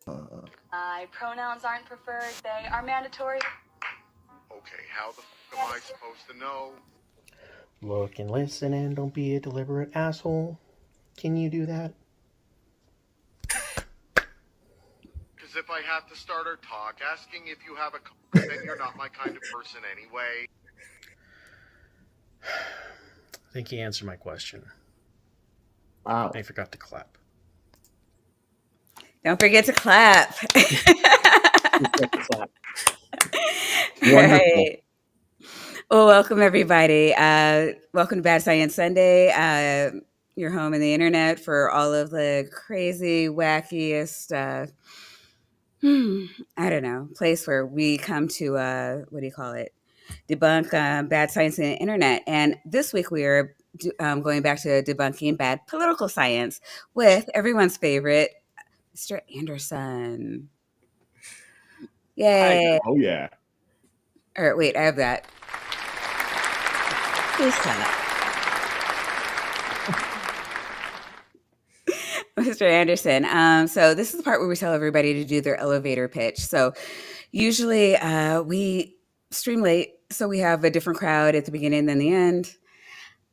Pronouns aren't preferred, they are mandatory. Okay, how the am I supposed to know? Look and listen and don't be a deliberate asshole. Can you do that? Because if I have to start our talk asking if you have a car, then you're not my kind of person anyway. I think he answered my question. Wow. I forgot to clap. Don't forget to clap. All Wonderful. right. Well, welcome everybody. Welcome to Bad Science Sunday. Your home on the internet for all of the crazy, wackiest, I don't know, place where we come to, what do you call it? Debunk bad science on the internet. And this week we are going back to debunking bad political science with everyone's favorite, Mr. Anderson. Yay. Oh yeah. All right, wait, I have that. Please clap. Mr. Anderson. So this is the part where we tell everybody to do their elevator pitch. So usually we stream late, so we have a different crowd at the beginning than the end.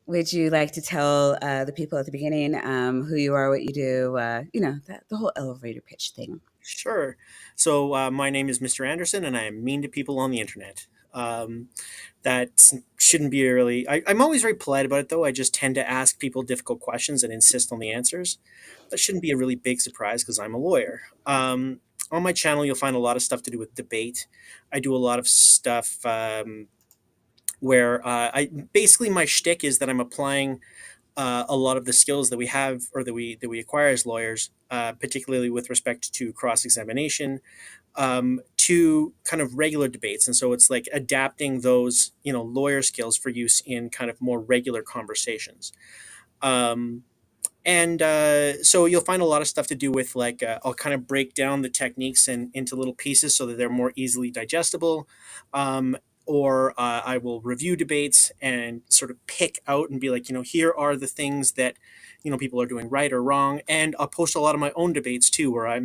Would you like to tell the people at the beginning who you are, what you do, the whole elevator pitch thing? Sure. So my name is Mr. Anderson, and I am mean to people on the internet. That shouldn't be really. I'm always very polite about it, though. I just tend to ask people difficult questions and insist on the answers. That shouldn't be a really big surprise because I'm a lawyer. On my channel, you'll find a lot of stuff to do with debate. I do a lot of stuff where I basically my shtick is that I'm applying a lot of the skills that we have or that we acquire as lawyers, particularly with respect to cross examination, to kind of regular debates. And so it's like adapting those lawyer skills for use in kind of more regular conversations. And so you'll find a lot of stuff to do with like I'll kind of break down the techniques into little pieces so that they're more easily digestible. Or I will review debates and sort of pick out and be like, here are the things that people are doing right or wrong. And I'll post a lot of my own debates too, where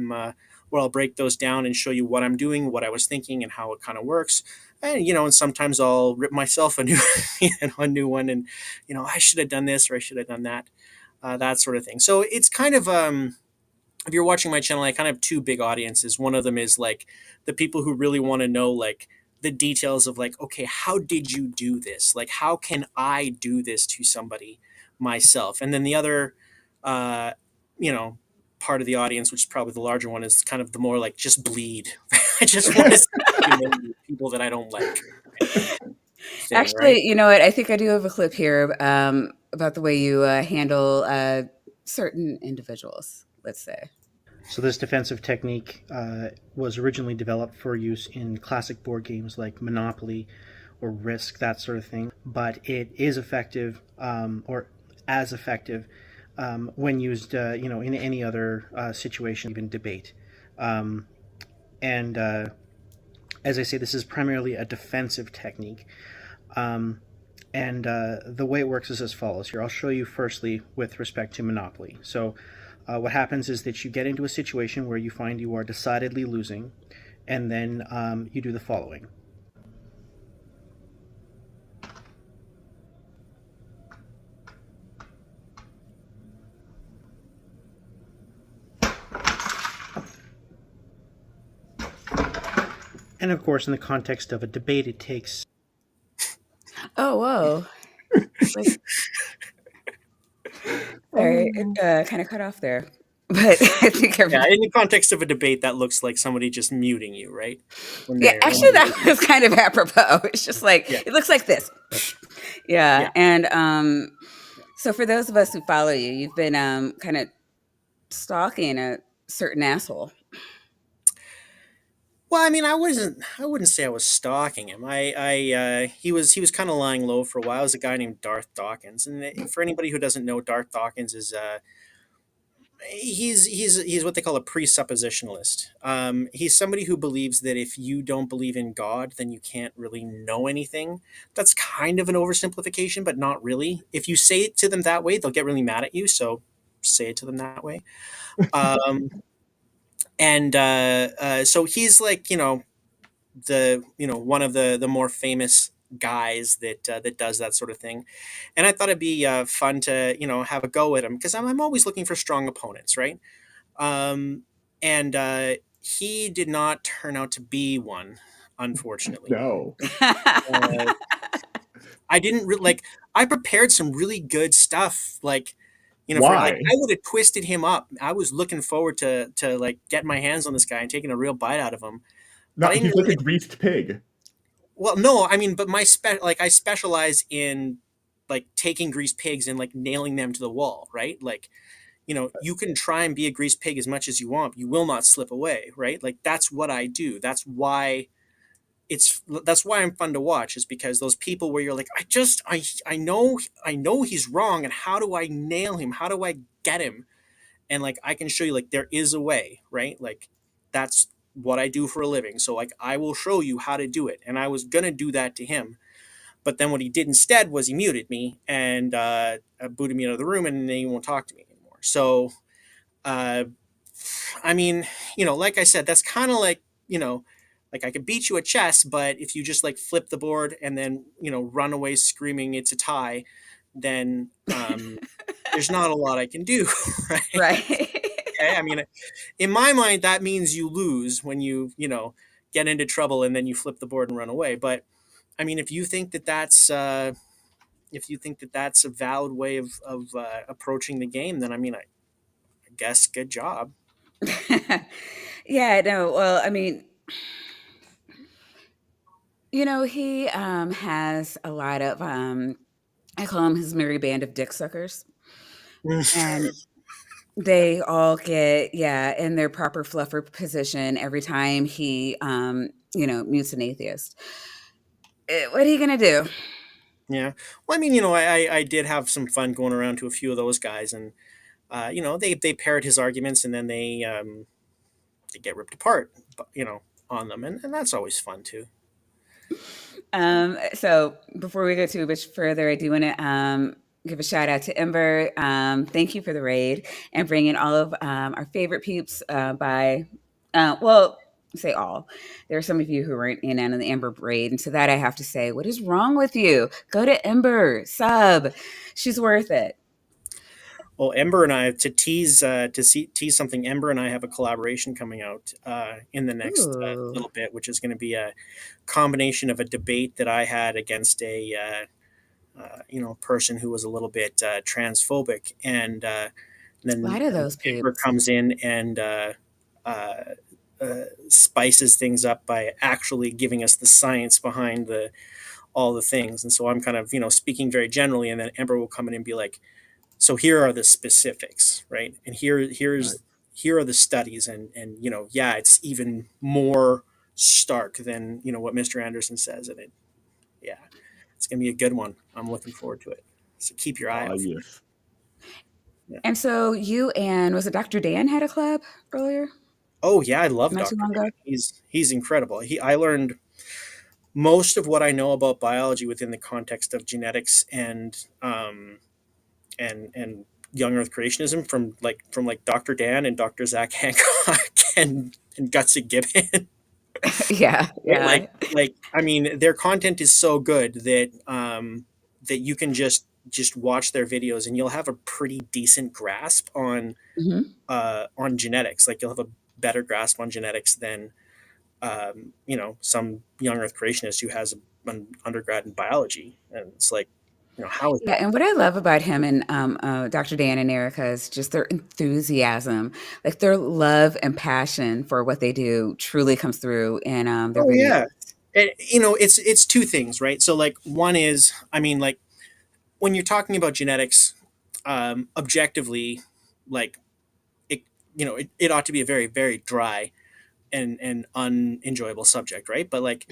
where I'll break those down and show you what I'm doing, what I was thinking, and how it kind of works. And sometimes I'll rip myself a new a new one, and I should have done this or I should have done that, that sort of thing. So it's kind of if you're watching my channel, I kind of have two big audiences. One of them is like the people who really want to know like the details of like, okay, how did you do this? Like, how can I do this to somebody myself? And then the other, part of the audience, which is probably the larger one, is kind of the more like just bleed. I just want to see people that I don't like. Thing, Actually, right? you know what? I think I do have a clip here about the way you handle certain individuals, let's say. So this defensive technique was originally developed for use in classic board games like Monopoly or Risk, that sort of thing. But it is effective, or as effective, when used, in any other situation, even debate. And as I say, this is primarily a defensive technique. And the way it works is as follows. Here, I'll show you firstly with respect to Monopoly. So what happens is that you get into a situation where you find you are decidedly losing, and then you do the following. And of course, in the context of a debate, it takes... Oh, whoa. Like, sorry, it kind of cut off there. But I think Yeah, in the context of a debate, that looks like somebody just muting you, right? Actually, that was kind of apropos. It's just like, It looks like this. Yeah. And so for those of us who follow you, you've been kind of stalking a certain asshole. Well, I mean, I wouldn't say I was stalking him. He was kind of lying low for a while. It was a guy named Darth Dawkins, and for anybody who doesn't know, Darth Dawkins is he's what they call a presuppositionalist. He's somebody who believes that if you don't believe in God, then you can't really know anything. That's kind of an oversimplification, but not really. If you say it to them that way, they'll get really mad at you. So say it to them that way. And so he's like, one of the more famous guys that does that sort of thing. And I thought it'd be fun to have a go at him, because I'm always looking for strong opponents, right? Um, and he did not turn out to be one, unfortunately. No. Uh, I didn't like. I prepared some really good stuff, like for like Why? I would have twisted him up. I was looking forward to like getting my hands on this guy and taking a real bite out of him. But I Not, didn't he's like a really. greased pig. Well, no, I mean, but I specialize in like taking greased pigs and like nailing them to the wall, right? Like, you can try and be a greased pig as much as you want, but you will not slip away, right? Like that's what I do. That's why I'm fun to watch, is because those people where you're like, I know he's wrong, and how do I nail him? How do I get him? And like I can show you, like, there is a way, right? Like that's what I do for a living. So like I will show you how to do it. And I was gonna do that to him, but then what he did instead was he muted me and booted me out of the room, and then he won't talk to me anymore. So uh, I mean, like I said, that's kind of like, like I could beat you at chess, but if you just like flip the board and then, run away screaming it's a tie, then there's not a lot I can do, right? Right. Okay. I mean, in my mind, that means you lose when get into trouble and then you flip the board and run away. But I mean, if you think that that's a valid way of approaching the game, then I mean, I guess good job. Yeah, no, well, I mean, he has a lot of, I call him his merry band of dick suckers. And they all get, yeah, in their proper fluffer position every time he, mutes an atheist. What are you going to do? Yeah. Well, I mean, I did have some fun going around to a few of those guys, and they parrot his arguments, and then they get ripped apart, on them, and that's always fun too. So before we go too much further, I do want to give a shout out to Ember. Thank you for the raid and bringing all of our favorite peeps well, say all. There are some of you who weren't in on the Ember raid, and to that I have to say, what is wrong with you? Go to Ember, sub. She's worth it. Well, Ember and I, tease something. Ember and I have a collaboration coming out in the next Ooh. little bit, which is going to be a combination of a debate that I had against a person who was a little bit transphobic, and A then lot of those Ember peeps. comes in and uh, spices things up by actually giving us the science behind all the things. And so I'm kind of speaking very generally, and then Ember will come in and be like, so here are the specifics, right? And Right. here are the studies, and yeah, it's even more stark than what Mr. Anderson says, and yeah, it's gonna be a good one. I'm looking forward to it. So keep your eye Ah, out for it. yes. Yeah. And so you and was it Dr. Dan had a club earlier, Oh yeah, I love not too Dr. long ago? Dan. He's incredible. I learned most of what I know about biology within the context of genetics and young Earth creationism from Dr. Dan and Dr. Zach Hancock and Gutsy Gibbon. Yeah, Right? yeah. Like I mean, their content is so good that you can just watch their videos and you'll have a pretty decent grasp Mhm. on genetics. Like you'll have a better grasp on genetics than some young Earth creationist who has an undergrad in biology. And it's like, how is Yeah, that? and what I love about him and Dr. Dan and Erica is just their enthusiasm, like their love and passion for what they do, truly comes through in their Oh yeah. videos. It's two things, right? So like one is, I mean, like when you're talking about genetics, objectively, like it ought to be a very, very dry and unenjoyable subject, right? But like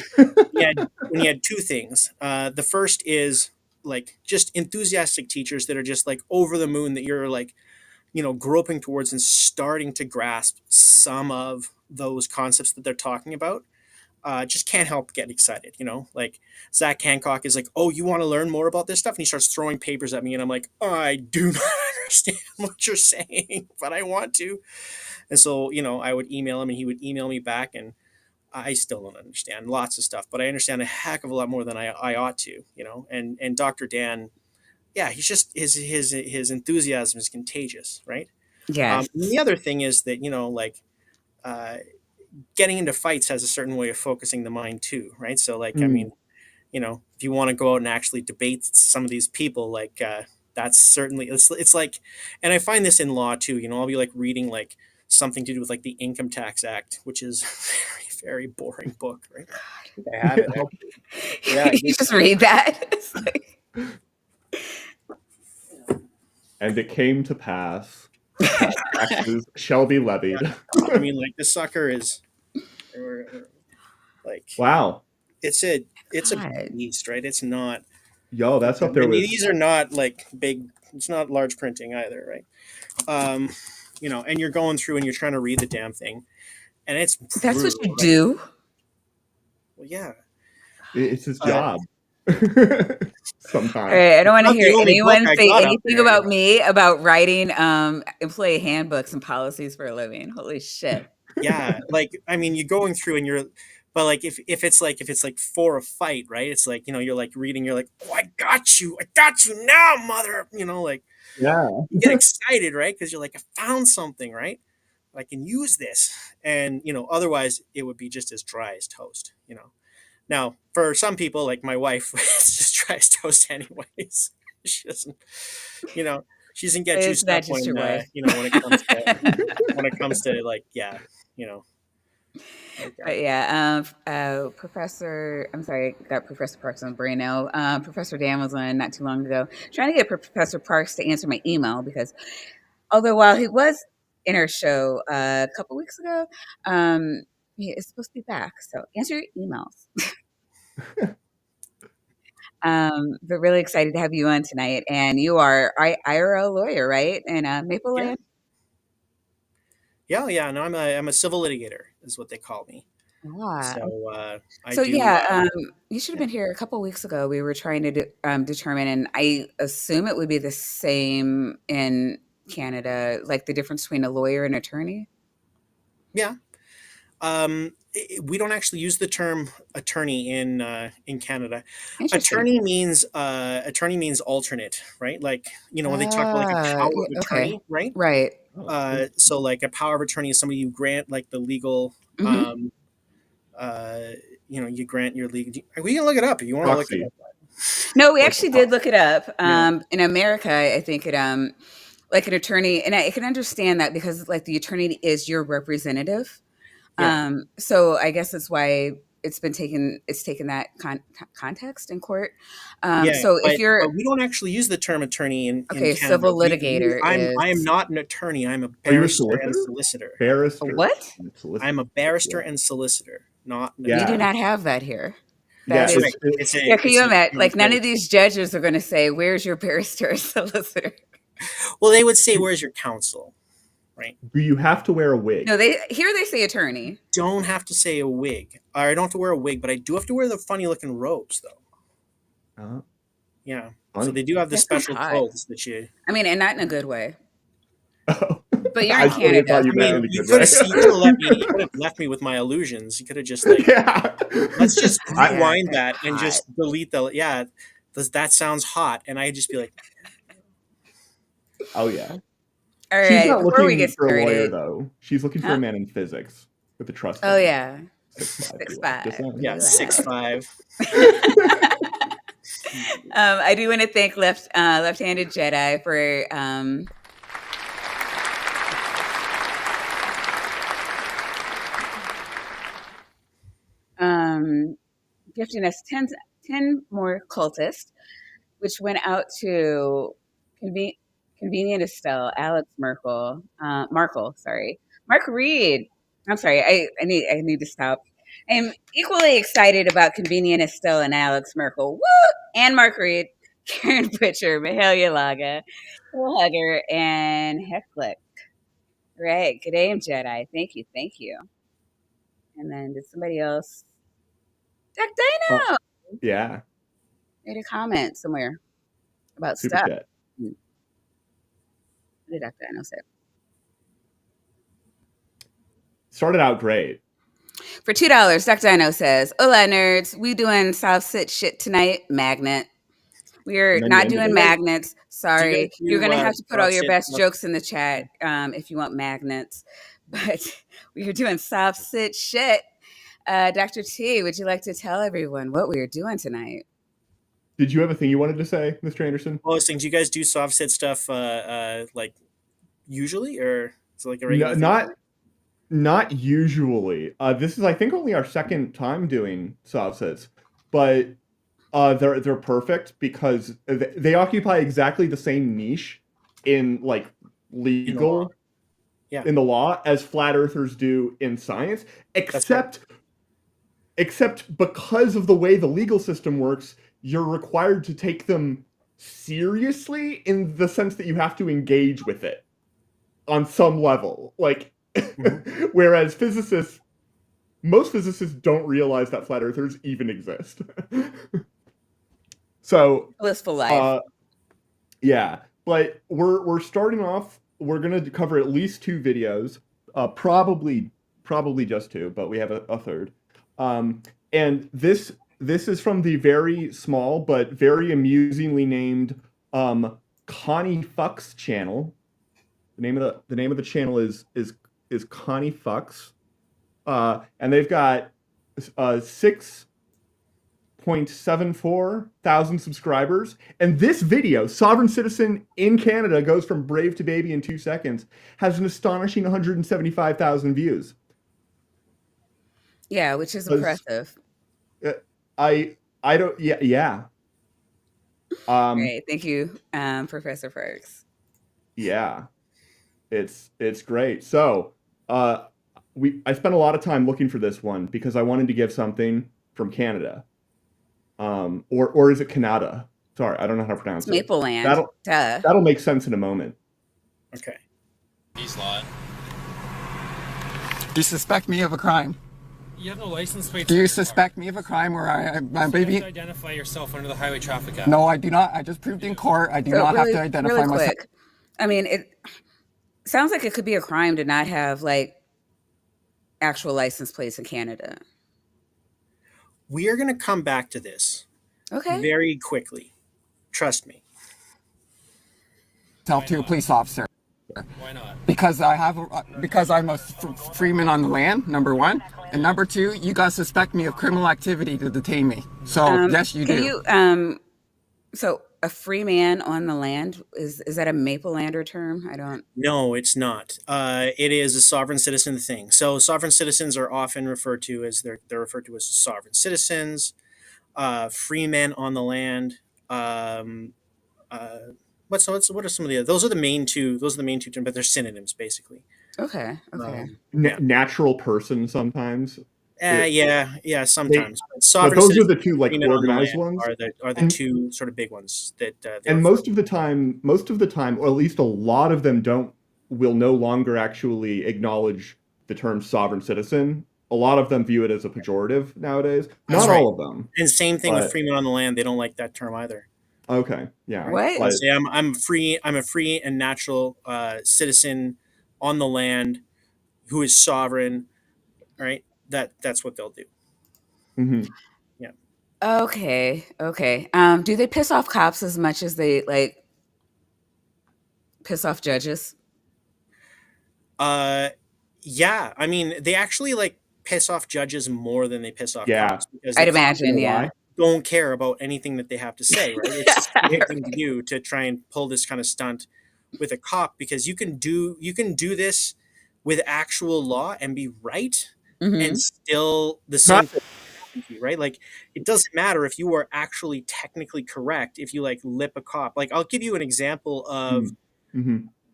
when you had two things, the first is like just enthusiastic teachers that are just like over the moon that you're like groping towards and starting to grasp some of those concepts that they're talking about. Just can't help but get excited, like Zach Hancock is like, oh, you want to learn more about this stuff, and he starts throwing papers at me, and I'm like, I do not understand what you're saying, but I want to. And so, I would email him and he would email me back, and I still don't understand lots of stuff, but I understand a heck of a lot more than I ought to, and Dr. Dan, yeah, he's just his enthusiasm is contagious, right? Yes. And the other thing is that, uh, getting into fights has a certain way of focusing the mind too, right? So like, I mean, if you want to go out and actually debate some of these people, like, that's certainly, it's like, and I find this in law too, I'll be like reading like something to do with like the Income Tax Act, which is a very, very boring book, right? I think I have it actually. Yeah, I You do. just read that. It's like, And it came to pass that taxes shall be levied. I mean, like, this sucker is like, Wow. it's a God. beast, right? It's not. Yo, that's up there And with these are not like big. It's not large printing either, right? And you're going through and you're trying to read the damn thing, and it's That's what brutal, you right? do. Well, yeah. it's his Uh, job. All Sometimes. right, I don't want to Not the hear only book anyone I say got up anything there. about me about writing employee handbooks and policies for a living. Holy shit. Yeah, like, I mean, you're going through and you're, but like if it's like for a fight, right? It's like, you're like reading, you're like, oh, I got you now, mother. Like, Yeah. you get excited, right? Because you're like, I found something, right? I can use this, and otherwise it would be just as dry as toast. Now, for some people, like my wife, it's just dry as toast anyways. She doesn't, she doesn't get It's juiced up not just when your wife. when it comes to like, yeah, like, But yeah, Professor, I'm sorry, I got Professor Parks on the brain now. Professor Dan was on not too long ago, trying to get Professor Parks to answer my email because although while he was in our show a couple weeks ago, he is supposed to be back. So answer your emails. But really excited to have you on tonight. And you are IRL lawyer, right? In Maple yeah, Land? yeah. No, I'm a civil litigator, is what they call me. Ah, So I so do. yeah, you should have been here a couple weeks ago. We were trying to determine, and I assume it would be the same in Canada, like the difference between a lawyer and attorney. Yeah. We don't actually use the term attorney in Canada. Interesting. Attorney means alternate, right? Like, when they talk about like a power of Yeah, okay, attorney, right? right. So like a power of attorney is somebody you grant like the legal, Hmm. uh, you grant your legal. We can look it up if you want to look it Proxy. up. No, we Like, actually did look it up. Yeah. In America, I think it like an attorney, and I can understand that because like the attorney is your representative. Yeah. So I guess that's why it's taken that context in court. Yeah, So if you're but we don't actually use the term attorney in okay, Canada. civil litigator I am is not an attorney. I'm a Are you a barrister and solicitor? solicitor. a Barrister. what? and solicitor. I'm a barrister Yeah. and solicitor, not an We do Yeah. attorney. not have that here. Yeah, That That's is, right. It's yeah. Can you a imagine? Like none very, of these judges are going to say, "Where's your barrister or solicitor?" well, they would say, "Where's your counsel?" Right? Do you have to wear a wig? No, they say attorney. Don't have to say a wig. Or I don't have to wear a wig, but I do have to wear the funny looking robes, though. Uh, Yeah. Funny. So they do have the That sounds special hot. clothes that you. I mean, and not in a good way. oh. But you're I in totally thought Canada. you I meant mean, in a you good could way. have you could have let me. You could have left me with my illusions. You could have just like, Yeah. let's just I- rewind Yeah, that and hot. just delete the, yeah, that sounds hot, and I just be like, oh yeah. All She's right, not before we looking get for a lawyer started. though. She's looking for Huh? a man in physics with a trust Oh fund. yeah, 6'5". 6'5". Just saying. yeah, Relax. 6'5". I do want to thank Left-Handed Jedi for gifting us 10 more cultists, which went out to Convenient Estelle, Alex Markle, sorry, Mark Reed. I'm sorry, I need to stop. I'm equally excited about Convenient Estelle and Alex Merkel. Woo! And Mark Reed, Karen Butcher, Mahalia Laga, Phil Hugger, and Hecklick. Right. Good day, Jedi. Thank you. Thank you. And then did somebody else? Jack Dino Yeah. made a comment somewhere about Super stuff. chat. What did Jack Dino say? started out great. For $2, Duck Dino says, "Hola nerds, we doing soft sit shit tonight. Magnet. We're And then you not ended doing it. magnets. Do you Sorry, guys you're do gonna have to put all your CrossFit best stuff? jokes in the chat if you want magnets. But we are doing soft sit shit. Dr. T, would you like to tell everyone what we are doing tonight? Did you have a thing you wanted to say, Mr. Anderson? Well, I was saying, do you guys do soft sit stuff like usually, or is it like a regular No, thing? not usually. This is, I think, only our second time doing soft sits, but they're perfect because they occupy exactly the same niche in like legal Yeah. in the law as flat earthers do in science, except because of the way the legal system works, you're required to take them seriously in the sense that you have to engage with it on some level. Like, whereas most physicists don't realize that flat earthers even exist. So, Blissful life. yeah, but we're starting off. We're gonna cover at least 2 videos, probably just 2, but we have a third. And this is from the very small but very amusingly named Connie Fucks channel. The name of the channel is Connie Fucks, and they've got 6.74 thousand subscribers. And this video, Sovereign Citizen in Canada goes from brave to baby in 2 seconds, has an astonishing 175,000 views. Yeah, which is impressive. I don't, yeah. Great, thank you, Professor Perks. Yeah, it's great. So, I spent a lot of time looking for this one because I wanted to give something from Canada. Or is it Canada? Sorry, I don't know how to pronounce It's it. Maple Land. That'll make sense in a moment. Okay. Peace lot. Do you suspect me of a crime? You have no license plate. Do you suspect me of a crime where my baby? You have to identify yourself under the Highway Traffic Act. No, I do not. I just proved in court. I do So not really, have to identify really myself. quick. I mean, it sounds like it could be a crime to not have like actual license plates in Canada. We are going to come back to this very quickly. Trust me. Tell to a police officer. Why not? Because I'm a freeman on the land, number one, and number two, you guys suspect me of criminal activity to detain me. So yes, you do. So a free man on the land, is that a Maple Lander term? I don't. No, it's not. It is a sovereign citizen thing. So sovereign citizens are often referred to as they're referred to as sovereign citizens, free men on the land. What are some of the other? Those are the main two. Those are the main two terms, but they're synonyms basically. Okay. Natural person sometimes. Yeah, sometimes. But those are the two like organized ones. Are the two sort of big ones that. And most of the time, or at least a lot of them will no longer actually acknowledge the term sovereign citizen. A lot of them view it as a pejorative nowadays. Not all of them. And same thing with freeman on the land. They don't like that term either. Okay. Yeah. What? They say I'm free. I'm a free and natural citizen on the land who is sovereign. Right. That's what they'll do. Mm-hmm. Yeah. Okay. Do they piss off cops as much as they like piss off judges? Yeah. I mean, they actually like piss off judges more than they piss off cops. Because I'd imagine. Yeah. Don't care about anything that they have to say. Right. It's a stupid thing to do to try and pull this kind of stunt with a cop, because you can do this with actual law and be right. Mm-hmm. And still the same thing, right? Like, it doesn't matter if you are actually technically correct if you like lip a cop. Like, I'll give you an example of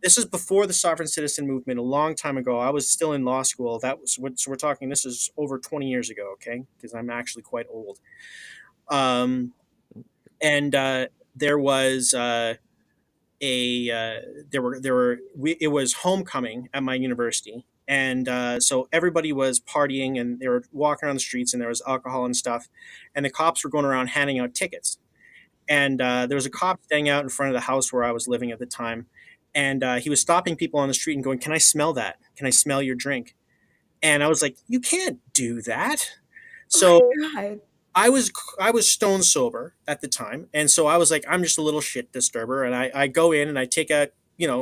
this is before the sovereign citizen movement, a long time ago. I was still in law school. That was what, so we're talking, this is over 20 years ago, okay? Because I'm actually quite old. There was it was homecoming at my university. And so everybody was partying and they were walking around the streets and there was alcohol and stuff. And the cops were going around handing out tickets. And there was a cop standing out in front of the house where I was living at the time. And he was stopping people on the street and going, "Can I smell that? Can I smell your drink?" And I was like, you can't do that. Oh So my God. I was stone sober at the time, and so I was like, I'm just a little shit disturber, and I go in and I take a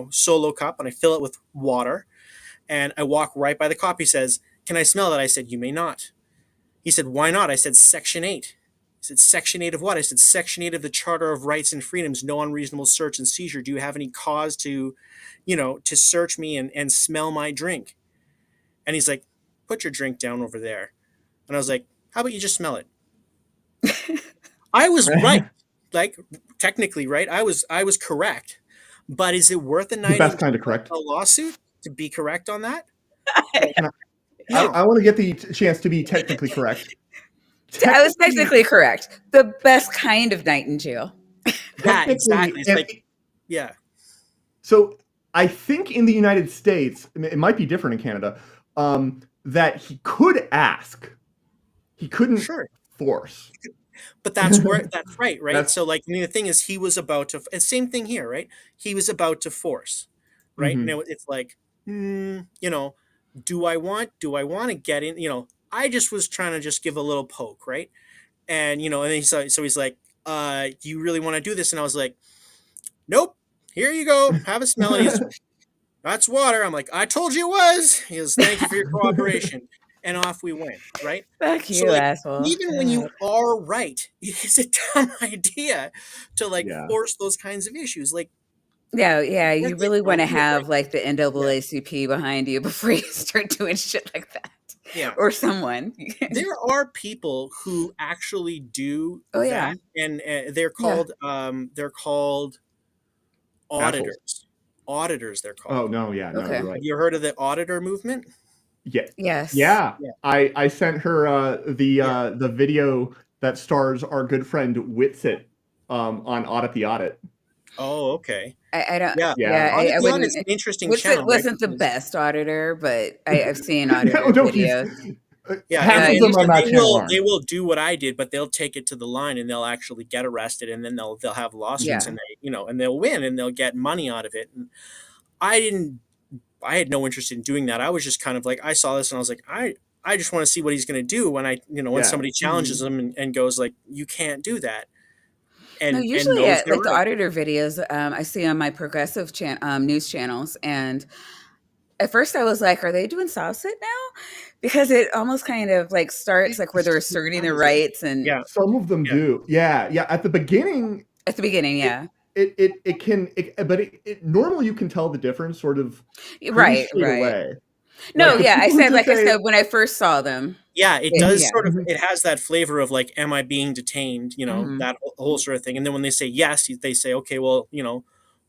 solo cup and I fill it with water, and I walk right by the cop. He says, "Can I smell that?" I said, "You may not." He said, "Why not?" I said, "Section 8." He said, "Section 8 of what?" I said, "Section 8 of the Charter of Rights and Freedoms, no unreasonable search and seizure. Do you have any cause to, to search me and smell my drink?" And he's like, "Put your drink down over there." And I was like, "How about you just smell it?" I was right. Like, technically, right? I was correct. But is it worth a The night best in kind of correct. a lawsuit to be correct on that? I, No. I want to get the chance to be technically correct. I was technically correct. The best kind of night in jail. Yeah, Technically, exactly. It's and- like, yeah. So I think in the United States, it might be different in Canada, that he could ask. He couldn't Sure. force. But that's where that's right, right? That's- So like the thing is he was about to, and same thing here, right? He was about to force, right? Mhm. Now it's like, do I want to get in? I just was trying to just give a little poke, right? And and then so he's like, you really want to do this? And I was like, nope. Here you go. Have a smell. And he's, that's water. I'm like, I told you it was. He goes, thank you for your cooperation. And off we went, right? Fuck you, So, like, asshole. even when you are right, it is a dumb idea to Yeah. force those kinds of issues. Like, Yeah, you That's really it. want to Don't do it have right. like the NAACP behind you before you start doing shit like that. Yeah. Or someone. there are people who actually do Oh, yeah. that, and they're called auditors. Auditors, they're called. Oh no, yeah, no, Okay. you're right. Have you heard of the auditor movement? Yeah, Yes. yeah. Yeah. I sent her Yeah. the video that stars our good friend Witsit on Audit the Audit. Oh, okay. I don't. Yeah. Yeah. I Audit the wouldn't. Audit's an interesting What's channel. it wasn't right? the best auditor, but I've seen auditor No, he's- videos. Yeah, half and of them on that they channel will aren't. they will do what I did, but they'll take it to the line and they'll actually get arrested, and then they'll have lawsuits, Yeah. and and they'll win and they'll get money out of it. And I had no interest in doing that. I was just kind of like, I saw this and I was like, I just want to see what he's going to do when when Yeah. somebody challenges him and goes like, you can't do that. And No, and usually knows they're like the right. auditor videos I see on my progressive news channels, and at first I was like, are they doing soft sit now? Because it almost kind of like starts like where they're asserting their rights, and Yeah. Some of them Yeah. do. Yeah. At the beginning, at the beginning, yeah. it can, but normally you can tell the difference sort of pretty Right. straight away. No, Like, the yeah, I people who said, just like I say- said, when I first saw them. Yeah, it Yeah. does Yeah. sort of. It has that flavor of like, am I being detained? Mhm. That whole sort of thing. And then when they say yes, they say, okay, well,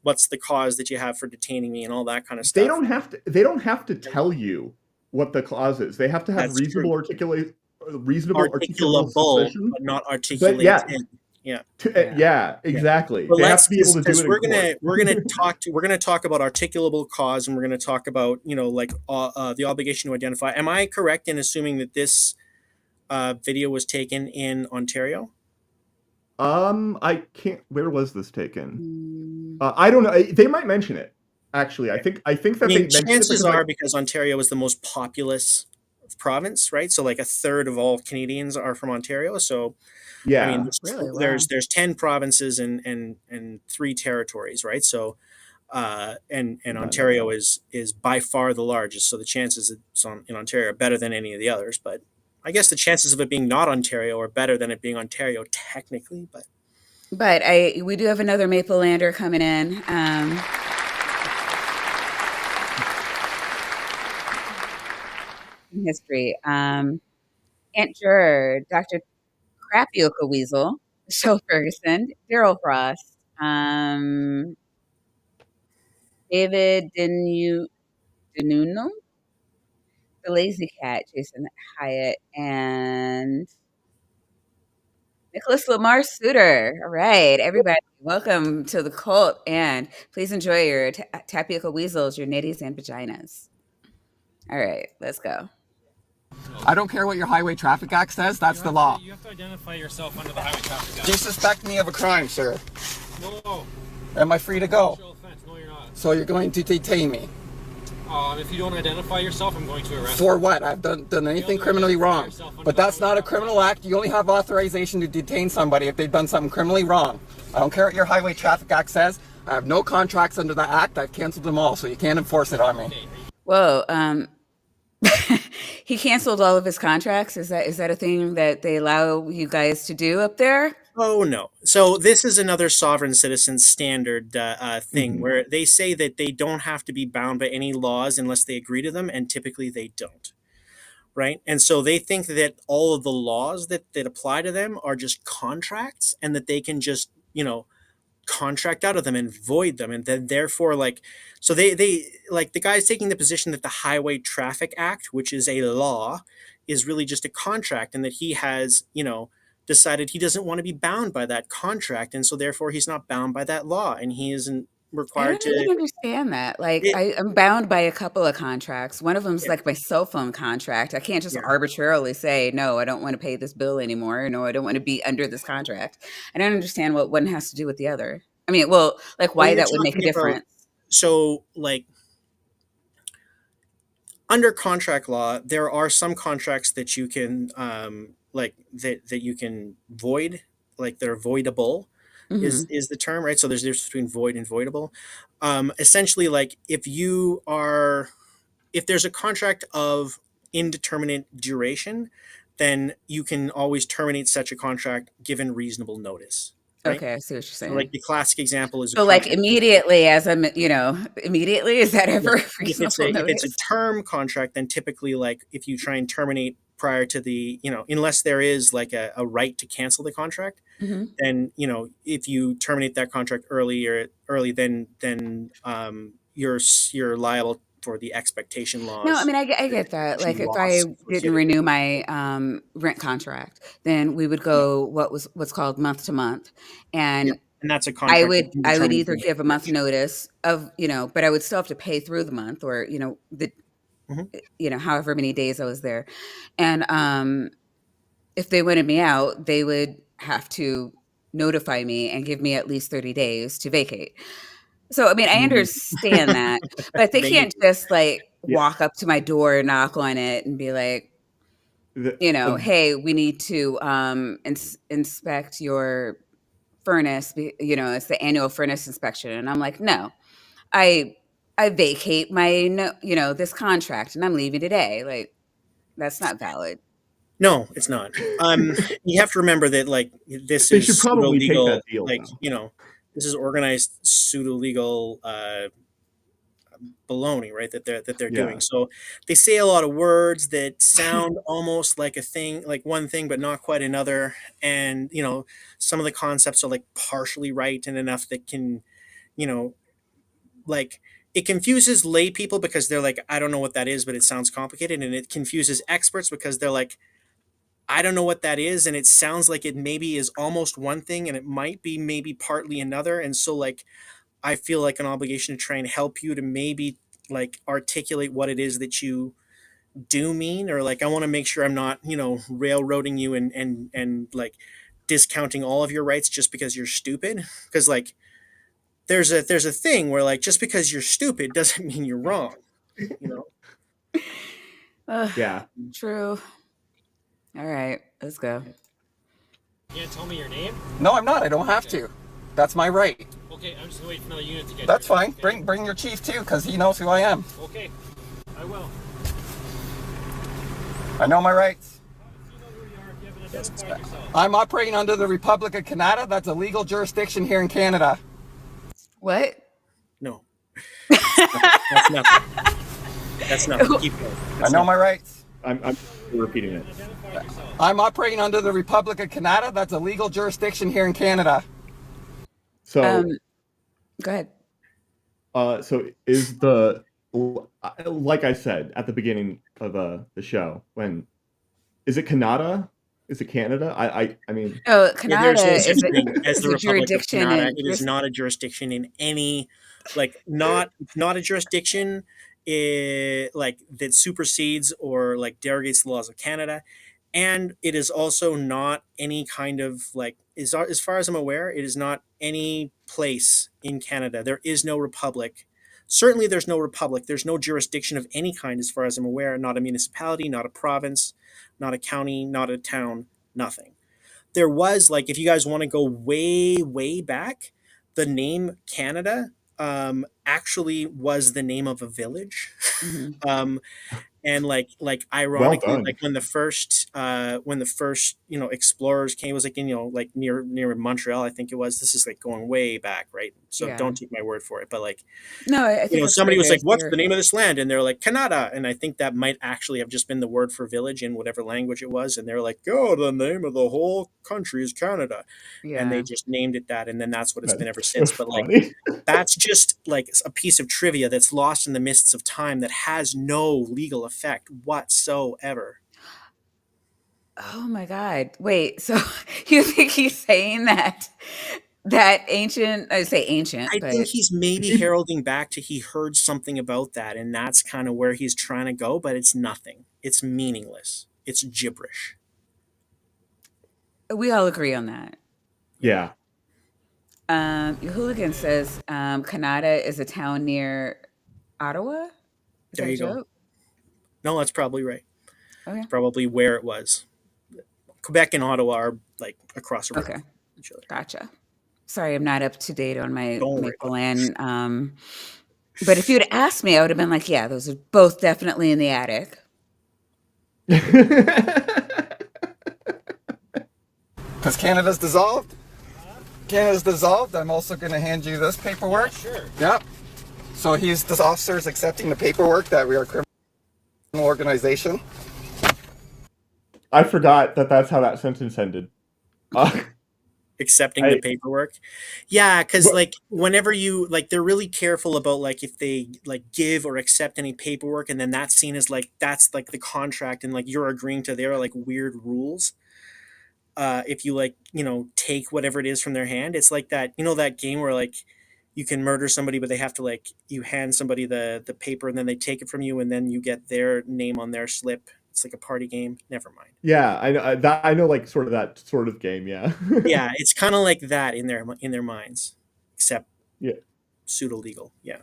what's the cause that you have for detaining me and all that kind of stuff. They don't have to tell you what the clause is. They have to have That's reasonable articulable articulable, suspicion. but not articulated. yeah. Yeah. Yeah, exactly. But they have let's to be able to do because it in we're court. gonna talk about articulable cause, and we're gonna talk about the obligation to identify. Am I correct in assuming that this video was taken in Ontario? I can't. Where was this taken? I don't know. They might mention it. Actually, I think that they mentioned chances it are because Ontario is the most populous province, right? So like a third of all Canadians are from Ontario. So yeah. I mean, Really? Wow. there's 10 provinces and 3 territories, right? So and Ontario is by far the largest. So the chances it's in Ontario are better than any of the others. But I guess the chances of it being not Ontario are better than it being Ontario technically. But we do have another Maple Lander coming in. History. Aunt Juror, Dr. Crapioka Weasel, Michelle Ferguson, Daryl Frost, David Denuno, The Lazy Cat, Jason Hyatt, and Nicholas Lamar Suter. All right, everybody, welcome to the cult, and please enjoy your tapioca weasels, your nitties and vaginas. All right, let's go. I don't care what your Highway Traffic Act says, that's the law. You have to identify yourself under the Highway Traffic Act. You suspect me of a crime, sir. No. Am I free to go? Sexual offense. No, you're not. So you're going to detain me. If you don't identify yourself, I'm going to arrest you. For what? I've done anything criminally wrong. But that's not a criminal act. You only have authorization to detain somebody if they've done something criminally wrong. I don't care what your Highway Traffic Act says. I have no contracts under the act. I've canceled them all, so you can't enforce it on me. Whoa. He canceled all of his contracts. Is that a thing that they allow you guys to do up there? Oh no! So this is another sovereign citizen standard thing where they say that they don't have to be bound by any laws unless they agree to them, and typically they don't. Right? And so they think that all of the laws that apply to them are just contracts, and that they can just contract out of them and void them, and then therefore so they like the guy's taking the position that the Highway Traffic Act, which is a law, is really just a contract, and that he has decided he doesn't want to be bound by that contract, and so therefore he's not bound by that law, and he isn't I required don't even to. understand that. Like, It, I'm bound by a couple of contracts. One of them's yeah, like my cell phone contract. I can't just yeah. arbitrarily say, no, I don't want to pay this bill anymore. No, I don't want to be under this contract. I don't understand what one has to do with the other. I mean, well, like Well, why you're that would make a talking about difference. so under contract law, there are some contracts that you can that you can void, like they're voidable Hmm. is the term, right? So there's a difference between void and voidable. Essentially, like if there's a contract of indeterminate duration, then you can always terminate such a contract given reasonable notice, right? Okay, I see what you're So like saying. the classic example is a So, like contract. immediately, immediately, is that Yeah. ever If it's a reasonable if it's a notice? term contract, then typically like if you try and terminate prior to the, unless there is like a right to cancel the contract, Hmm. then, if you terminate that contract early, then you're liable for the expectation No, I laws, mean, I get that. Like, expectation if I loss didn't associated with renew it. my rent contract, then we would Yeah. go what's called month to month, Yeah. and And that's a I contract of would I would indeterminate either give a month duration. notice of but I would still have to pay through the month, or the Mhm. however many days I was there, and if they wanted me out, they would have to notify me and give me at least 30 days to vacate. So, I mean, I Mhm. understand that, but they They can't just like Yeah. walk up to my door, knock on it, and be like, The, hey, we need to inspect your furnace. It's the annual furnace inspection, and I'm like, no, I I vacate my no, this contract, and I'm leaving today. Like, that's not valid. No, it's not. You have to remember that like this they is should pseudo probably take that legal, deal though. this is organized pseudo legal baloney, right? That they're Yeah. doing. So they say a lot of words that sound almost like a thing, like one thing, but not quite another. And some of the concepts are like partially right and enough that can, you know, like it confuses lay people because they're like, I don't know what that is, but it sounds complicated, and it confuses experts because they're like, I don't know what that is, and it sounds like it maybe is almost one thing, and it might be maybe partly another. And so like I feel like an obligation to try and help you to maybe like articulate what it is that you do mean, or like I want to make sure I'm not, railroading you and like discounting all of your rights just because you're stupid. Because like there's a thing where like just because you're stupid doesn't mean you're wrong, you know? Ugh, Yeah. true. All right, let's go. You can't tell me your name? No, I'm not. I don't have to. That's my right. Okay, I'm just gonna wait for another unit to get That's here. fine. Okay? Bring your chief too, because he knows who I am. Okay, I will. I know my rights. You know who you are if you haven't Yes. identified yourself. I'm operating under the Republic of Canada. That's a legal jurisdiction here in Canada. What? No, that's nothing. That's nothing. Keep going. I know my rights. I'm repeating it. Identify yourself. I'm operating under the Republic of Canada. That's a legal jurisdiction here in Canada. So Go ahead. so is the like I said at the beginning of the show, when is it Canada? Is it Canada? I mean, Oh, Yeah, Canada there's no such is thing as is the a Republic of jurisdiction Canada. in It is not a jurisdiction in any, like, not a jurisdiction like that supersedes or like derogates the laws of Canada, and it is also not any kind of like, as far as I'm aware, it is not any place in Canada. There is no republic Certainly, there's no republic. There's no jurisdiction of any kind, as far as I'm aware. Not a municipality, not a province, not a county, not a town, nothing. There was, like, if you guys want to go way, way back, the name Canada actually was the name of a village. Hmm. And like Well ironically, done. like when the first explorers came, it was like like near Montreal, I think it was. This is like going way back, right? So Yeah. don't take my word for it, but like No, I think I've somebody heard was like, this. what's the name of this land? And they're like, Canada. And I think that might actually have just been the word for village in whatever language it was. And they're like, oh, the name of the whole country is Canada. And they Yeah. just named it that. And then that's what it's been ever That's so since. But like, funny. that's just like a piece of trivia that's lost in the mists of time that has no legal effect whatsoever. Oh my God. Wait, so you think he's saying that ancient, I say ancient, I think but he's maybe He- heralding back to he heard something about that, and that's kind of where he's trying to go, but it's nothing. It's meaningless. It's gibberish. we all agree on that. yeah. Your hooligan says Canada is a town near Ottawa. Is There that a you go. joke? No, that's probably right. Okay. It's probably where it was. Quebec and Ottawa are like across the river Okay. from each other. Gotcha. Sorry, I'm not up to date on my Don't worry about it. Maple but if you'd asked me, I would have been like, yeah, those are both definitely in the attic. Because Canada's dissolved. Canada's dissolved. I'm also going to hand you this paperwork. Sure. Yep. So this officer is accepting the paperwork that we are a criminal organization. I forgot that that's how that sentence ended. Accepting the paperwork. Yeah, because But- like whenever you like, they're really careful about like if they like give or accept any paperwork, and then that's seen as like that's like the contract, and like you're agreeing to their like weird rules. If you like take whatever it is from their hand, it's like that that game where like you can murder somebody, but they have to like you hand somebody the paper, and then they take it from you, and then you get their name on their slip. It's like a party game. Never mind. Yeah, I know. I know, like sort of that sort of game. Yeah. Yeah, it's kind of like that in their minds, except Yeah. pseudo legal. Yeah.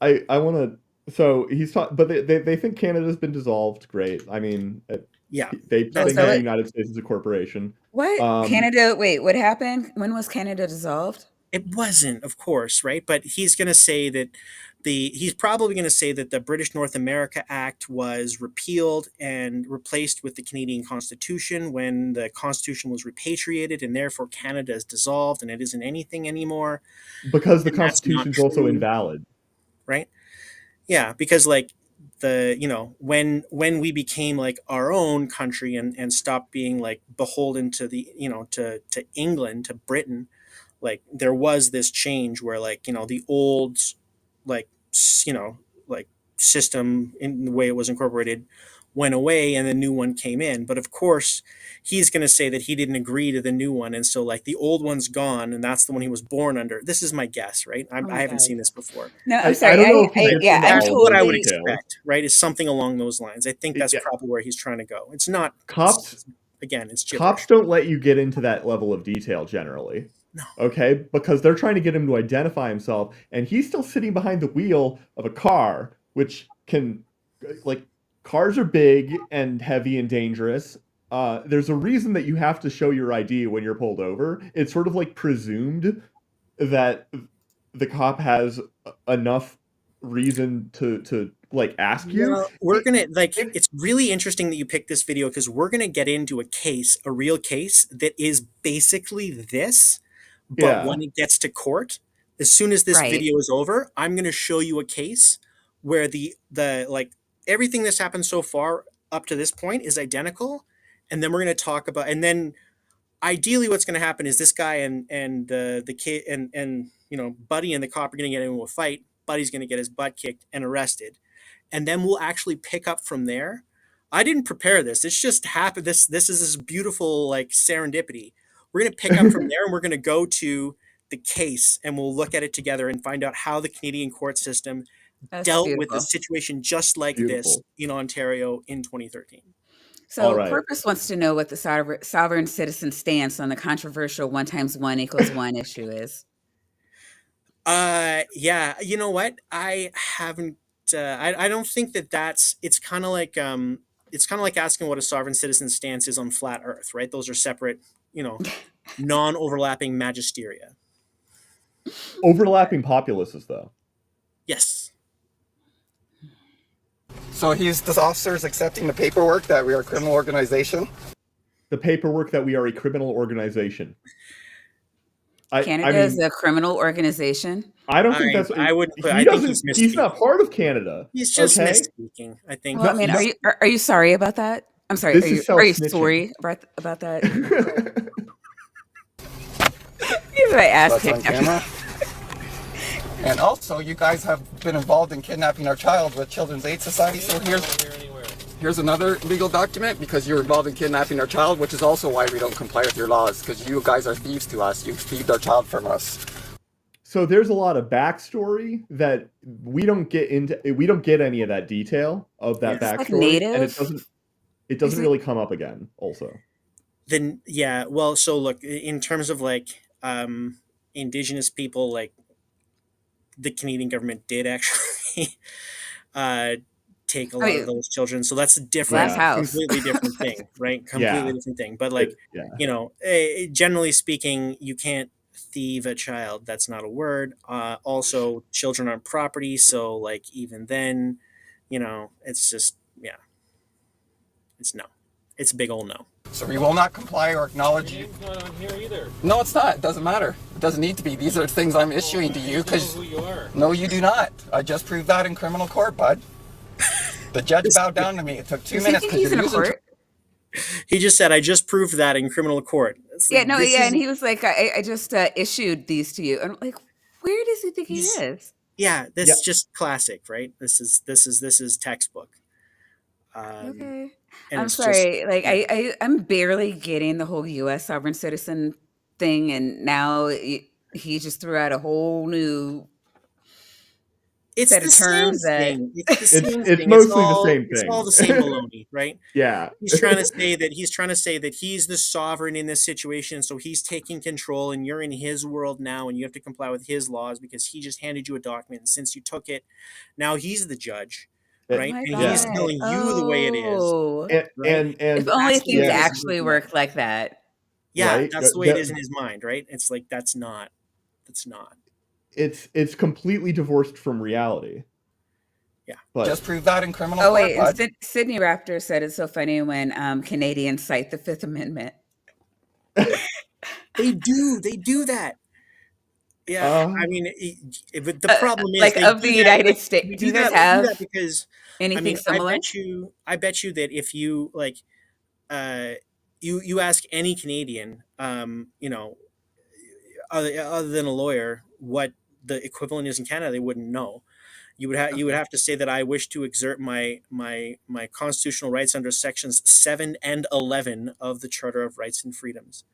I want to. So he's talking, but they think Canada's been dissolved. Great. I mean, Yeah. they think so the it- United States is a corporation. What? Canada? Wait, what happened? When was Canada dissolved? It wasn't, of course, right? But he's going to say that he's probably going to say that the British North America Act was repealed and replaced with the Canadian Constitution when the Constitution was repatriated, and therefore Canada is dissolved and it isn't anything anymore. Because the And that's not Constitution's also true. invalid. Right? Yeah, because like when we became like our own country and stopped being like beholden to the to England, to Britain, like there was this change where like the old like like system in the way it was incorporated went away and the new one came in. But of course he's going to say that he didn't agree to the new one, and so like the old one's gone and that's the one he was born under. This is my guess, right? Oh my I haven't God. seen this before. No, I I'm sorry. don't know if he gets into That's all what the I would details. expect, right? Is something along those lines. I think that's Yeah. probably where he's trying to go. It's not Cops again, it's gibberish. Cops don't let you get into that level of detail generally. No. Okay? Because they're trying to get him to identify himself, and he's still sitting behind the wheel of a car, which can, like, cars are big and heavy and dangerous. There's a reason that you have to show your ID when you're pulled over. It's sort of like presumed that the cop has enough reason to like ask you. Well, we're gonna like. It's really interesting that you picked this video because we're gonna get into a real case that is basically this, but Yeah. when it gets to court, as soon as this Right. video is over, I'm gonna show you a case where the like everything that's happened so far up to this point is identical, and then we're gonna talk about, and then ideally what's gonna happen is this guy and the kid and Buddy and the cop are gonna get into a fight. Buddy's gonna get his butt kicked and arrested. And then we'll actually pick up from there. I didn't prepare this. It's just happened. This is this beautiful like serendipity. We're gonna pick up from there, and we're gonna go to the case, and we'll look at it together and find out how the Canadian court system That's dealt with beautiful. a situation just like this Beautiful. in Ontario in 2013. So All right. Purpose wants to know what the sovereign citizen stance on the controversial 1 × 1 = 1 issue is. Yeah. You know what? I haven't. I don't think that that's. It's kind of like asking what a sovereign citizen's stance is on flat Earth, right? Those are separate, non-overlapping magisteria. Overlapping populaces, though. Yes. So this officer is accepting the paperwork that we are a criminal organization. The paperwork that we are a criminal organization. Canada is a criminal organization. I don't think that's. I would. He I think doesn't. He's not part of Canada. He's just okay? misspeaking. I think. Well, I mean, are you sorry about that? I'm sorry. This Are you is sorry about that? Here's my ass That's kicked. on camera. And also, you guys have been involved in kidnapping our child with Children's Aid Society. So here's another legal document because you're involved in kidnapping our child, which is also why we don't comply with your laws, because you guys are thieves to us. You thieved our child from us. So there's a lot of backstory that we don't get into. We don't get any of that detail of that backstory, like native? and it doesn't really come up again. Also, Then yeah. Well, so look, in terms of like Indigenous people, like the Canadian government did actually take a lot of those children. So that's a different, completely different thing, right? Completely different thing. But like, generally speaking, you can't thieve a child. That's not a word. Also, children aren't property. So like, even then, it's just, it's no. It's a big old no. So we will not comply or acknowledge you. Name's not on here either. No, it's not. It doesn't matter. It doesn't need to be. These are things I'm issuing to you because. Who you are. No, you do not. I just proved that in criminal court, bud. The judge bowed down to me. It took 2 minutes because you're using. He just said, "I just proved that in criminal court." And he was like, "I just issued these to you," and I'm like, where does he think he is? Yeah, this is just classic, right? This is textbook. Okay. I'm sorry. I'm barely getting the whole U.S. sovereign citizen thing, and now he just threw out a whole new set of terms. It's mostly the same thing. It's all the same baloney, right? Yeah. He's trying to say that he's the sovereign in this situation, so he's taking control, and you're in his world now, and you have to comply with his laws because he just handed you a document, and since you took it, now he's the judge. Right, and he's telling you the way it is. And if only things actually worked like that. Yeah, right? That's the way it is in his mind, right? It's like that's not. It's completely divorced from reality. Yeah, but just prove that in criminal court. Oh wait, Sydney Raptor said it's so funny when Canadians cite the Fifth Amendment. They do that. Yeah, I mean, but the problem is, like of the United States. Do you guys have because anything similar? I bet you that if you like, you ask any Canadian, other than a lawyer, what the equivalent is in Canada, they wouldn't know. You would have to say that I wish to exert my constitutional rights under sections 7 and 11 of the Charter of Rights and Freedoms.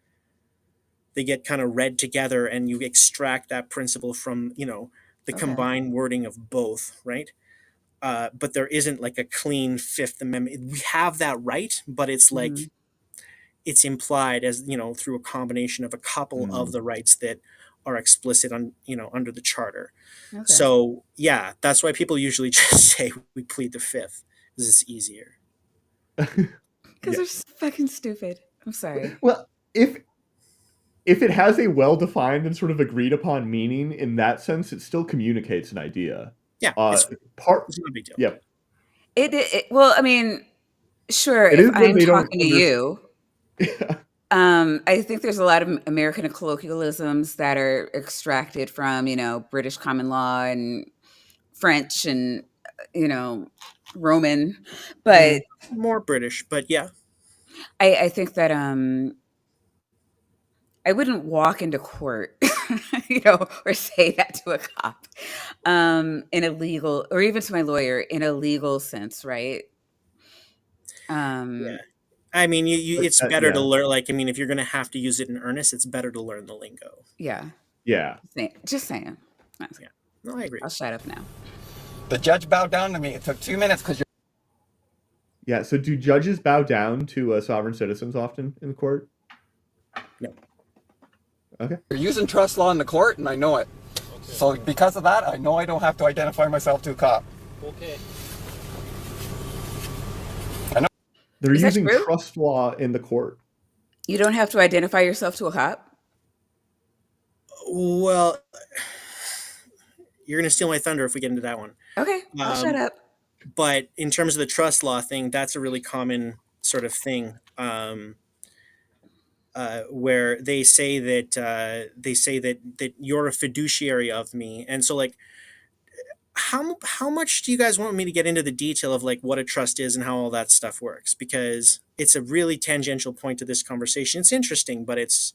They get kind of read together, and you extract that principle from the combined wording of both, right? But there isn't like a clean Fifth Amendment. We have that right, but it's like it's implied as through a combination of a couple of the rights that are explicit on under the Charter. Okay. So yeah, that's why people usually just say we plead the Fifth because it's easier. Because they're fucking stupid. I'm sorry. Well, if it has a well-defined and sort of agreed-upon meaning in that sense, it still communicates an idea. Yeah, it's no big deal. Yeah. Well, I mean, sure. If I'm talking to you, I think there's a lot of American colloquialisms that are extracted from British common law and French and Roman, but more British. But yeah, I think that I wouldn't walk into court, or say that to a cop, in a legal, or even to my lawyer in a legal sense, right? Yeah. I mean, it's better to learn. Like, I mean, if you're going to have to use it in earnest, it's better to learn the lingo. Yeah. Yeah. Just saying. Yeah. No, I agree. I'll shut up now. The judge bowed down to me. It took 2 minutes because you're. Yeah. So, do judges bow down to sovereign citizens often in court? No. Okay. You're using trust law in the court, and I know it. So because of that, I know I don't have to identify myself to a cop. Okay. They're Is that using true? trust law in the court. You don't have to identify yourself to a cop? Well, you're going to steal my thunder if we get into that one. Okay, I'll shut up. But in terms of the trust law thing, that's a really common sort of thing, where they say that you're a fiduciary of me, and so like, how much do you guys want me to get into the detail of like what a trust is and how all that stuff works? Because it's a really tangential point to this conversation. It's interesting, but it's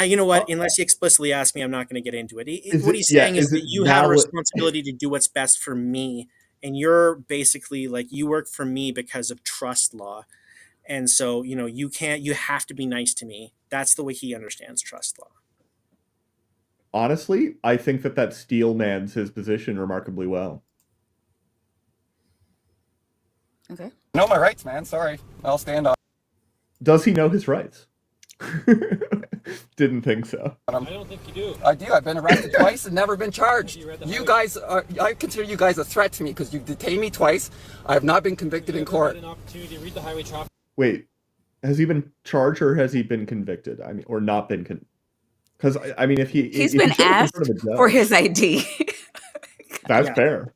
you know what? Unless you explicitly ask me, I'm not going to get into it. What he's saying is is that it you have a valid? responsibility to do what's best for me, and you're basically like you work for me because of trust law, and so you can't. You have to be nice to me. That's the way he understands trust law. Honestly, I think that steelmans his position remarkably well. Okay. I know my rights, man. Sorry. I'll stand on Does he know his rights? Didn't think so. I don't think you do. I do. I've been arrested twice and never been charged. You read the You highway- guys are, I consider you guys a threat to me because you've detained me twice. I have not been convicted in You court. had an opportunity to read the highway traffic. Wait, has he been charged or has he been convicted? I mean, or not been because I mean, if He's if been he shows up in asked front of a judge, for his ID. that's Yeah. fair.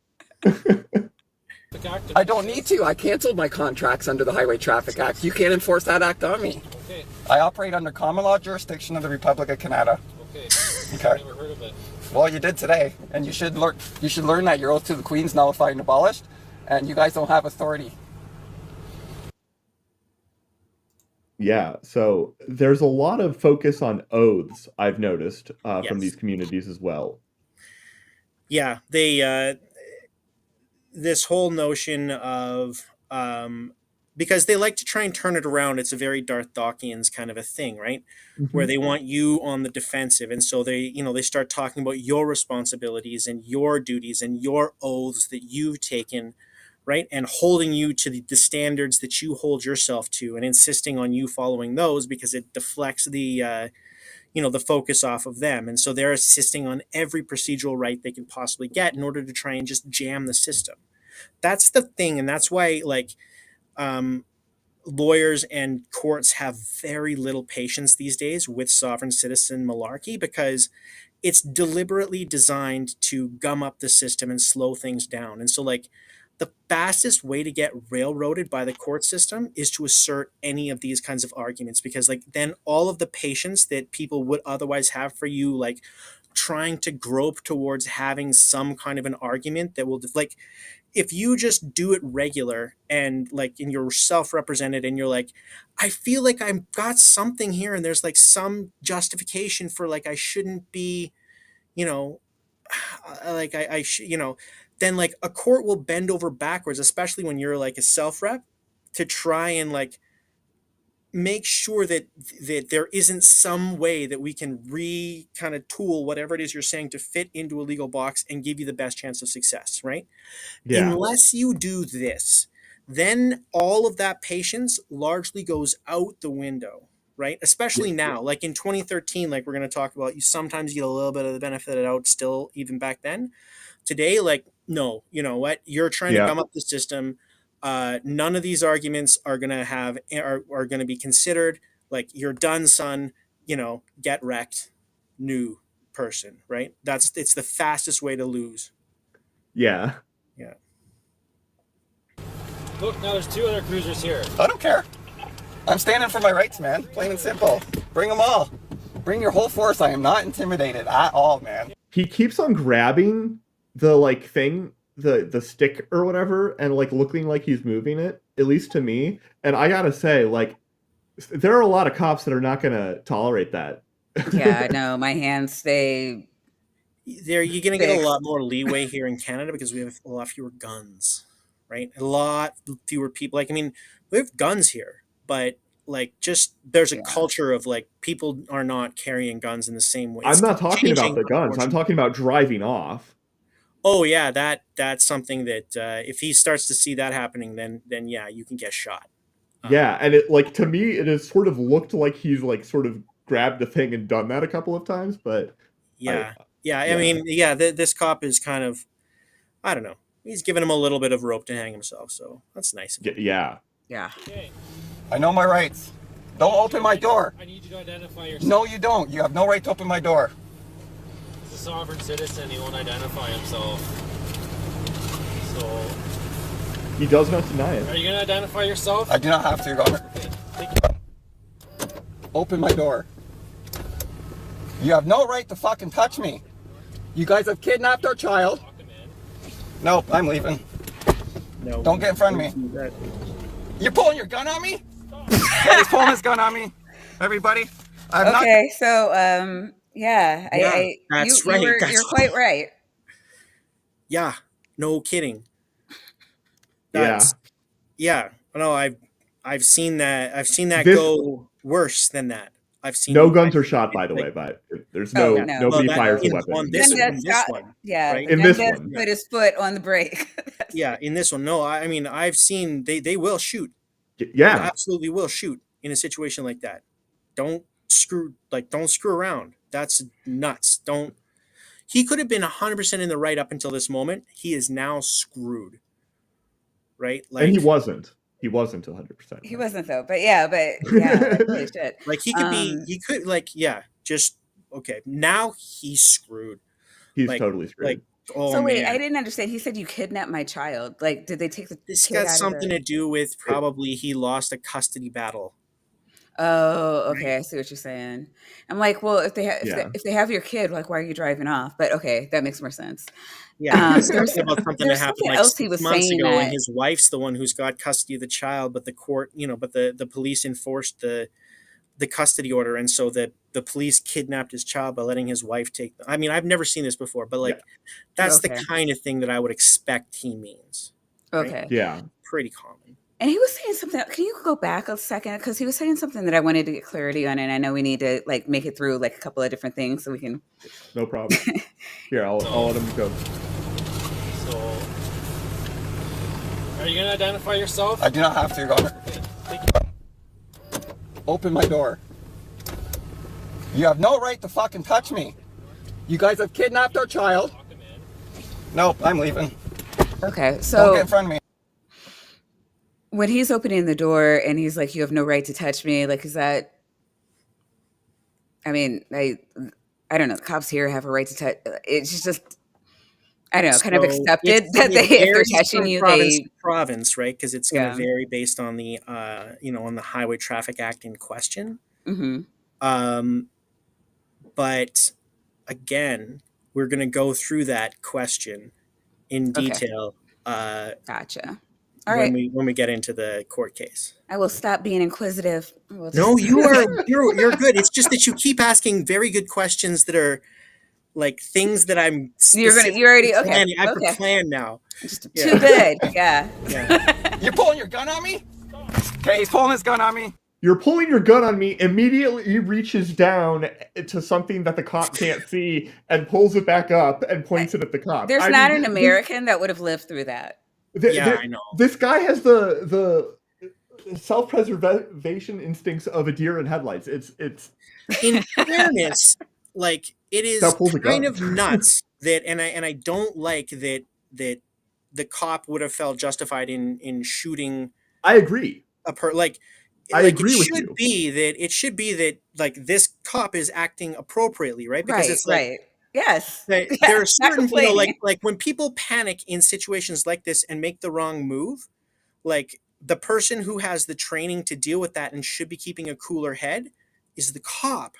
Act. I don't need to. I canceled my contracts under the Highway Traffic Act. You can't enforce that act on me. Okay. I operate under common law jurisdiction of the Republic of Canada. Okay. Okay. Never heard of it. Well, you did today, and you should learn. You should learn that your oath to the Queen's nullified and abolished, and you guys don't have authority. Yeah, so there's a lot of focus on oaths, I've noticed, from Yes. these communities as well. Yeah, they this whole notion of because they like to try and turn it around. It's a very Darth Dawkins kind of a thing, right? Where they want you on the defensive, and so they start talking about your responsibilities and your duties and your oaths that you've taken, right, and holding you to the standards that you hold yourself to, and insisting on you following those because it deflects the the focus off of them, and so they're insisting on every procedural right they can possibly get in order to try and just jam the system. That's the thing, and that's why um, lawyers and courts have very little patience these days with sovereign citizen malarkey because it's deliberately designed to gum up the system and slow things down. And so, like, the fastest way to get railroaded by the court system is to assert any of these kinds of arguments because, like, then all of the patience that people would otherwise have for you, like, trying to grope towards having some kind of an argument that will, like, if you just do it regular and like and you're self-represented and you're like, I feel like I've got something here and there's like some justification for like I shouldn't be, you know, like I should, then like a court will bend over backwards, especially when you're like a self-rep, to try and like make sure that there isn't some way that we can kind of tool whatever it is you're saying to fit into a legal box and give you the best chance of success, right? Yeah. Unless you do this, then all of that patience largely goes out the window, right? Especially now, like in 2013, like we're going to talk about, you sometimes get a little bit of the benefit of the doubt still, even back then. Today, like, no, you know what? You're trying to Yeah. gum up the system. None of these arguments are going to are going to be considered. Like, you're done, son. Get wrecked. New person, right? It's the fastest way to lose. Yeah. Yeah. Look, now there's two other cruisers here. I don't care. I'm standing for my rights, man. Plain and simple. Bring them all. Bring your whole force. I am not intimidated at all, man. He keeps on grabbing the like thing, the stick or whatever, and like looking like he's moving it, at least to me. And I gotta say, like, there are a lot of cops that are not gonna tolerate that. Yeah, no, my hands stay. You're going to get a Fixed. lot more leeway here in Canada because we have a lot fewer guns, right? A lot fewer people. Like, I mean, we have guns here, but like, just there's a culture of like people are not carrying guns in the same way. I'm It's not talking about changing, the guns. I'm unfortunately. talking about driving off. Oh yeah, that's something that if he starts to see that happening, then yeah, you can get shot. Yeah, and it like to me, it has sort of looked like he's like sort of grabbed the thing and done that a couple of times, but Yeah, Yeah, I Yeah. mean, yeah, this cop is kind of, I don't know. He's giving him a little bit of rope to hang himself, so that's nice of him. Yeah. Yeah. Okay. I know my rights. Don't open my door. I need you to identify yourself. No, you don't. You have no right to open my door. He's a sovereign citizen. He won't identify himself. So, He does not deny are it. you gonna identify yourself? I do not have to, Your Honor. Okay. Take it. Open my door. You have no right to fucking touch me. You guys have kidnapped our child. Talk him in. Nope, I'm leaving. No, Don't get in front of me. You're pulling your gun on me? He's pulling his gun on me. Everybody. I'm not. Okay, so yeah, that's right. You're quite right. Yeah, no kidding. Yeah. That's yeah. No, I've seen that. I've seen that This- go worse than that. I've seen No guns are shot, by the way, but there's Oh, no no. nobody Well, fires a in- weapon. on this Then one, that's this got- one, Yeah, right? In then this that's one. put his foot on the brake. Yeah, in this one, no. I mean, I've seen they will shoot. They Yeah. absolutely will shoot in a situation like that. Don't screw around. That's nuts. Don't. He could have been 100% in the right up until this moment. He is now screwed. Right? Like, And he wasn't. He wasn't 100%. He wasn't though, but yeah, like, holy shit. like he could be. He could like yeah. Just okay. Now he's screwed. He's like- totally screwed. Like oh So wait, man. I didn't understand. He said you kidnapped my child. Like, did they take the This kid out got of something the... to do with probably he lost a custody battle. Oh, okay. I see what you're saying. I'm like, well, if they have Yeah. if they have your kid, like, why are you driving off? But okay, that makes more sense. Yeah, he's there's- talking about something that there's happened something like else he 6 was months saying ago, that- and his wife's the one who's got custody of the child, but the court, but the police enforced the custody order, and so the police kidnapped his child by letting his wife take. I mean, I've never seen this before, but like that's the Okay. kind of thing that I would expect he means. Okay. Yeah. Pretty common. And he was saying something. Can you go back a second? Because he was saying something that I wanted to get clarity on, and I know we need to like make it through like a couple of different things so we can. No problem. Here, I'll let him go. So, are you gonna identify yourself? I do not have to, Your Honor. Okay. Take it. Open my door. You have no right to fucking touch me. You guys have kidnapped our child. Talk him in. Nope, I'm leaving. Okay, Don't so get in front of me. when he's opening the door and he's like, "You have no right to touch me," like, is that? I mean, I don't know. The cops here have a right to touch. It's just, I don't know, kind of So accepted it's that gonna if they're vary touching from you, province they. to province, right? Because it's going Yeah. to vary based on the on the Highway Traffic Act in question. Hmm. But again, we're going to go through that question in Okay. detail Gotcha. All right, when we get into the court case. I will stop being inquisitive. We'll just- No, you're good. It's just that you keep asking very good questions that are like things that I'm You're already okay. planning. I have Okay. a plan now. Just Yeah. too good. Yeah. Yeah. You're pulling your gun on me? Okay, he's pulling his gun on me. You're pulling your gun on me. Immediately, he reaches down to something that the cop can't see and pulls it back up and points it at the cop. There's I not mean, an American that would have lived through that. Yeah, I know. This guy has the self-preservation instincts of a deer in headlights. It's In fairness, like it is That pulls a kind gun. of nuts that, and I don't like that the cop would have felt justified in shooting I agree. I agree with it should you. be that it should be that like this cop is acting appropriately, right? Because Right. it's like Right. Yes. that Yeah, there are not certain complaining. like when people panic in situations like this and make the wrong move, like the person who has the training to deal with that and should be keeping a cooler head is the cop,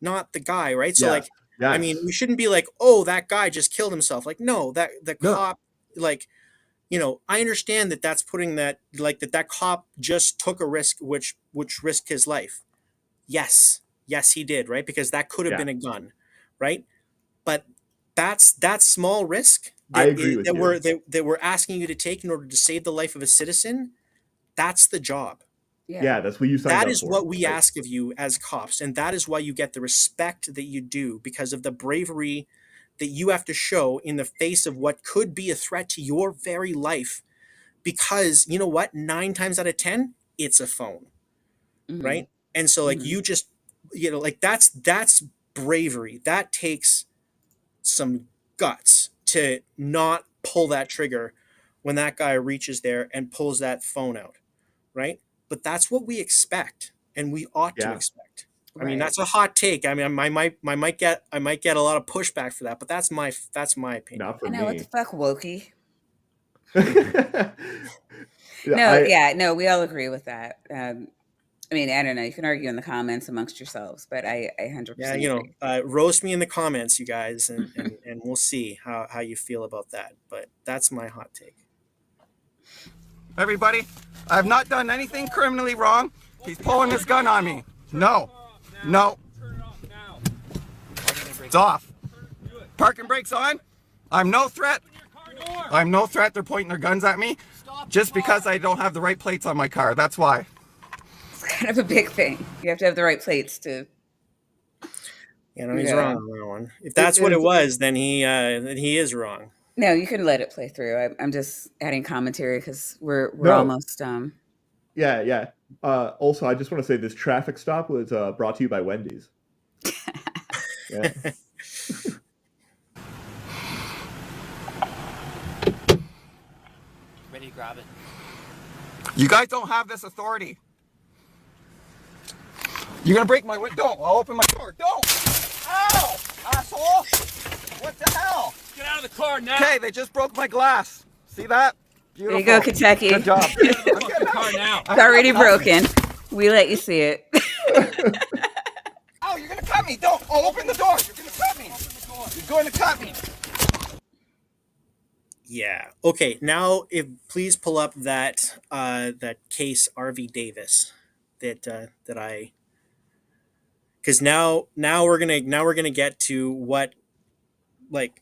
not the guy, right? So Yes. I mean, we shouldn't be like, oh, that guy just killed himself. Like, no, that the No. cop, like, I understand that that's putting that like that cop just took a risk which risked his life. Yes, he did, right? Because that could have Yeah. been a gun, right? But that's that small risk I that, agree with that you. we're asking you to take in order to save the life of a citizen. That's the job. Yeah, that's what you signed That up is for. what we Right. ask of you as cops, and that is why you get the respect that you do because of the bravery that you have to show in the face of what could be a threat to your very life. Because you know what, 9 times out of 10, it's a phone, Mhm. right? And so like Mhm. you just like that's bravery. That takes some guts to not pull that trigger when that guy reaches there and pulls that phone out, right? But that's what we expect, and we ought to Yeah. expect. I mean, Right. that's a hot take. I mean, I might get a lot of pushback for that, but that's my opinion. Not for I know, what the me. fuck, wokey. Yeah, No, yeah, no, we all agree with that. I mean, I don't know. You can argue in the comments amongst yourselves, but I 100% Yeah, agree. roast me in the comments, you guys, and we'll see how you feel about that. But that's my hot take. Everybody, I have not done anything criminally wrong. He's pulling his gun on me. No. No. It's off. Parking brakes on. I'm no threat. I'm no threat. They're pointing their guns at me just because I don't have the right plates on my car. That's why. It's kind of a big thing. You have to have the right plates to. He's Yeah. wrong on that one. If that's what it was, then he is wrong. No, you can let it play through. I'm just adding commentary because we're No. almost. Yeah. Also, I just want to say this traffic stop was brought to you by Wendy's. Yeah. Ready to grab it. You guys don't have this authority. You're gonna break my window. Don't. I'll open my door. Don't. Ow, asshole. What the hell? Get out of the car now. Okay, they just broke my glass. See that? Beautiful. There you go, Kentucky. Good job. Get out of the fucking car now. It's already broken. We let you see it. Oh, you're gonna cut me. Don't. I'll open the door. You're gonna cut me. You're going to cut me. Yeah. Okay. Now, please pull up that case RV Davis that I. Because now we're gonna get to what, like,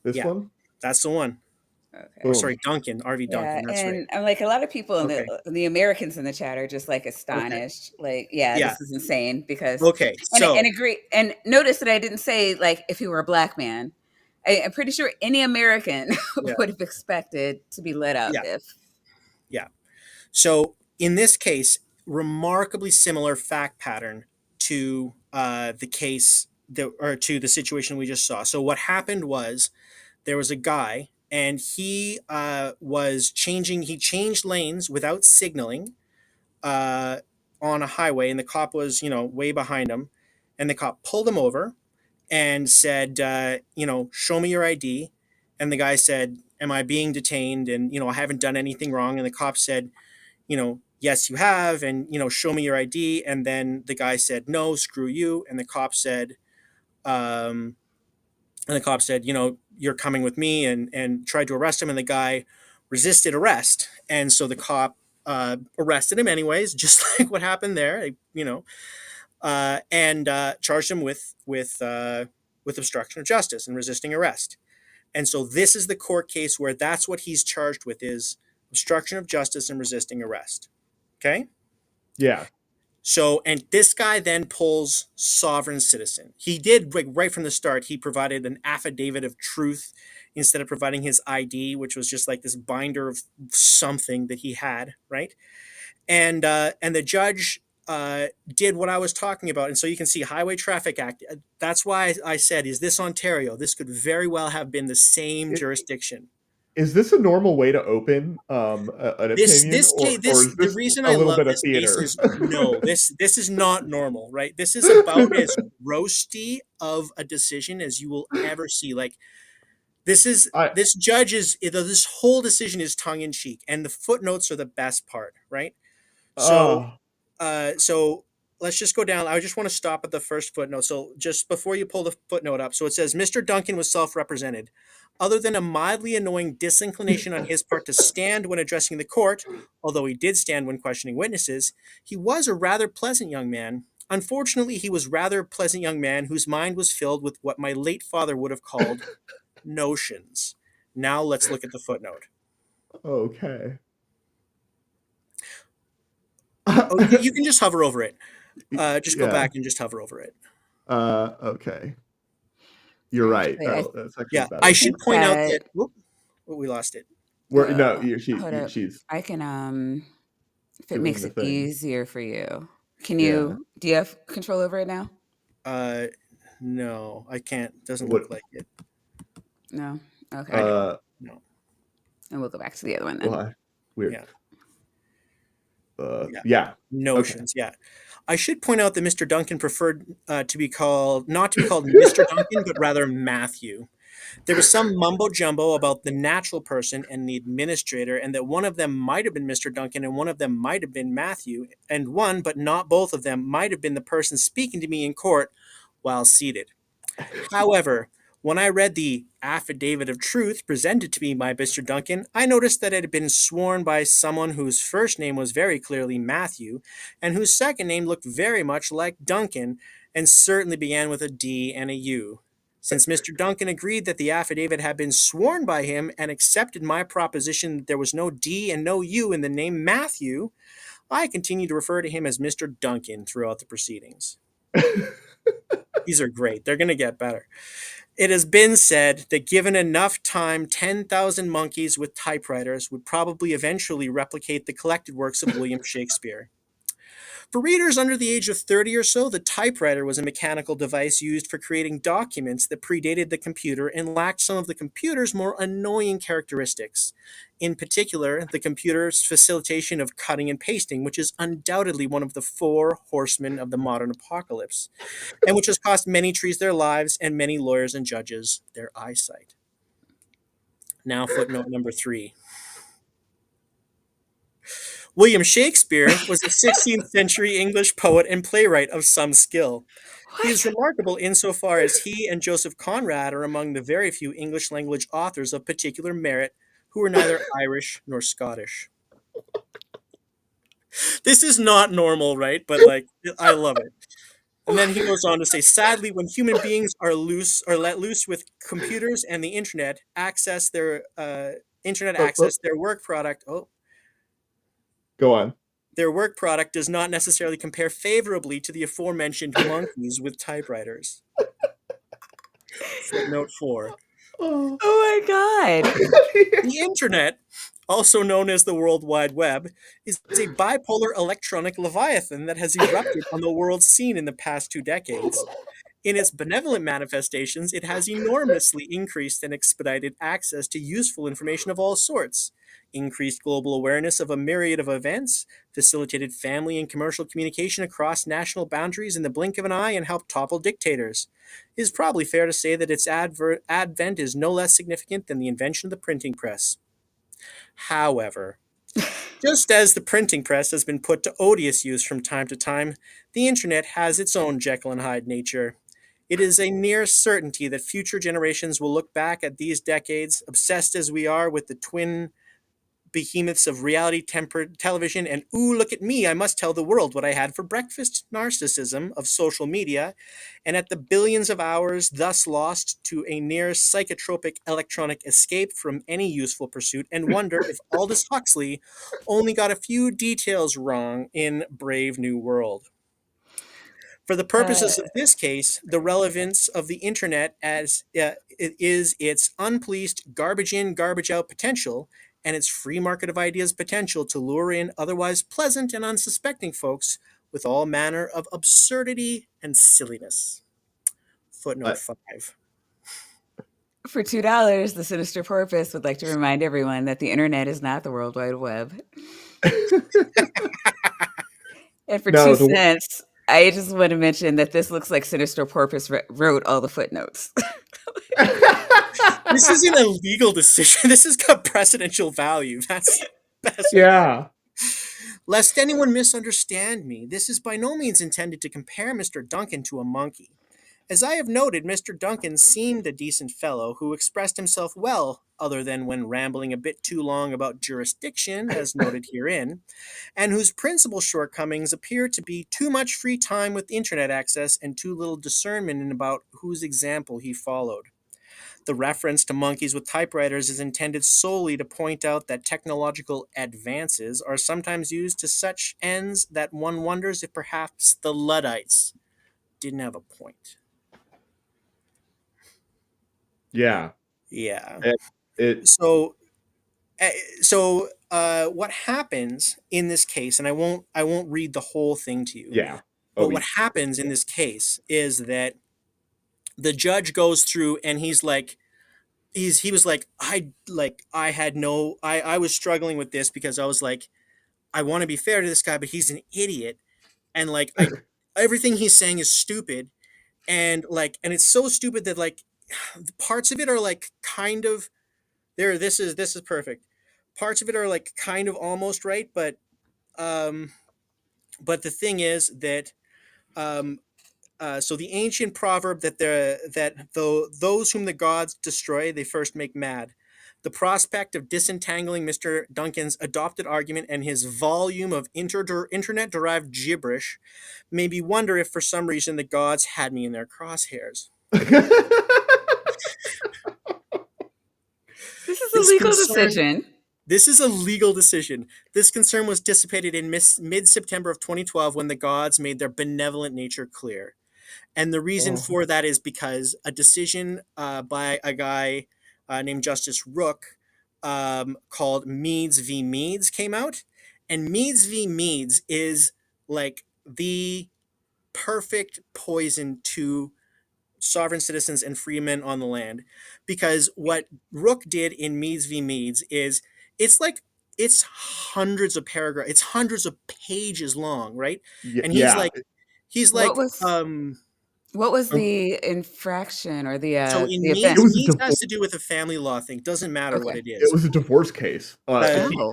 This Yeah. one? that's the one. Okay. Oh, sorry, Duncan, RV Yeah, Duncan. That's right. and I'm like, a lot of people in Okay. the Americans in the chat are just like astonished. Like, yeah, Yeah. this is insane because Okay. and, So and agree and notice that I didn't say like if he were a black man. I'm pretty sure any American Yeah. would have expected to be let out Yeah. if. So in this case, remarkably similar fact pattern to the case to the situation we just saw. So what happened was there was a guy and he he changed lanes without signaling on a highway, and the cop was way behind him, and the cop pulled him over and said, show me your ID. And the guy said, am I being detained? And I haven't done anything wrong. And the cop said, yes, you have, and show me your ID. And then the guy said, no, screw you. And the cop said, you're coming with me, and tried to arrest him. And the guy resisted arrest, and so the cop arrested him anyways, just like what happened there, and charged him with obstruction of justice and resisting arrest. And so this is the court case where that's what he's charged with, is obstruction of justice and resisting arrest. Okay? Yeah. So, and this guy then pulls sovereign citizen. He did, right from the start, he provided an affidavit of truth instead of providing his ID, which was just like this binder of something that he had, right? And the judge did what I was talking about. And so you can see Highway Traffic Act. That's why I said, is this Ontario? This could very well have been the same jurisdiction. Is this a normal way to open an opinion, or is this the reason a I little love bit of this case theater? is no, this is not normal, right? This is about as roasty of a decision as you will ever see. Like, this judge is, this whole decision is tongue in cheek, and the footnotes are the best part, right? So, so let's just go down. I just want to stop at the first footnote. So just before you pull the footnote up, so it says, Mr. Duncan was self-represented. Other than a mildly annoying disinclination on his part to stand when addressing the court, although he did stand when questioning witnesses, he was a rather pleasant young man. Unfortunately, he was rather a pleasant young man whose mind was filled with what my late father would have called notions. Now let's look at the footnote. Okay. You can just hover over it. Just go back and just hover over it. Okay. You're right. Actually, That's actually Yeah, better. I should point out that we lost it. She's I can if it doing makes the it thing. easier for you. Can you do you have control over it now? No, I can't. Doesn't What- look like it. No. Okay. Uh, No. And we'll go back to the other one then. why? Weird. Yeah. Yeah. Notions. Yeah. I should point out that Mr. Duncan preferred to be called not to be called Mr. Duncan, but rather Matthew. There was some mumbo jumbo about the natural person and the administrator, and that one of them might have been Mr. Duncan and one of them might have been Matthew, and one, but not both of them, might have been the person speaking to me in court while seated. However, when I read the affidavit of truth presented to me by Mr. Duncan, I noticed that it had been sworn by someone whose first name was very clearly Matthew, and whose second name looked very much like Duncan, and certainly began with a D and a U. Since Mr. Duncan agreed that the affidavit had been sworn by him and accepted my proposition that there was no D and no U in the name Matthew, I continue to refer to him as Mr. Duncan throughout the proceedings. These are great. They're going to get better. It has been said that given enough time, 10,000 monkeys with typewriters would probably eventually replicate the collected works of William Shakespeare. For readers under the age of 30 or so, the typewriter was a mechanical device used for creating documents that predated the computer and lacked some of the computer's more annoying characteristics. In particular, the computer's facilitation of cutting and pasting, which is undoubtedly one of the four horsemen of the modern apocalypse, and which has cost many trees their lives and many lawyers and judges their eyesight. Now, footnote number 3. William Shakespeare was a 16th century English poet and playwright of some skill. He is remarkable insofar as he and Joseph Conrad are among the very few English language authors of particular merit who are neither Irish nor Scottish. This is not normal, right? But like, I love it. And then he goes on to say, sadly, when human beings are let loose with computers and the internet access their work product. Go on. Their work product does not necessarily compare favorably to the aforementioned monkeys with typewriters. Footnote 4. Oh my God. The internet, also known as the World Wide Web, is a bipolar electronic leviathan that has erupted on the world scene in the past 2 decades. In its benevolent manifestations, it has enormously increased and expedited access to useful information of all sorts, increased global awareness of a myriad of events, facilitated family and commercial communication across national boundaries in the blink of an eye, and helped topple dictators. It is probably fair to say that its advent is no less significant than the invention of the printing press. However, just as the printing press has been put to odious use from time to time, the internet has its own Jekyll and Hyde nature. It is a near certainty that future generations will look back at these decades, obsessed as we are with the twin behemoths of reality-tempered television and, ooh, look at me, I must tell the world what I had for breakfast narcissism of social media, and at the billions of hours thus lost to a near psychotropic electronic escape from any useful pursuit, and wonder if Aldous Huxley only got a few details wrong in Brave New World. For the purposes of this case, the relevance of the internet as is its unpoliced garbage in, garbage out potential, and its free market of ideas potential to lure in otherwise pleasant and unsuspecting folks with all manner of absurdity and silliness. Footnote 5. For $2, the Sinister Porpoise would like to remind everyone that the internet is not the World Wide Web. And for 2 cents, I just want to mention that this looks like Sinister Porpoise wrote all the footnotes. This isn't a legal decision. This has got precedential value. That's Yeah. Lest anyone misunderstand me, this is by no means intended to compare Mr. Duncan to a monkey. As I have noted, Mr. Duncan seemed a decent fellow who expressed himself well, other than when rambling a bit too long about jurisdiction, as noted herein, and whose principal shortcomings appear to be too much free time with internet access and too little discernment in about whose example he followed. The reference to monkeys with typewriters is intended solely to point out that technological advances are sometimes used to such ends that one wonders if perhaps the Luddites didn't have a point. Yeah. Yeah. So what happens in this case, and I won't read the whole thing to you. Yeah. But what happens in this case is that the judge goes through and he's like, he was like, I was struggling with this because I was like, I want to be fair to this guy, but he's an idiot, and like I everything he's saying is stupid, and it's so stupid that like parts of it are like kind of there. This is perfect. Parts of it are like kind of almost right, um, but the thing is that um, so the ancient proverb that though those whom the gods destroy, they first make mad. The prospect of disentangling Mr. Duncan's adopted argument and his volume of internet-derived gibberish made me wonder if for some reason the gods had me in their crosshairs. This is a This legal concern- decision. This is a legal decision. This concern was dissipated in mid-September of 2012 when the gods made their benevolent nature clear. And the reason for that is because a decision by a guy named Justice Rook called Meads v. Meads came out. And Meads v. Meads is like the perfect poison to sovereign citizens and freemen on the land. Because what Rook did in Meads v. Meads is it's hundreds of paragraphs, it's hundreds of pages long, right? And he's like, What was what was Oh. the infraction or the so in the Meads, offense? It was a Meads has divorce. to do with a family law thing. Doesn't matter what Okay. it It is. was a divorce case. Oh.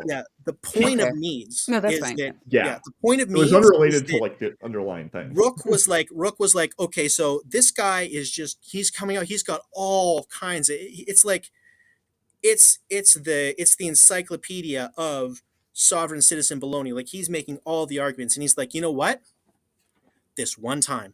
Yeah, the point Okay. of Meads No, that's is fine. that Yeah. the point of It was Meads is unrelated to that like the underlying thing. Rook was like, okay, so this guy is just he's coming out. He's got all kinds of. It's like it's the encyclopedia of sovereign citizen baloney. Like he's making all the arguments, and he's like, you know what? This one time.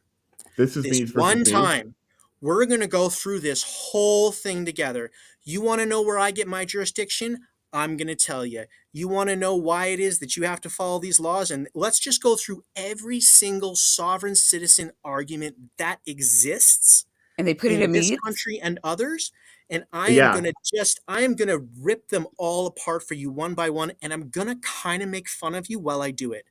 This is This Meads versus one Meads. time, we're going to go through this whole thing together. You want to know where I get my jurisdiction? I'm going to tell you. You want to know why it is that you have to follow these laws? And let's just go through every single sovereign citizen argument that exists And they put it in in this Meads? country and others. And I Yeah. am going to rip them all apart for you one by one. And I'm going to kind of make fun of you while I do it.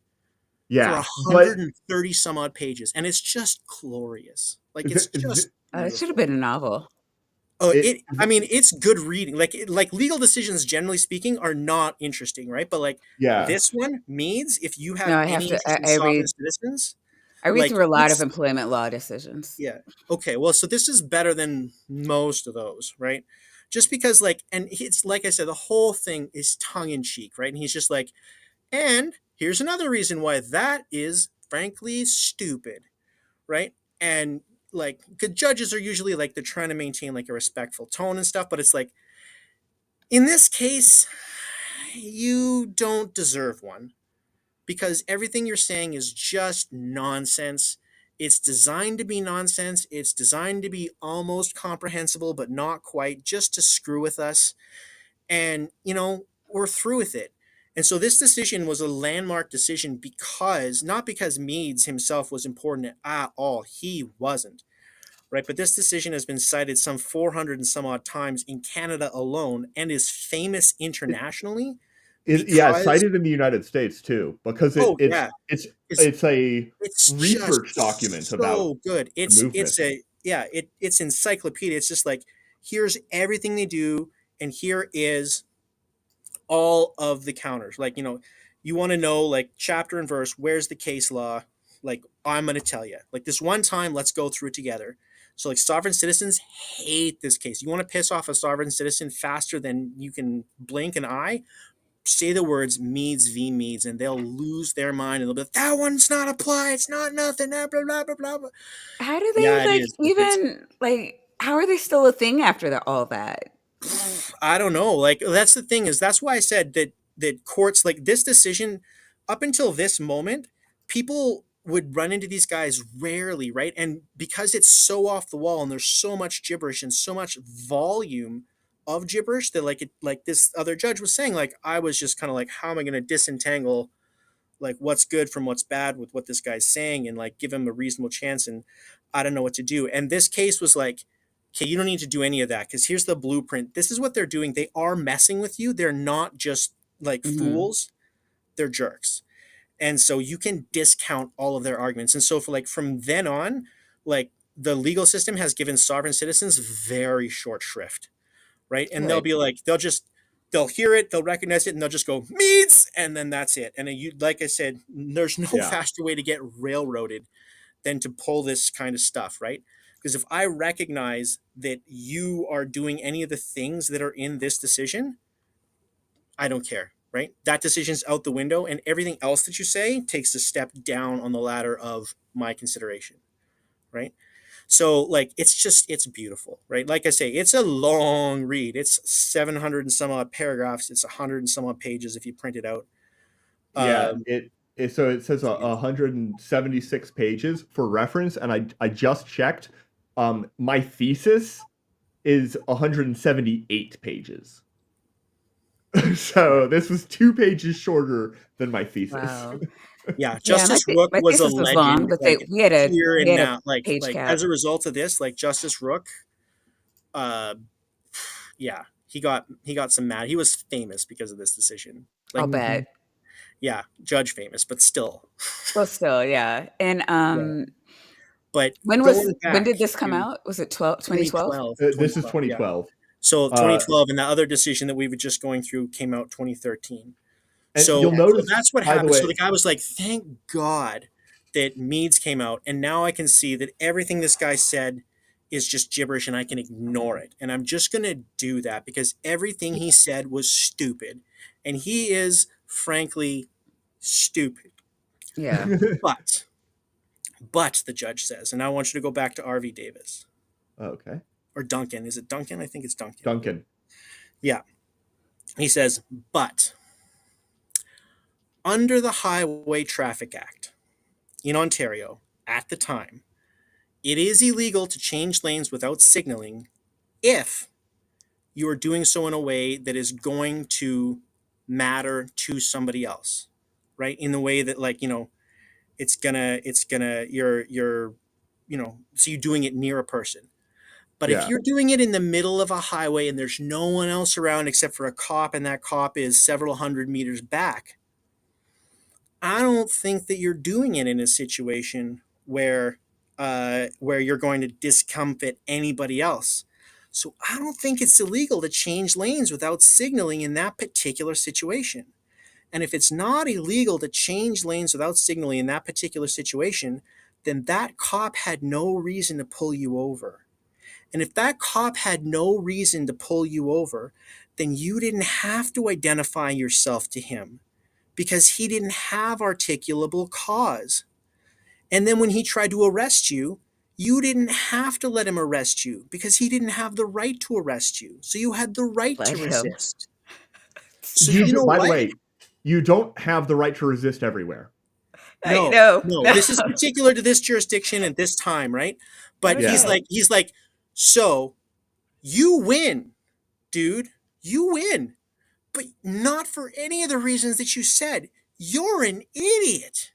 Yeah. For But 130 some odd pages, and it's just glorious. Like it's th- just It should have beautiful. been a novel. Oh, it, I mean, it's good reading. Like legal decisions, generally speaking, are not interesting, right? But like yeah. this one, Meads, if you have No, I have any to. interest in I sovereign read. citizens, I read like through a lot of it's employment law decisions. yeah. Okay, well, so this is better than most of those, right? Just because, like, and it's like I said, the whole thing is tongue in cheek, right? And he's just like, and here's another reason why that is frankly stupid, right? And like, 'cause judges are usually like they're trying to maintain like a respectful tone and stuff, but it's like in this case, you don't deserve one because everything you're saying is just nonsense. It's designed to be nonsense. It's designed to be almost comprehensible, but not quite, just to screw with us. And, we're through with it. And so this decision was a landmark decision not because Meads himself was important at all. He wasn't, right? But this decision has been cited some 400 and some odd times in Canada alone and is famous internationally Yeah, because, cited in the United States too, because oh yeah, it's it's a it's research just document about so good. the movement. It's encyclopedia. It's just like here's everything they do, and here is all of the counters. Like you want to know like chapter and verse. Where's the case law? Like I'm going to tell you. Like this one time, let's go through it together. So like sovereign citizens hate this case. You want to piss off a sovereign citizen faster than you can blink an eye? Say the words Meads v. Meads, and they'll lose their mind, and they'll be like, that one's not applied. It's not nothing. Blah, blah, blah, blah, blah. How do they Yeah, it like is. It's, even like? How are they still a thing after all that? I don't know. Like that's the thing is that's why I said that courts like this decision up until this moment, people would run into these guys rarely, right? And because it's so off the wall and there's so much gibberish and so much volume of gibberish that like this other judge was saying, like I was just kind of like, how am I going to disentangle like what's good from what's bad with what this guy's saying and like give him a reasonable chance, and I don't know what to do. And this case was like, okay, you don't need to do any of that because here's the blueprint. This is what they're doing. They are messing with you. They're not just like fools. They're jerks. And so you can discount all of their arguments. And so for like from then on, like the legal system has given sovereign citizens very short shrift, right? And Right. they'll hear it, they'll recognize it, and they'll just go Meads, and then that's it. And then like I said, there's no Yeah. faster way to get railroaded than to pull this kind of stuff, right? Because if I recognize that you are doing any of the things that are in this decision, I don't care, right? That decision's out the window, and everything else that you say takes a step down on the ladder of my consideration, right? So like it's beautiful, right? Like I say, it's a long read. It's 700 and some odd paragraphs. It's 100 and some odd pages if you print it out. Yeah, Um, so it says 176 pages for reference, and I just checked. My thesis is 178 pages. So this was 2 pages shorter than my thesis. Wow. yeah, Yeah, Justice Rook my was a thesis was long, legend. but Like we had a here and now, page like cap. as a result of this, like Justice Rook, yeah, he got some mad. He was famous because of this decision. Like, I'll bet. yeah, judge famous, but still. Well, still, yeah. And Yeah. But when going did this back come to out? Was it 2012? This is 2012, yeah. 2012. So Uh, 2012, and the other decision that we were just going through came out 2013. and So, you'll notice, that's what by the happened. So way, the guy was like, "Thank God that Meads came out, and now I can see that everything this guy said is just gibberish, and I can ignore it. And I'm just gonna do that because everything he said was stupid, and he is frankly stupid." Yeah. But the judge says, and I want you to go back to R.V. Davis okay, or Duncan. Is it Duncan? I think it's Duncan. Duncan. Yeah. He says, but under the Highway Traffic Act in Ontario at the time, it is illegal to change lanes without signaling if you are doing so in a way that is going to matter to somebody else, right? In the way that, like, so you're doing it near a person. But if Yeah. you're doing it in the middle of a highway and there's no one else around except for a cop, and that cop is several hundred meters back, I don't think that you're doing it in a situation where you're going to discomfort anybody else. So I don't think it's illegal to change lanes without signaling in that particular situation. And if it's not illegal to change lanes without signaling in that particular situation, then that cop had no reason to pull you over. And if that cop had no reason to pull you over, then you didn't have to identify yourself to him because he didn't have articulable cause. And then when he tried to arrest you, you didn't have to let him arrest you because he didn't have the right to arrest you. So you had the right Let to him. resist. So you know By what? the way, you don't have the right to resist everywhere. I know. No, this is particular to this jurisdiction at this time, right? But Yeah. he's like, so you win, dude. You win. But not for any of the reasons that you said. You're an idiot.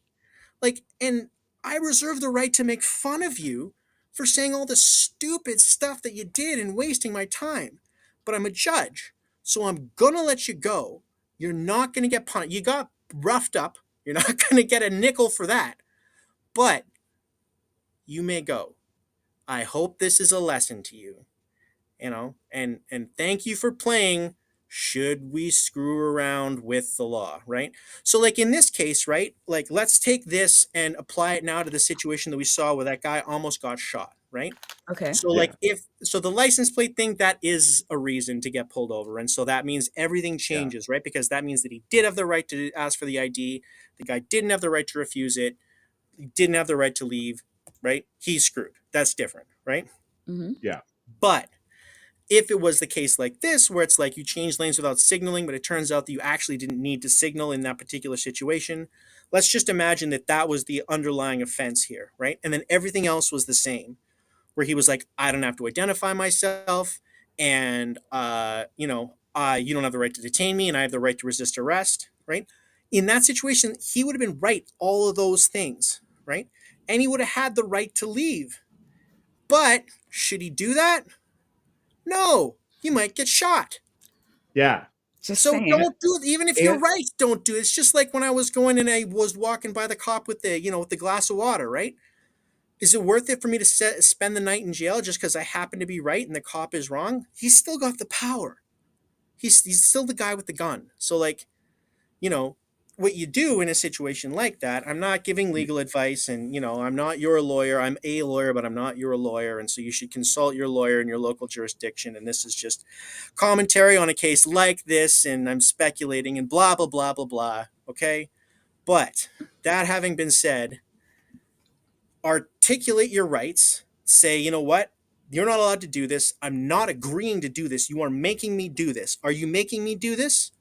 Like, and I reserve the right to make fun of you for saying all the stupid stuff that you did and wasting my time. But I'm a judge, so I'm gonna let you go. You're not gonna get punished. You got roughed up. You're not gonna get a nickel for that. But you may go. I hope this is a lesson to you. And thank you for playing should we screw around with the law, right? So like in this case, right, like let's take this and apply it now to the situation that we saw where that guy almost got shot, right? Okay. So like the license plate thing, that is a reason to get pulled over, and so that means everything changes, right? Because that means that he did have the right to ask for the ID, the guy didn't have the right to refuse it, he didn't have the right to leave, right? He's screwed. That's different, right? Mm-hmm. Yeah. But if it was the case like this, where it's like you change lanes without signaling, but it turns out that you actually didn't need to signal in that particular situation, let's just imagine that that was the underlying offense here, right? And then everything else was the same, where he was like, I don't have to identify myself, and you don't have the right to detain me, and I have the right to resist arrest, right? In that situation, he would have been right, all of those things, right? And he would have had the right to leave. But should he do that? No, you might get shot. Yeah. Just So saying. don't do it. Even if you're right, don't do it. It's just like when I was going and I was walking by the cop with the, with the glass of water, right? Is it worth it for me to spend the night in jail just because I happen to be right and the cop is wrong? He's still got the power. He's still the guy with the gun. So, like, you know, what you do in a situation like that, I'm not giving legal advice, and, you know, I'm not your lawyer. I'm a lawyer, but I'm not your lawyer. And so you should consult your lawyer in your local jurisdiction. And this is just commentary on a case like this. And I'm speculating and blah, blah, blah, blah, blah. Okay. But that having been said, articulate your rights. Say, you know what? You're not allowed to do this. I'm not agreeing to do this. You are making me do this. Are you making me do this?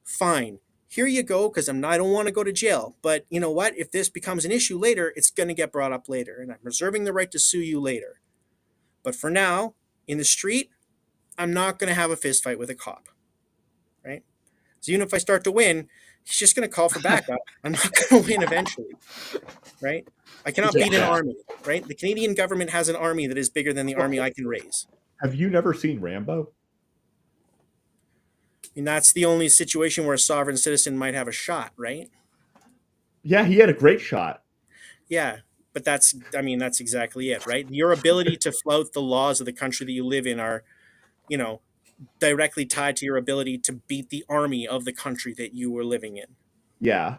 Fine. Here you go, because I don't want to go to jail. But you know what? If this becomes an issue later, it's going to get brought up later. And I'm reserving the right to sue you later. But for now, in the street, I'm not going to have a fist fight with a cop. Right? So even if I start to win, he's just going to call for backup. I'm not going to win eventually. Right? I cannot beat an army, right? The Canadian government has an army that is bigger than the army I can raise. Have you never seen Rambo? And that's the only situation where a sovereign citizen might have a shot, right? Yeah, he had a great shot. Yeah, but that's exactly it, right? Your ability to flout the laws of the country that you live in are, you know, directly tied to your ability to beat the army of the country that you were living in. Yeah.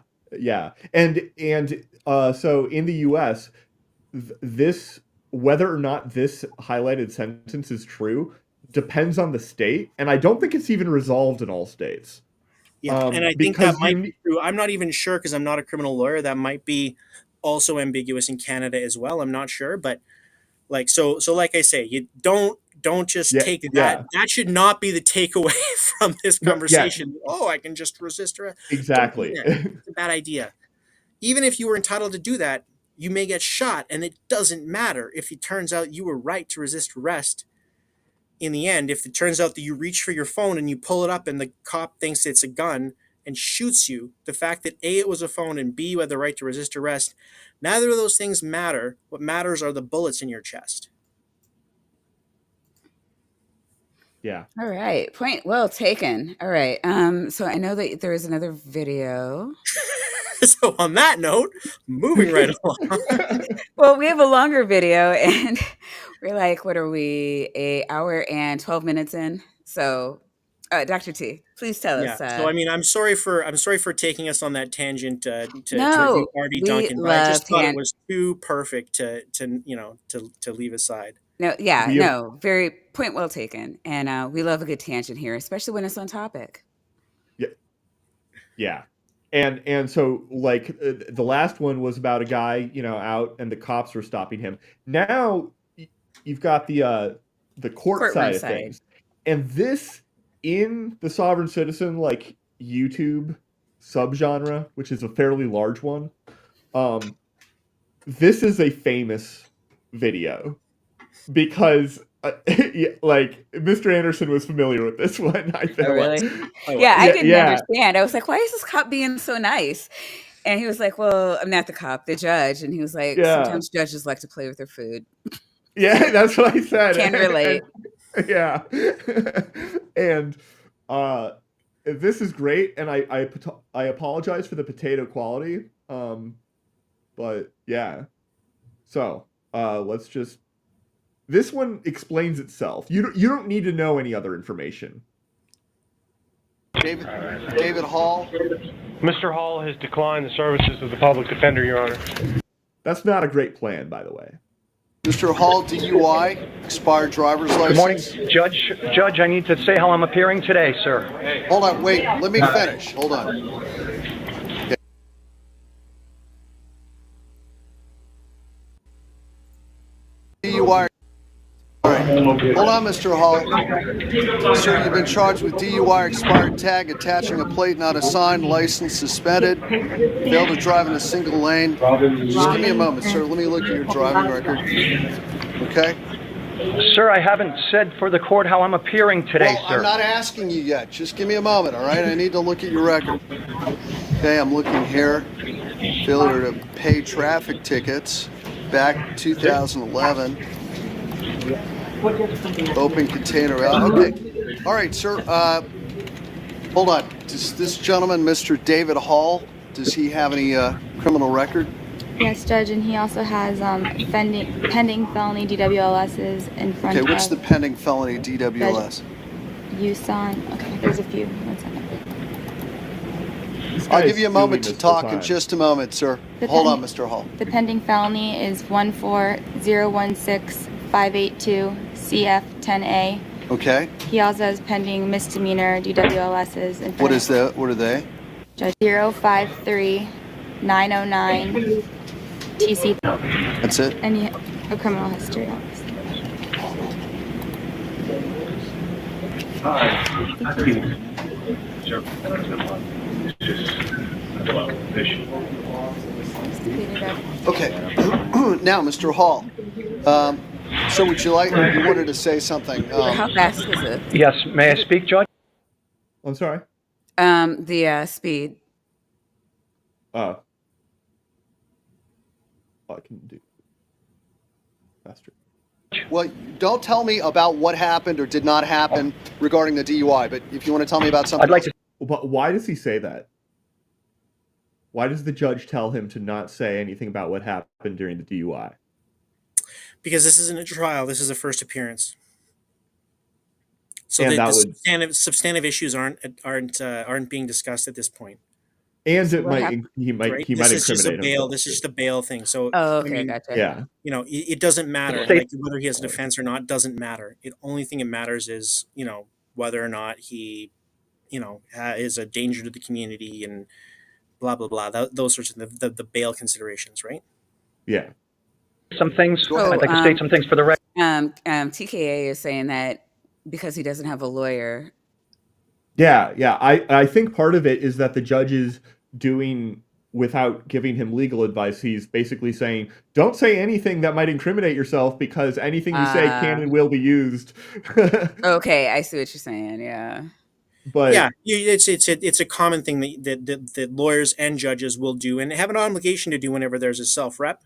And so in the US, this, whether or not this highlighted sentence is true depends on the state, and I don't think it's even resolved in all states. Yeah, and I think that might be true. I'm not even sure because I'm not a criminal lawyer. That might be also ambiguous in Canada as well. I'm not sure, but like so like I say, you don't just take that. Yeah. That should not be the takeaway from this conversation. Oh, I can just resist arrest. Exactly. It's a bad idea. Even if you were entitled to do that, you may get shot, and it doesn't matter if it turns out you were right to resist arrest. In the end, if it turns out that you reach for your phone and you pull it up and the cop thinks it's a gun and shoots you, the fact that A, it was a phone, and B, you had the right to resist arrest, neither of those things matter. What matters are the bullets in your chest. Yeah. All right. Point well taken. All right. So I know that there is another video. So on that note, moving right along. Well, we have a longer video, and we're like, what are we, an hour and 12 minutes in? So, Dr. T, please tell us. So I mean, I'm sorry for taking us on that tangent to review R.D. Duncan, but I just thought it was too perfect to leave aside. No, very point well taken, and we love a good tangent here, especially when it's on topic. Yeah. And so, like, the last one was about a guy, out, and the cops were stopping him. Now you've got the court side of things, and this in the sovereign citizen, like, YouTube subgenre, which is a fairly large one. This is a famous video because like Mr. Anderson was familiar with this one. I feel really? Yeah, I didn't understand. I was like, why is this cop being so nice? And he was like, well, I'm not the cop, the judge. And he was like, sometimes judges like to play with their food. Yeah, that's what I said. Can relate. Yeah. And this is great, and I apologize for the potato quality. But yeah. So let's just. This one explains itself. You don't need to know any other information. David Hall. Mr. Hall has declined the services of the public defender, Your Honor. That's not a great plan, by the way. Mr. Hall, DUI, expired driver's license. Good morning, Judge, I need to say how I'm appearing today, sir. Hold on, wait. Let me finish. Hold on. Okay. DUI. All right. Hold on, Mr. Hall. Sir, you've been charged with DUI, expired tag, attaching a plate not assigned, license suspended, failed to drive in a single lane. Just give me a moment, sir. Let me look at your driving record. Okay? Sir, I haven't said for the court how I'm appearing today, sir. I'm not asking you yet. Just give me a moment, all right? I need to look at your record. Okay, I'm looking here. Failure to pay traffic tickets back 2011. Open container out. Okay. All right, sir. Hold on. Does this gentleman, Mr. David Hall, does he have any criminal record? Yes, Judge, and he also has pending felony DWLSs in front Okay, what's of the pending felony DWLS? USON. Okay, there's a few. 1 second. This I'll guy give is you a moment doing to this full talk in time. just a moment, sir. The Hold pen- on, Mr. Hall. The pending felony is 14016-582 CF10A. Okay. He also has pending misdemeanor DWLSs in front What of is that? What are they? Judge 053909 TC That's it? and a criminal history, obviously. Okay. Now, Mr. Hall. So would you wanted to say something? How fast is it? Yes, may I speak, Judge? I'm sorry. The speed. I can do faster. Well, don't tell me about what happened or did not happen regarding the DUI, but if you want to tell me about something I'd like to. But why does he say that? Why does the judge tell him to not say anything about what happened during the DUI? Because this isn't a trial. This is a first appearance. So And the that would- substantive issues aren't being discussed at this point. And So it what might happened? he might Right? he This might is just a incriminate bail. himself. This is just a bail thing. So Oh, I okay, mean, gotcha. Yeah. it doesn't matter. State- Like whether he has a defense or not doesn't matter. The only thing that matters is whether or not he is a danger to the community and blah blah blah. Those sorts of the bail considerations, right? Yeah. Some things. Go ahead. I'd like to state some things for the record. TKA is saying that because he doesn't have a lawyer. Yeah, yeah. I think part of it is that the judge is doing without giving him legal advice. He's basically saying, don't say anything that might incriminate yourself because anything you say can and will be used. Okay, I see what you're saying. Yeah. But Yeah, it's a common thing that lawyers and judges will do and have an obligation to do whenever there's a self rep,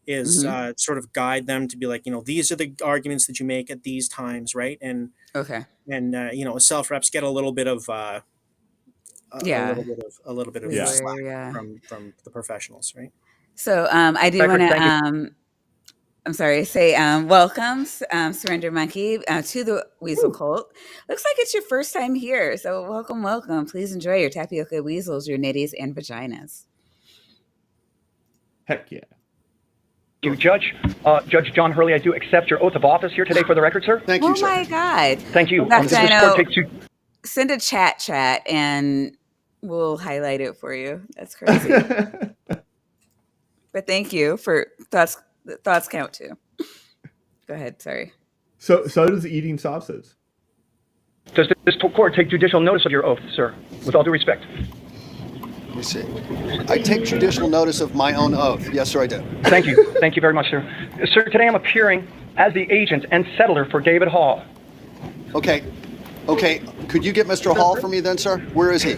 is sort of guide them to be like, these are the arguments that you make at these times, right? And Okay. self reps get a little bit of Yeah. a little bit of Yeah. slack Yeah. from the professionals, right? So I do want to. Thank I'm sorry. Say welcome, Surrender Monkey, to the Weasel Cult. Looks like it's your first time here, so welcome, welcome. Please enjoy your tapioca weasels, your nitties, and vaginas. heck yeah. You, Judge. Judge John Hurley, I do accept your oath of office here today for the record, sir. Thank you, Oh sir. my God! Thank you. That's- This I is know. court take two. Send a chat, and we'll highlight it for you. That's crazy. But thank you for thoughts. Thoughts count too. Go ahead. Sorry. So does eating sauces. Does this court take judicial notice of your oath, sir? With all due respect. Let me see. I take judicial notice of my own oath. Yes, sir, I do. Thank you. Thank you very much, sir. Sir, today I'm appearing as the agent and settler for David Hall. Okay. Could you get Mr. Hall for me then, sir? Where is he?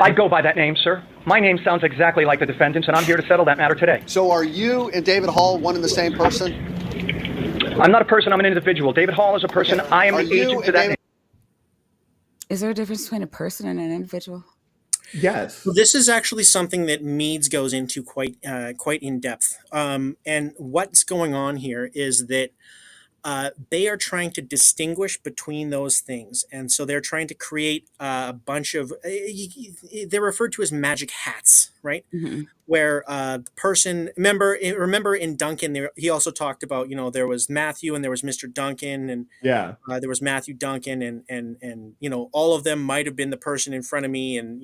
I go by that name, sir. My name sounds exactly like the defendant's, and I'm here to settle that matter today. So are you and David Hall one and the same person? I'm not a person, I'm an individual. David Hall is a person. Okay. I am Are the you agent to and that David- name. Is there a difference between a person and an individual? Yes. So this is actually something that Meads goes into quite in depth. And what's going on here is that they are trying to distinguish between those things, and so they're trying to create a bunch of they're referred to as magic hats, right? Mm-hmm. Where the person remember in Duncan he also talked about there was Matthew and there was Mr. Duncan and Yeah. there was Matthew Duncan and all of them might have been the person in front of me and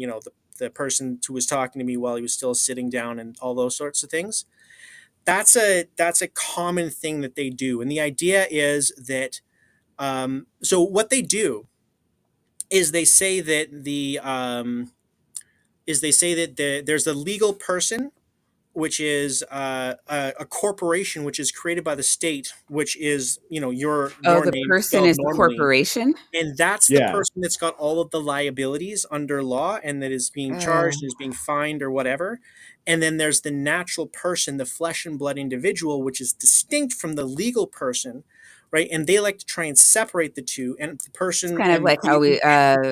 the person who was talking to me while he was still sitting down and all those sorts of things. That's a common thing that they do, and the idea is that so what they do is they say that there's the legal person, which is a corporation which is created by the state, which is your The name person spelled is the normally. corporation. And that's the person that's got all of the liabilities under law and that is being charged and is being fined or whatever. And then there's the natural person, the flesh and blood individual, which is distinct from the legal person, right? And they like to try and separate the two, and the person Kind of and like how we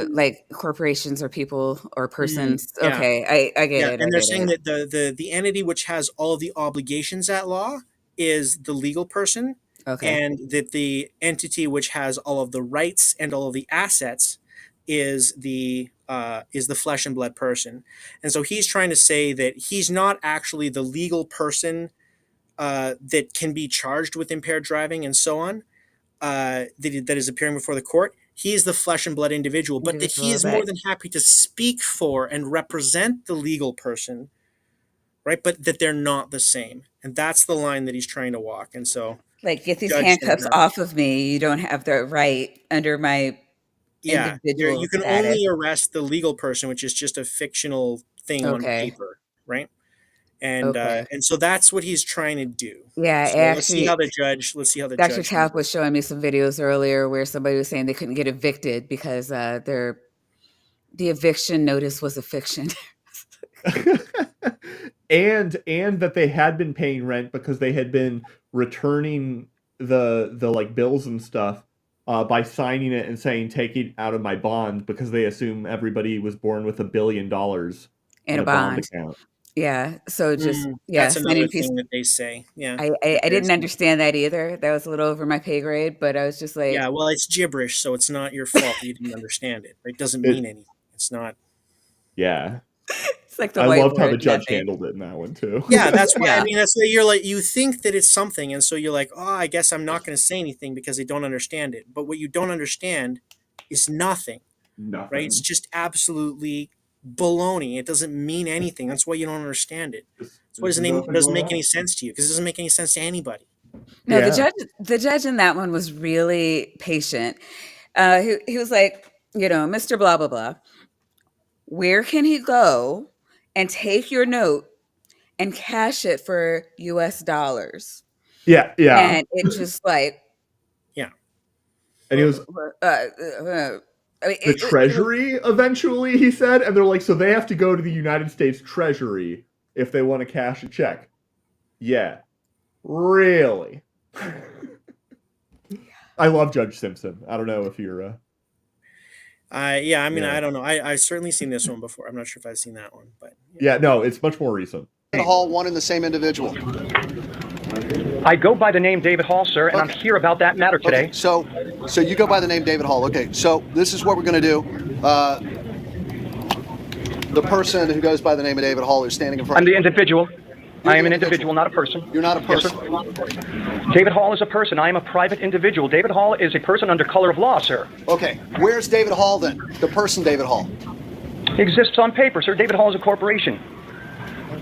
like corporations or people or persons. yeah. Okay, I get Yeah, it. I and they're get saying it. that the entity which has all of the obligations at law is the legal person, Okay. and that the entity which has all of the rights and all of the assets is the flesh and blood person. And so he's trying to say that he's not actually the legal person that can be charged with impaired driving and so on, that is appearing before the court. He is the flesh and blood individual, but that he Individual, is more right. than happy to speak for and represent the legal person, right? But that they're not the same, and that's the line that he's trying to walk. And so, Like, get these judge didn't handcuffs have, off of me. You don't have the right under my yeah, individual you can status. only arrest the legal person, which is just a fictional thing on Okay. paper, right? Okay. And so that's what he's trying to do. Yeah, So let's see how the judge. Let's see how the Dr. judge Tapp was showing me some videos earlier where somebody was saying they couldn't get evicted because the eviction notice was a fiction. and that they had been paying rent because they had been returning the like bills and stuff by signing it and saying take it out of my bond because they assume everybody was born with $1 billion In a bond bond. account. Yeah. So just That's another signing piece. thing that they say. Yeah. I didn't understand that either. That was a little over my pay grade, but I was just like, Yeah, well, it's gibberish, so it's not your fault that you didn't understand it. It doesn't mean anything. It's not. Yeah. It's like the I loved how the whiteboard judge method. handled it in that one too. Yeah, that's why. Yeah. I mean, that's why you're like, you think that it's something, and so you're like, oh, I guess I'm not going to say anything because I don't understand it. But what you don't understand is nothing, Nothing. right? It's just absolutely baloney. It doesn't mean anything. That's why you don't understand it. That's why it doesn't make any sense to you, because it doesn't make any sense to anybody. No, Yeah. the judge in that one was really patient. He was like, Mr. Blah blah blah. Where can he go and take your note and cash it for US dollars? Yeah. And it just like, Yeah. And he was I mean, the Treasury eventually, he said, and they're like, so they have to go to the United States Treasury if they want to cash a check. Yeah. Really? I love Judge Simpson. I don't know if you're Yeah, I mean, Yeah. I don't know. I've certainly seen this one before. I'm not sure if I've seen that one, but Yeah, no, it's much more recent. Hall, one and the same individual. I go by the name David Hall, sir, and I'm here about that matter today. Okay, so you go by the name David Hall. Okay, so this is what we're going to do. The person who goes by the name of David Hall is standing in front I'm of the you. individual. You're I am the an individual, not a person. You're not a Yes, person. sir. David Hall is a person. I am a private individual. David Hall is a person under color of law, sir. Okay, where's David Hall then? The person David Hall. He exists on paper, sir. David Hall is a corporation.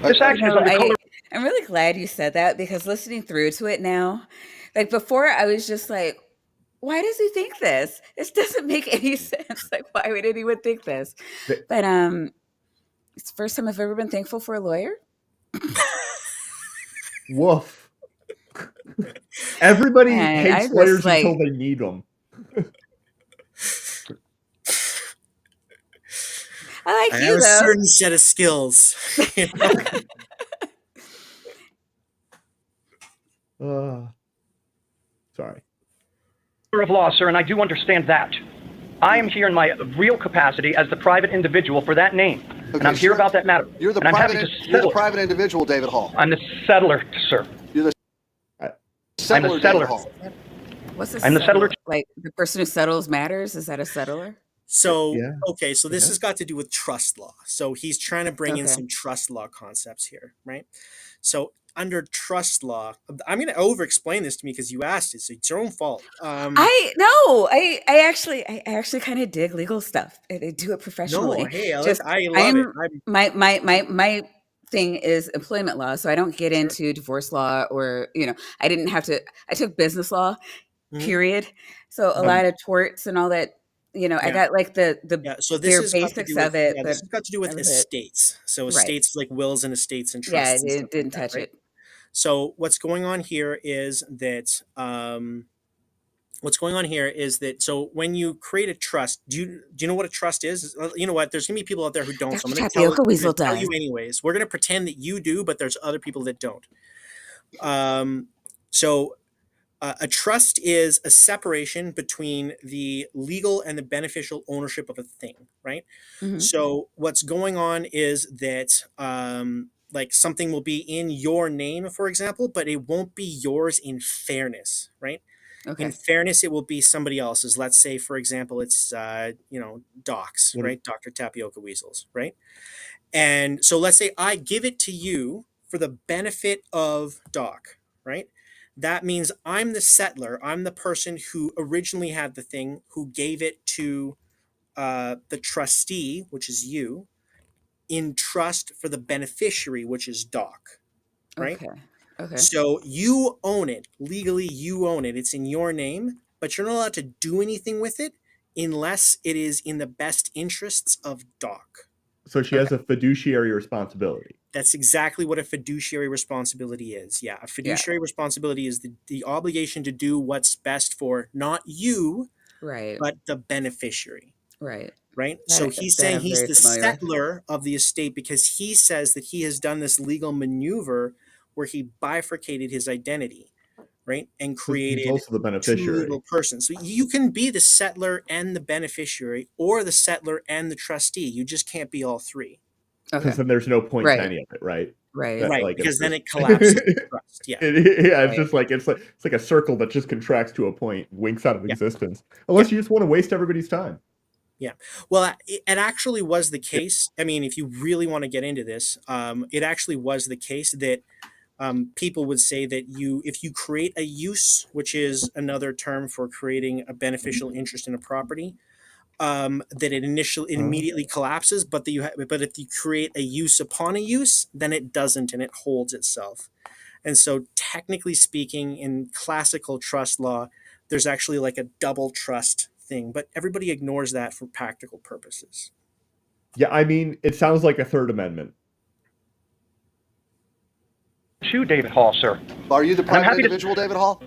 This action is under color. I'm really glad you said that because listening through to it now, like before I was just like, why does he think this? This doesn't make any sense. Like, why would anyone think this? But it's the first time I've ever been thankful for a lawyer. Woof. Everybody And I hates just, lawyers like- until they need them. I I like you have a though. certain set of skills. You know? Sorry. Of law, sir, and I do understand that. I am here in my real capacity as the private individual for that name, and I'm here about that matter. You're the and I'm happy to private. You're settle. the private individual, David Hall. I'm the settler, sir. You're the I'm settler, the settler. David Hall. What's a I'm the settler. Like the person who settles matters? Is that a settler? So, Yeah. okay, so this Yeah. has got to do with trust law. So he's trying to bring in Okay. some trust law concepts here, right? So under trust law, I'm going to over-explain this to me because you asked it, so it's your own fault. I actually kind of dig legal stuff. I do it professionally. No, hey, I Just love it. my thing is employment law, so I don't get into divorce law or I didn't have to. I took business law, Mhm. period. So a lot of torts and all that. I Yeah. got like the Yeah, so this bare has got to basics do with, of it. yeah, but this has got to do with that was it. estates. So Right. estates like wills and estates and Yeah, trusts. and it stuff like didn't that, touch right? it. So what's going on here is that so when you create a trust, do you know what a trust is? You know what? There's gonna be people out there who don't. So I'm Dr. gonna Tapioca Weasel tell does. you anyways. We're gonna pretend that you do, but there's other people that don't. So A trust is a separation between the legal and the beneficial ownership of a thing, right? Hmm. So what's going on is that like something will be in your name, for example, but it won't be yours in fairness, right? In Okay. fairness, it will be somebody else's. Let's say, for example, it's Doc's, What- right? Dr. Tapioca Weasels, right? And so let's say I give it to you for the benefit of Doc, right? That means I'm the settler. I'm the person who originally had the thing, who gave it to the trustee, which is you, in trust for the beneficiary, which is Doc, right? Okay. Okay. So you own it. Legally, you own it. It's in your name, but you're not allowed to do anything with it unless it is in the best interests of Doc. So she has a fiduciary responsibility. That's exactly what a fiduciary responsibility is. Yeah, a fiduciary responsibility is the obligation to do what's best for not you, Right. but the beneficiary. Right. Right? That- So he's that saying I'm he's very the familiar with. settler of the estate because he says that he has done this legal maneuver where he bifurcated his identity, right? And He's created also the two beneficiary. legal persons. So you can be the settler and the beneficiary or the settler and the trustee. You just can't be all three. Okay. Because then there's no point Right. to any of it, right? Right. That, Right, like, because it's then just- it collapses the trust. Yeah. Yeah, it's Right. just like it's like a circle that just contracts to a point, winks out of Yeah. existence. Unless you just want to waste everybody's time. Yeah. Well, it actually was the case. I mean, if you really want to get into this, it actually was the case that people would say that if you create a use, which is another term for creating a beneficial interest in a property, that it immediately collapses. But but if you create a use upon a use, then it doesn't, and it holds itself. And so, technically speaking, in classical trust law, there's actually like a double trust thing, but everybody ignores that for practical purposes. Yeah, I mean, it sounds like a Third Amendment. To David Hall, sir. Are you the I'm private happy to- individual, David Hall?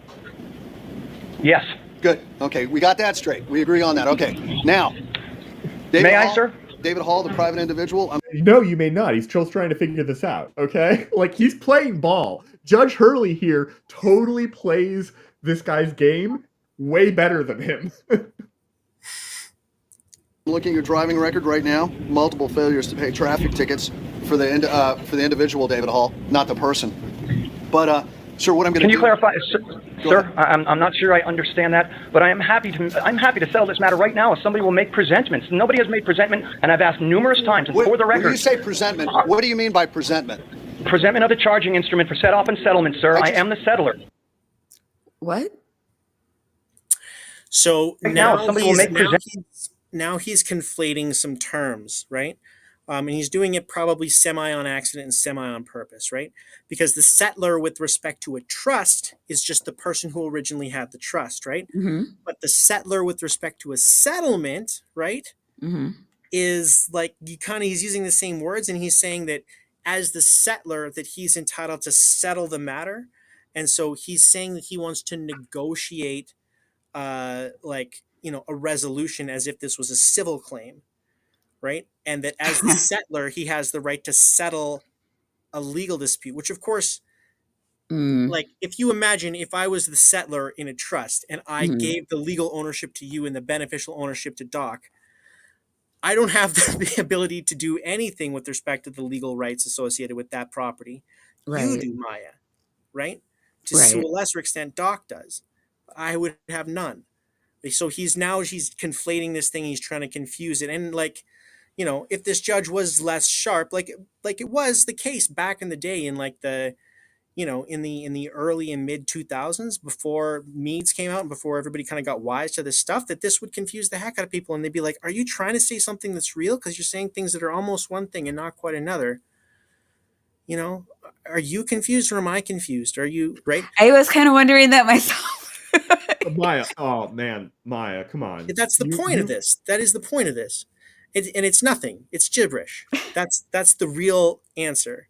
Yes. Good. Okay, we got that straight. We agree on that. Okay. Now, David May I, Hall, sir? David Hall, the private individual. No, you may not. He's still trying to figure this out, okay? Like, he's playing ball. Judge Hurley here totally plays this guy's game way better than him. Looking at your driving record right now, multiple failures to pay traffic tickets for the individual, David Hall, not the person. But, sir, what I'm going to Can do... you clarify, sir? ahead. I'm not sure I understand that, but I'm happy to settle this matter right now if somebody will make presentments. Nobody has made presentment, and I've asked numerous times, and for the record... When you say presentment, what do you mean by presentment? Presentment of the charging instrument for set-off and settlement, sir. I am the settler. What? So Right now, somebody will make now he's conflating some terms, right? And he's doing it probably semi on accident and semi on purpose, right? Because the settler with respect to a trust is just the person who originally had the trust, right? Mm-hmm. But the settler with respect to a settlement, right, Mm-hmm. is like he's using the same words, and he's saying that as the settler that he's entitled to settle the matter, and so he's saying that he wants to negotiate a resolution as if this was a civil claim, right? And that as the settler, he has the right to settle a legal dispute, which of course, like if you imagine if I was the settler in a trust and I gave the legal ownership to you and the beneficial ownership to Doc, I don't have the ability to do anything with respect to the legal rights associated with that property. Right. You do, Maya, right? To Right. a lesser extent, Doc does. I would have none. So he's conflating this thing. He's trying to confuse it. And if this judge was less sharp, like it was the case back in the day in like the, in the early and mid 2000s, before Meads came out and before everybody kind of got wise to this stuff, that this would confuse the heck out of people. And they'd be like, are you trying to say something that's real? Because you're saying things that are almost one thing and not quite another. Are you confused or am I confused? Are you right? I was kind of wondering that myself. Maya, oh man, Maya, come on. That's the point of this. That is the point of this. And it's nothing. It's gibberish. That's the real answer,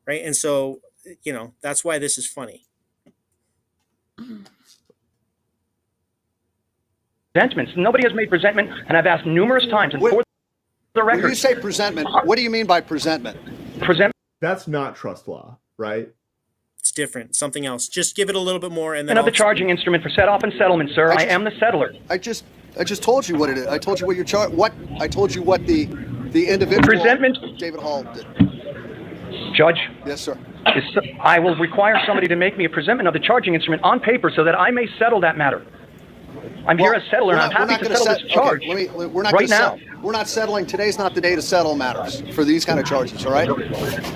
right? And so, that's why this is funny. Presentments. Nobody has made presentment, and I've asked numerous times, and for the record... When you say presentment, what do you mean by presentment? Presentment. That's not trust law, right? It's different. Something else. Just give it a little bit more, and then Of the charging instrument for set-off and settlement, sir. I am the settler. I just told you what it is. I told you what your I told you what the individual Presentment. David Hall did. Judge. Yes, sir. I will require somebody to make me a presentment of the charging instrument on paper so that I may settle that matter. I'm here as settler, and I'm happy to settle this charge right now. We're not settling. Today's not the day to settle matters for these kind of charges, all right?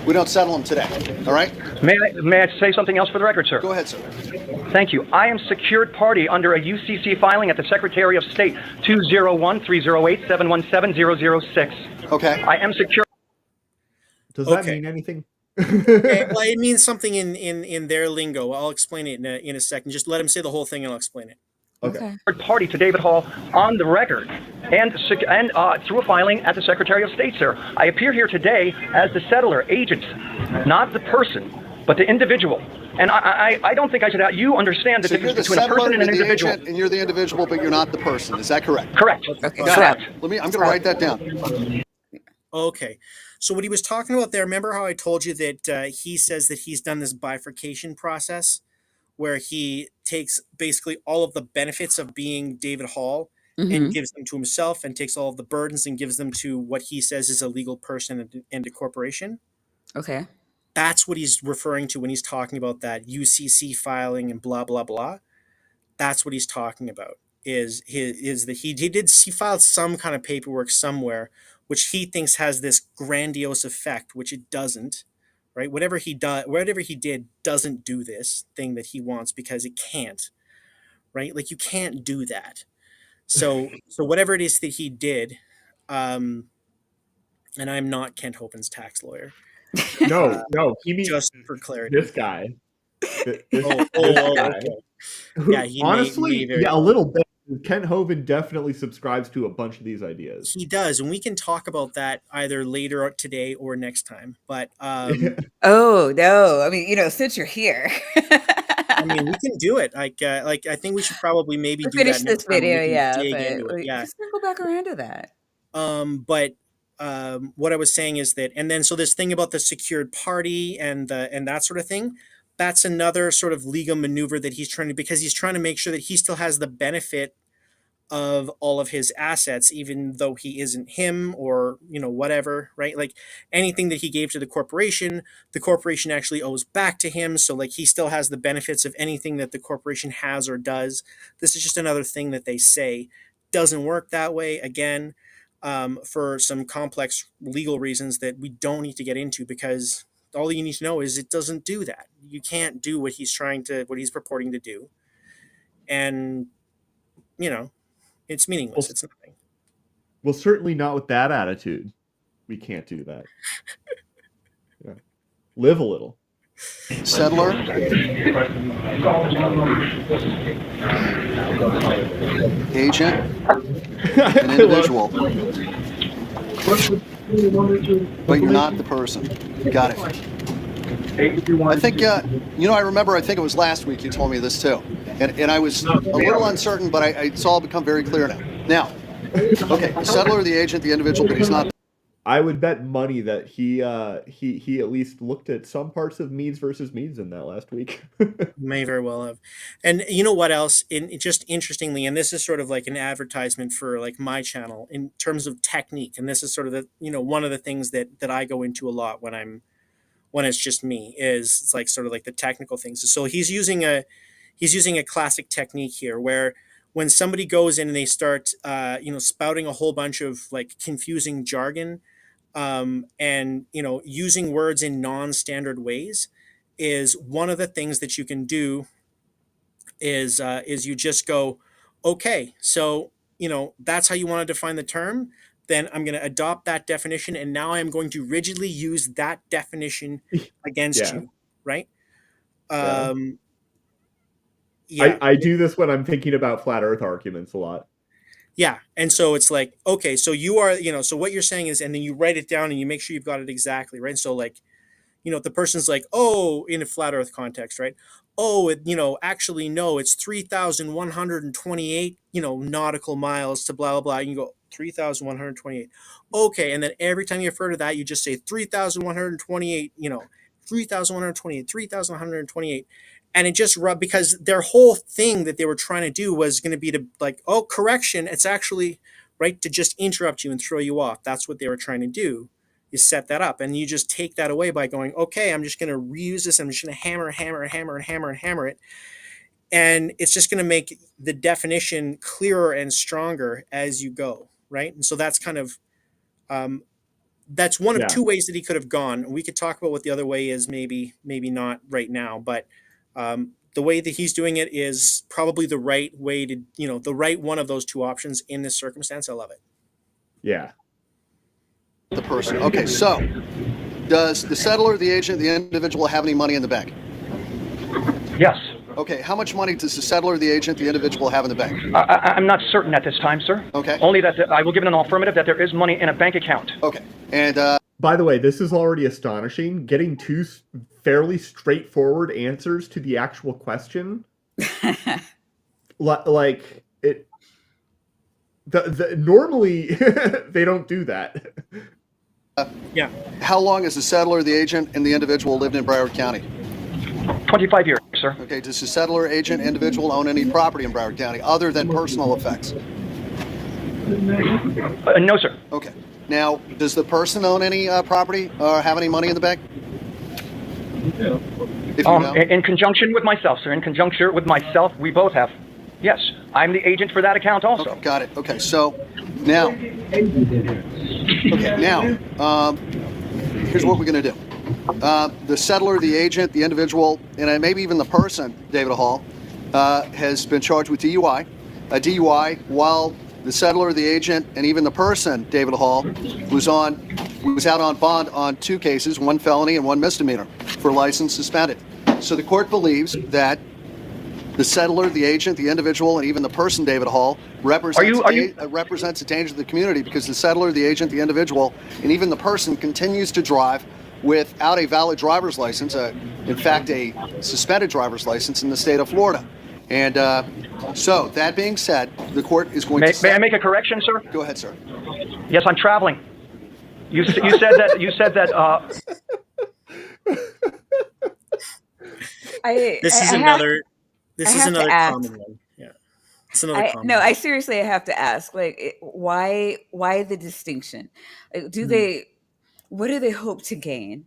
We don't settle them today, all right? May I say something else for the record, sir? Go ahead, sir. Thank you. I am secured party under a UCC filing at the Secretary of State 201-308-717-006. Okay. I am secure. Does that mean anything? Okay, well, it means something in their lingo. I'll explain it in a second. Just let him say the whole thing and I'll explain it. Okay. Party to David Hall on the record and through a filing at the Secretary of State, sir. I appear here today as the settler agent, not the person, but the individual. And I don't think I should. You understand the difference between a person and an individual. Agent, and you're the individual, but you're not the person. Is that correct? Correct. Okay. Correct. I'm going to write that down. Okay. So what he was talking about there, remember how I told you that he says that he's done this bifurcation process where he takes basically all of the benefits of being David Hall and gives them to himself, and takes all of the burdens and gives them to what he says is a legal person and a corporation? Okay. That's what he's referring to when he's talking about that UCC filing and blah, blah, blah. That's what he's talking about, is that he filed some kind of paperwork somewhere which he thinks has this grandiose effect, which it doesn't, right? Whatever he did doesn't do this thing that he wants because it can't, right? Like, you can't do that. So whatever it is that he did, and I'm not Kent Hopen's tax lawyer. No, he means just for clarity. This guy. This guy. Okay. Yeah, Honestly, a little bit. Kent Hovind definitely subscribes to a bunch of these ideas. He does, and we can talk about that either later today or next time. But oh no, I mean, since you're here, I mean, we can do it. Like I think we should probably maybe do finish that this video. Yeah, just go back around to that. But what I was saying is that, and then so this thing about the secured party and that sort of thing. That's another sort of legal maneuver that he's trying to make sure that he still has the benefit of all of his assets, even though he isn't him or, whatever, right? Like, anything that he gave to the corporation actually owes back to him. So, like, he still has the benefits of anything that the corporation has or does. This is just another thing that they say. Doesn't work that way, again, for some complex legal reasons that we don't need to get into, because all you need to know is it doesn't do that. You can't do what he's purporting to do. And, it's meaningless. It's nothing. Well, certainly not with that attitude. We can't do that. Yeah. Live a little. Settler. Agent. An individual. But you're not the person. Got it. I think, I remember, I think it was last week you told me this too. And I was a little uncertain, but it's all become very clear now. Now, okay, the settler, the agent, the individual, but he's not. I would bet money that he at least looked at some parts of Meads versus Meads in that last week. May very well have. And you know what else? Just interestingly, and this is sort of like an advertisement for like my channel in terms of technique. And this is sort of the, one of the things that I go into a lot when it's just me, is it's like sort of like the technical things. So he's using a classic technique here where when somebody goes in and they start, spouting a whole bunch of like confusing jargon, and, using words in non-standard ways, is one of the things that you can do is you just go, okay, so, that's how you want to define the term. Then I'm going to adopt that definition, and now I'm going to rigidly use that definition against you, right? Yeah. Yeah. I do this when I'm thinking about flat Earth arguments a lot. Yeah. And so it's like, okay, so you are, so what you're saying is, and then you write it down and you make sure you've got it exactly, right? So like, the person's like, oh, in a flat Earth context, right? Oh, actually, no, it's 3,128, nautical miles to blah, blah, blah. You go 3,128. Okay. And then every time you refer to that, you just say 3,128, 3,128, 3,128. And it just rubbed, because their whole thing that they were trying to do was going to be to like, oh, correction, it's actually right to just interrupt you and throw you off. That's what they were trying to do, is set that up. And you just take that away by going, okay, I'm just going to reuse this. I'm just going to hammer it. And it's just going to make the definition clearer and stronger as you go, right? And so that's kind of, that's one of two ways that he could have gone. We could talk about what the other way is, maybe not right now, but the way that he's doing it is probably the right way to, the right one of those two options in this circumstance. I love it. Yeah. The person. Okay, so does the settler, the agent, the individual have any money in the bank? Yes. Okay, how much money does the settler, the agent, the individual have in the bank? I'm not certain at this time, sir. Okay. Only that I will give it an affirmative that there is money in a bank account. Okay. And by the way, this is already astonishing. Getting two fairly straightforward answers to the actual question. Like it. Normally they don't do that. Yeah. How long has the settler, the agent, and the individual lived in Broward County? 25 years, sir. Okay, does the settler, agent, individual own any property in Broward County other than personal effects? No, sir. Okay. Now, does the person own any property or have any money in the bank? If you know. In conjunction with myself, sir. In conjunction with myself, we both have. Yes, I'm the agent for that account also. Okay, got it. Okay, so now, here's what we're going to do. The settler, the agent, the individual, and maybe even the person, David Hall, has been charged with DUI. A DUI, while the settler, the agent, and even the person, David Hall, was out on bond on 2 cases, 1 felony and 1 misdemeanor, for license suspended. So the court believes that the settler, the agent, the individual, and even the person, David Hall, represents a danger to the community because the settler, the agent, the individual, and even the person continues to drive without a valid driver's license, in fact, a suspended driver's license in the state of Florida. And so, that being said, the court is going to... May I make a correction, sir? Go ahead, sir. Yes, I'm traveling. You said that... You said that... This is another common one. Yeah, it's another common. No, I seriously have to ask. Like, why the distinction? What do they hope to gain?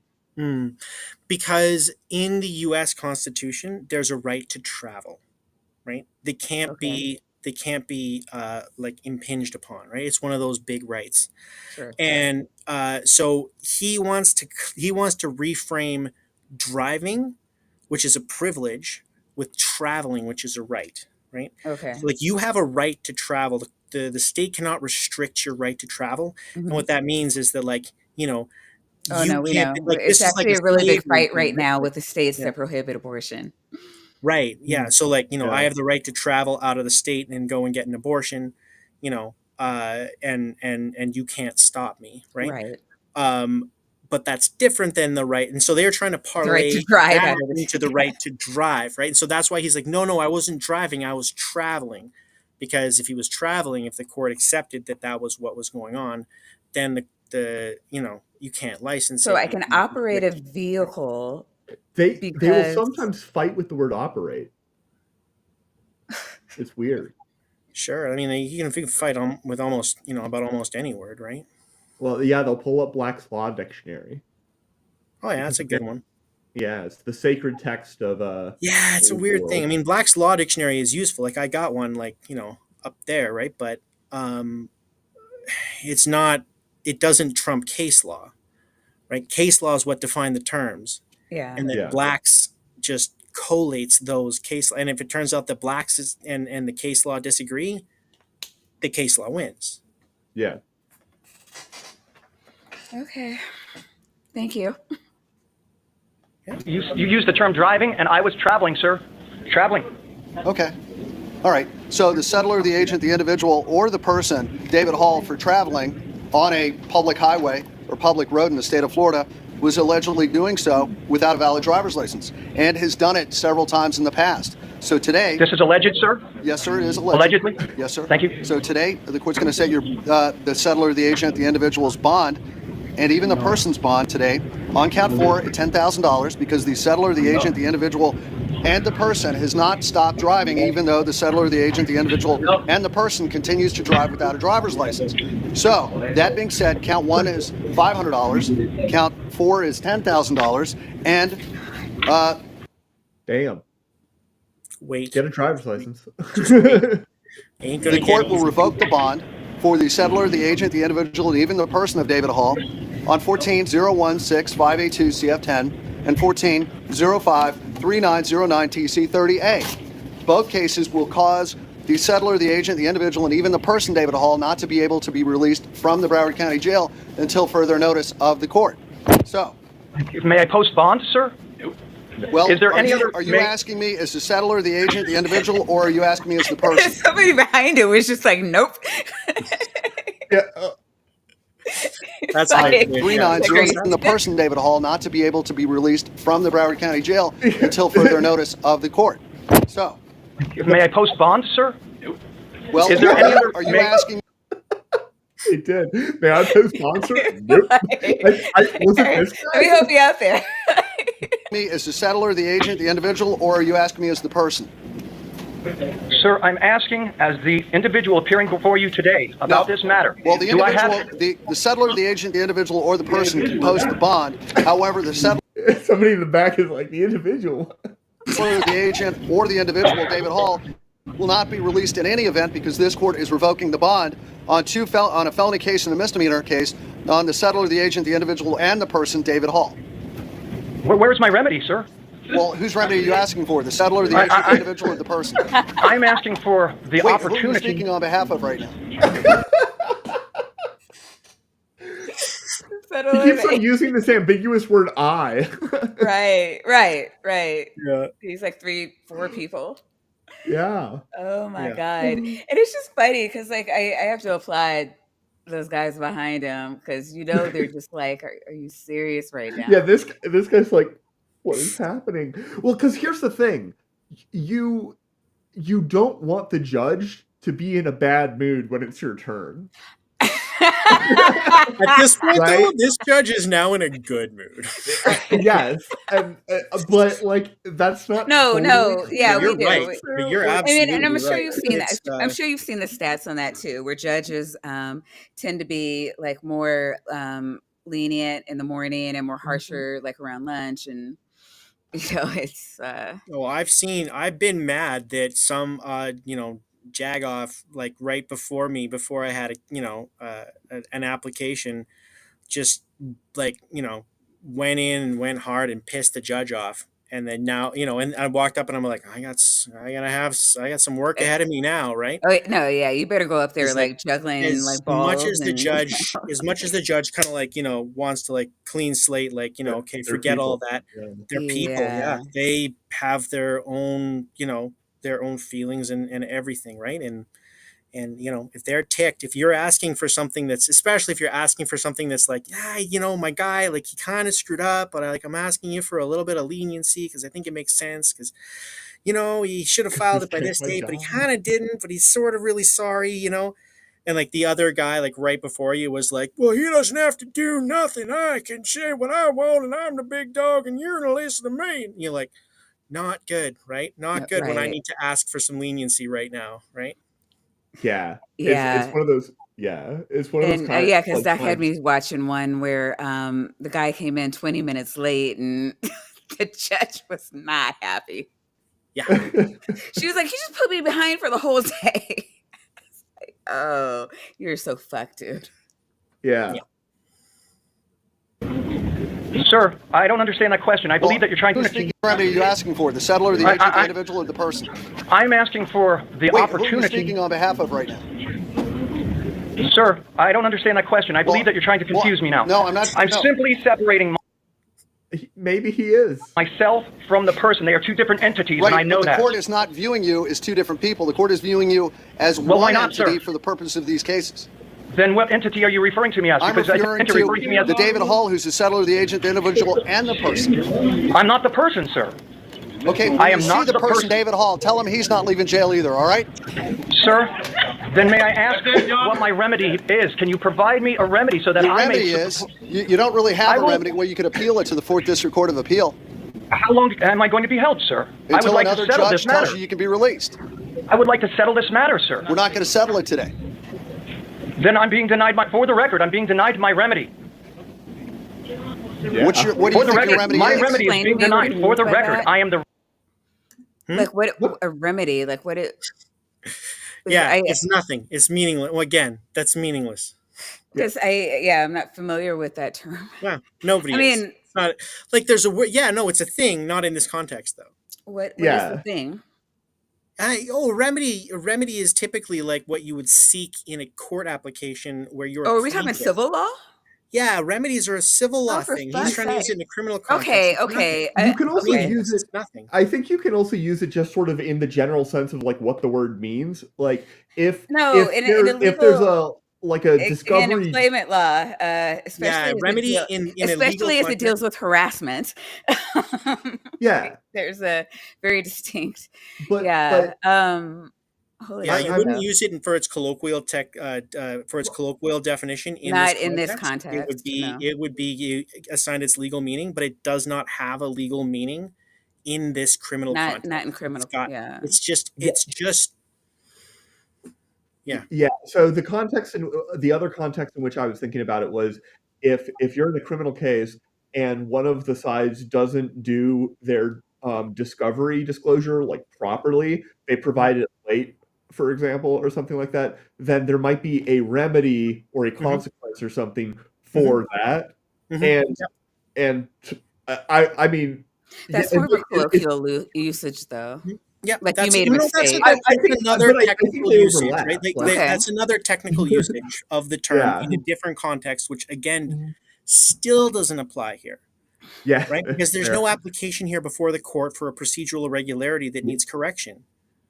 Because in the U.S. Constitution, there's a right to travel, right? They can't be like impinged upon, right? It's one of those big rights. Sure. And so he wants to reframe driving, which is a privilege, with traveling, which is a right, right? Okay. So, like, you have a right to travel. The state cannot restrict your right to travel. Mm-hmm. And what that means is that, like, we know. Like, it's actually a really big fight right now with the states that prohibit abortion. Right. Yeah. So, like, I have the right to travel out of the state and go and get an abortion, and you can't stop me. Right. But that's different than the right. And so they're trying to parlay that into the right to drive. Right. And so that's why he's like, no, I wasn't driving. I was traveling. Because if he was traveling, if the court accepted that was what was going on, then you can't license it. So I can operate a vehicle. They will sometimes fight with the word operate. It's weird. Sure. I mean, you can fight with almost, about almost any word, right? Well, yeah, they'll pull up Black's Law Dictionary. Oh, yeah, that's a good one. Yeah, it's the sacred text of yeah, it's a weird thing. I mean, Black's Law Dictionary is useful. Like, I got one, like, up there, right? But it's not. It doesn't trump case law, right? Case law is what define the terms. Yeah. And then Black's just collates those case. And if it turns out that Black's and the case law disagree, the case law wins. Yeah. Okay. Thank you. You used the term driving, and I was traveling, sir. Traveling. Okay. All right. So the settler, the agent, the individual, or the person, David Hall, for traveling on a public highway or public road in the state of Florida, was allegedly doing so without a valid driver's license and has done it several times in the past. So today... This is alleged, sir? Yes, sir, it is alleged. Allegedly? Yes, sir. Thank you. So today, the court's going to set the settler, the agent, the individual's bond, and even the person's bond today on count 4 at $10,000 because the settler, the agent, the individual, and the person has not stopped driving, even though the settler, the agent, the individual, and the person continues to drive without a driver's license. So, that being said, count 1 is $500, count 4 is $10,000, and damn. Wait. Get a driver's license. Ain't gonna the court will revoke the bond for the settler, the agent, the individual, and even the person of David Hall on 14-016-582 CF10 and 14-05-3909 TC30A. Both cases will cause the settler, the agent, the individual, and even the person, David Hall, not to be able to be released from the Broward County Jail until further notice of the court. So, may I post bond, sir? well, is there any other? Are you asking me as the settler, the agent, the individual, or are you asking me as the person? Somebody behind it was just like, nope. Yeah. That's Like, 3909 and the person, David Hall, not to be able to be released from the Broward County Jail until further notice of the court. So, may I post bond, sir? well, is there any other? Are you asking? It did. May I post sponsor? Nope. Wasn't this guy? Let me help you out there. Me as the settler, the agent, the individual, or are you asking me as the person? Sir, I'm asking as the individual appearing before you today about this matter. Well, the Do I individual, have? the settler, the agent, the individual, or the person can post the bond. However, the settler, Somebody in the back is like the individual. the agent, or the individual, David Hall, will not be released in any event because this court is revoking the bond on on a felony case and a misdemeanor case on the settler, the agent, the individual, and the person, David Hall. Where's my remedy, sir? Well, whose remedy are you asking for? The settler, the agent, the individual, or the person? I'm asking for the Wait, opportunity. who are you speaking on behalf of right now? He keeps on using this ambiguous word "I." Right. Yeah. He's like 3-4 people. Yeah. Oh my God. And it's just funny because like I have to applaud those guys behind him because they're just like, are you serious right now? Yeah, this guy's like, what is happening? Well, because here's the thing. You don't want the judge to be in a bad mood when it's your turn. At this point, Right? though, this judge is now in a good mood. Yes, and but like that's not. No, yeah, You're we do. right. But you're absolutely and I'm sure right. you've seen that. It's, I'm sure you've seen the stats on that too, where judges tend to be like more lenient in the morning and more harsher like around lunch, and it's. Oh, I've been mad that some jag off like right before me, before I had an application, just like went in and went hard and pissed the judge off. And then now, and I walked up and I'm like, I got some work ahead of me now, right? Oh no, yeah, you better go up there It's like juggling as like balls. much as the judge, kind of like wants to like clean slate, like okay, forget all that. They're people, yeah. They have their own, their own feelings and everything, right? And if they're ticked, if you're asking for something especially if you're asking for something that's like, my guy, like he kind of screwed up, but I'm asking you for a little bit of leniency because I think it makes sense because, he should have filed it by this date, but he kind of didn't, but he's sort of really sorry, and like the other guy, like right before you was like, well, he doesn't have to do nothing. I can say what I want and I'm the big dog and you're going to listen to me. And you're like, not good, right? Not good when I need to ask for some leniency right now, right? Yeah. Yeah. It's one of those. Yeah. It's one of those. Yeah, because that had me watching one where the guy came in 20 minutes late and the judge was not happy. Yeah. She was like, he just put me behind for the whole day. Like, oh, you're so fucked, dude. Yeah. Sir, I don't understand that question. I believe that you're trying to. Whose remedy are you asking for? The settler, the agent, the individual, or the person? I'm asking for the opportunity. Who are you speaking on behalf of right now? Sir, I don't understand that question. I believe that you're trying to confuse me now. No, I'm not. I'm simply separating Maybe he is. myself from the person. They are two different entities, Right, and I know but the that. court is not viewing you as two different people. The court is viewing you as Well, why one not, entity sir? for the purpose of these cases. Then what entity are you referring to me as? I'm Because I referring think you're referring to me to as the David Hall, who's the settler, the agent, the individual, and the person. I'm not the person, sir. Okay, when I am you not see the the person, person. David Hall, tell him he's not leaving jail either, all right? Sir, Then may I ask what my remedy is? Can you provide me a remedy so that The I remedy may... is, you don't really have a remedy where you could appeal it to the 4th District Court of Appeal. How long am I going to be held, sir? I would Until like to another settle judge this matter. tells you can be released. I would like to settle this matter, sir. We're not going to settle it today. Then I'm being denied for the record, I'm being denied my remedy. Yeah. What do you think your remedy my is? remedy is being denied. For the record, I am the... Like what a remedy, like what it... Yeah, it's nothing. It's meaningless. Well, again, that's meaningless. Because I'm not familiar with that term. Yeah, nobody is. It's not, like there's a word. Yeah, no, it's a thing, not in this context, though. What is the thing? A remedy is typically like what you would seek in a court application where you're. Oh, are we talking civil law? Yeah, remedies are a civil law thing. He's trying to use it in a criminal context. Okay. You can also use it. Nothing. I think you can also use it just sort of in the general sense of like what the word means. Like if there's a discovery in employment law, especially remedy especially as it deals with harassment. Yeah, there's a very distinct. You wouldn't use it for its colloquial definition. In this context. It would be assigned its legal meaning, but it does not have a legal meaning in this criminal context. Not in criminal. It's just. Yeah. Yeah. So the other context in which I was thinking about it was if you're in a criminal case and one of the sides doesn't do their discovery disclosure like properly, they provide it late, for example, or something like that, then there might be a remedy or a consequence or something for that. And I mean, that's more of a colloquial usage, though. Yeah, like you made a mistake. I think another technical usage, right? That's another technical usage of the term in a different context, which again still doesn't apply here. Yeah, right. Because there's no application here before the court for a procedural irregularity that needs correction.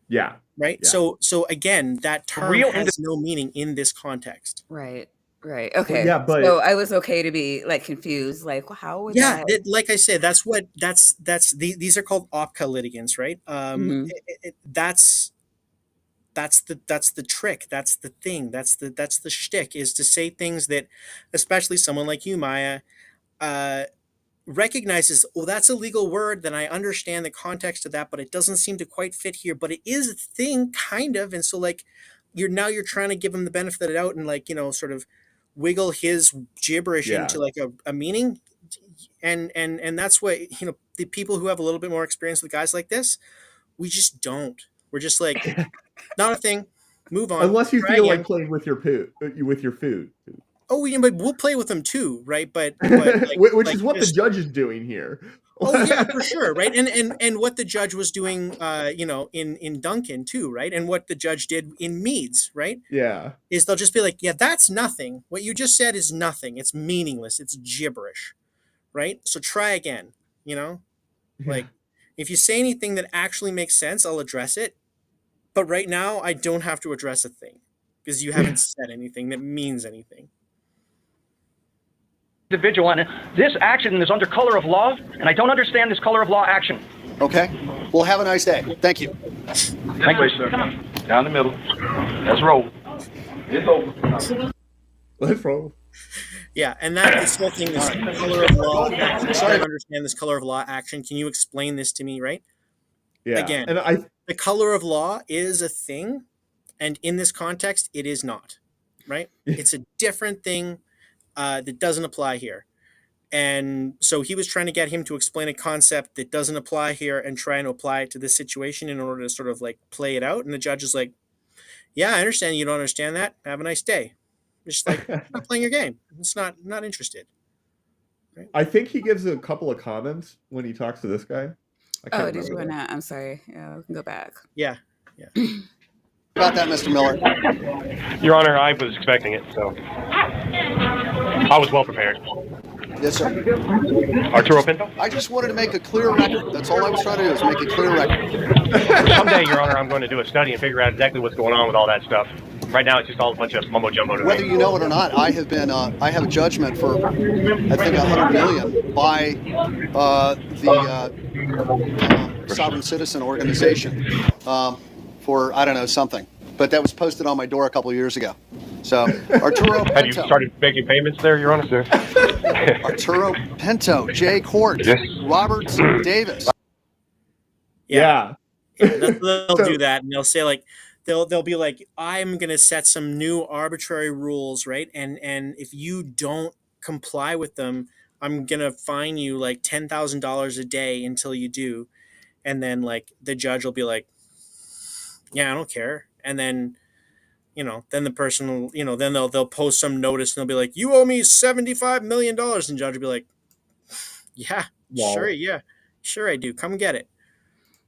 Yeah. Right. Yeah. So again, that term has no meaning in this context. Right. Okay. Yeah, but so I was okay to be like confused. Like, how would that? Like I said, these are called OPCA litigants, right? That's the trick. That's the thing. That's the shtick, is to say things that, especially someone like you, Maya, recognizes. Oh, that's a legal word. Then I understand the context of that, but it doesn't seem to quite fit here. But it is a thing, kind of. And so, like, you're trying to give him the benefit of the doubt and, like, sort of wiggle his gibberish into like a meaning, and that's what the people who have a little bit more experience with guys like this, we just don't. We're just like, not a thing. Move on. Unless you feel like playing with your food. Oh, but we'll play with them too, right? But like, which is what the judge is doing here. Oh yeah, for sure, right? And what the judge was doing, in Duncan too, right? And what the judge did in Meads, right? Yeah, is they'll just be like, yeah, that's nothing. What you just said is nothing. It's meaningless. It's gibberish, right? So try again. Like if you say anything that actually makes sense, I'll address it. But right now, I don't have to address a thing because you haven't said anything that means anything. Individual, and this action is under color of law, and I don't understand this color of law action. Okay. Well, have a nice day. Thank you. Thank you, sir. Down the middle. Let's roll. It's over. Let's roll. Yeah, and this whole thing, this color of law. I don't understand this color of law action. Can you explain this to me, right? Yeah. Again, the color of law is a thing, and in this context, it is not. Right? It's a different thing. That doesn't apply here. And so he was trying to get him to explain a concept that doesn't apply here and trying to apply it to this situation in order to sort of like play it out. And the judge is like, yeah, I understand you don't understand that. Have a nice day. Just like, not playing your game. It's not interested. Right? I think he gives a couple of comments when he talks to this guy. Oh, did you want to? I'm sorry. Yeah, we can go back. Yeah. About that, Mr. Miller. Your Honor, I was expecting it, so I was well prepared. Yes, sir. Arturo Pinto? I just wanted to make a clear record. That's all I was trying to do, is make a clear record. Someday, Your Honor, I'm going to do a study and figure out exactly what's going on with all that stuff. Right now, it's just all a bunch of mumbo jumbo to me. Whether you know it or not, I have a judgment for, I think, $100 million by the Sovereign Citizen Organization for, I don't know, something. but that was posted on my door a couple of years ago. So Arturo Have you Pinto. started making payments there, Your Honor? Arturo Pinto, Jay Court, Yes. Roberts Davis. Yeah. They'll do that, and they'll say like, they'll be like, I'm gonna set some new arbitrary rules, right? And if you don't comply with them, I'm gonna fine you like $10,000 a day until you do. And then like the judge will be like, yeah, I don't care. And then, then the person will, then they'll post some notice and they'll be like, you owe me $75 million. And the judge will be like, yeah, Wow. sure I do. Come get it.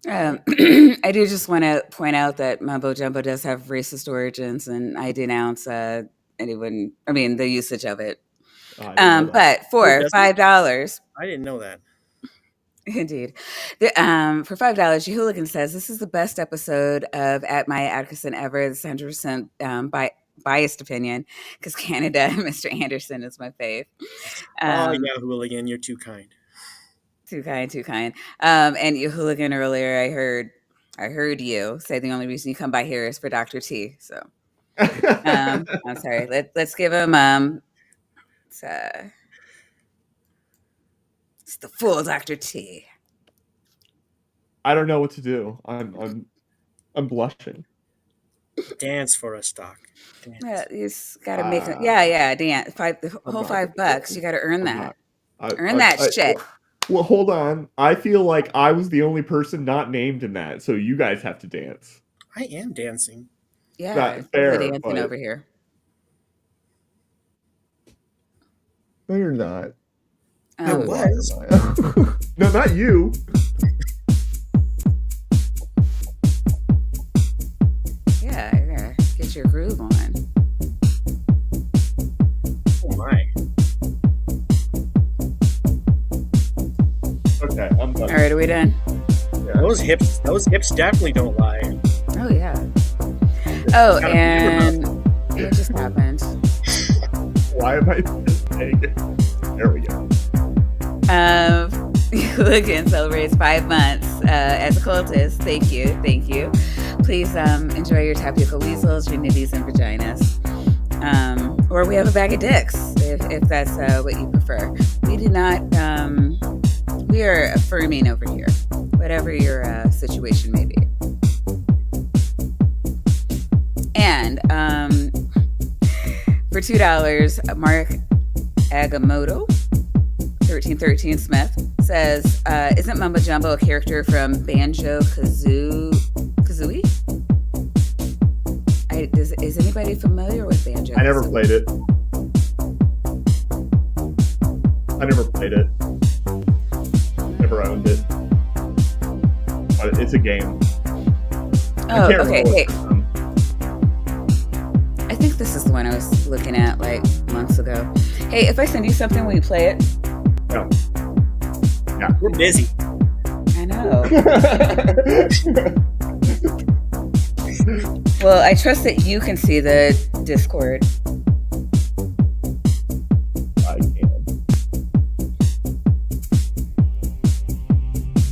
I do just want to point out that Mumbo Jumbo does have racist origins, and I denounce the usage of it. But for $5, I didn't know that. indeed, for $5, Yehooligan says this is the best episode of At Maya Atkinson ever. This is 100% biased opinion because Canada and Mr. Anderson is my fave. Yeah, Hooligan, you're too kind. Too kind. And Yehooligan earlier, I heard you say the only reason you come by here is for Dr. T. So I'm sorry. Let's give him it's the full Dr. T. I don't know what to do. I'm blushing. Dance for us, Doc. Dance. Yeah, you just gotta make it. Yeah, dance. The whole $5. You gotta earn that. Earn that shit. Well, hold on. I feel like I was the only person not named in that, so you guys have to dance. I am dancing. Yeah, Not fair, dancing but... over here. No, you're not. I was. No, not you. Yeah, I gotta get your groove on. Oh my. Okay, I'm done. All right, are we done? Yeah. Those hips definitely don't lie. Oh yeah. Oh, and what just happened? Why am I saying it? There we go. Hooligan celebrates 5 months as a cultist. Thank you. Please enjoy your tapioca weasels, your nitties, and vaginas. Or we have a bag of dicks, if that's what you prefer. We do not, we are affirming over here, whatever your situation may be. And for $2, Mark Agamotto, 1313 Smith, says, isn't Mumbo Jumbo a character from Banjo-Kazooie? Is anybody familiar with Banjo-Kazooie? I never played it. Never owned it. But it's a game. Oh, okay. Hey. I think this is the one I was looking at like months ago. Hey, if I send you something, will you play it? No. Yeah. We're busy. I know. Well, I trust that you can see the Discord. I can.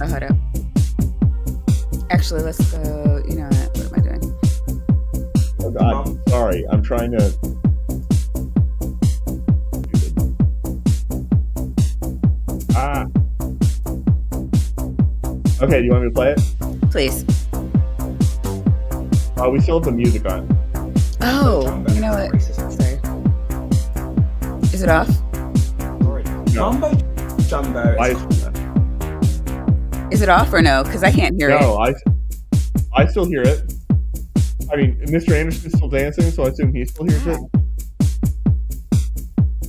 Oh, hold up. Actually, let's go. You know what? What am I doing? Oh God. Sorry. I'm trying to. Okay, do you want me to play it? Please. We still have the music on. Oh, you know what? Sorry. Is it off? No. Mumbo Jumbo. Why Is it off or no? Because I can't hear it. No, I still hear it. I mean, Mr. Anderson's still dancing, so I assume he still hears it.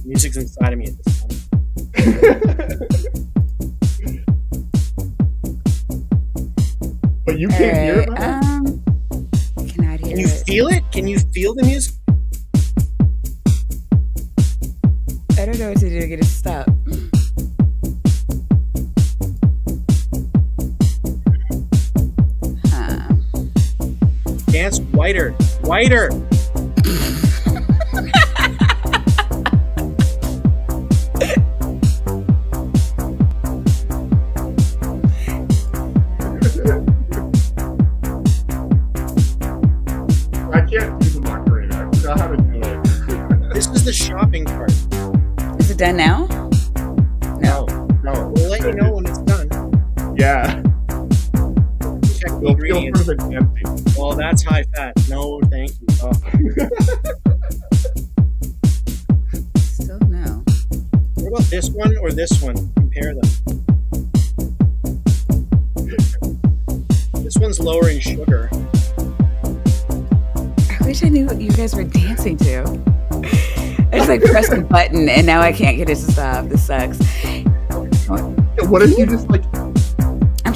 Music's inside of me at this point. But you can't hear it, man? Cannot hear Can you it. feel it? Can you feel the music? I don't know what to do to get it to stop. Dance whiter. Yeah. Check the You'll feel ingredients. sort of empty. Well, that's high fat. No, thank you. Oh. Still no. What about this one or this one? Compare them. This one's lower in sugar. I wish I knew what you guys were dancing to. I just like pressed a button and now I can't get it to stop. This sucks. What if you just like? I'm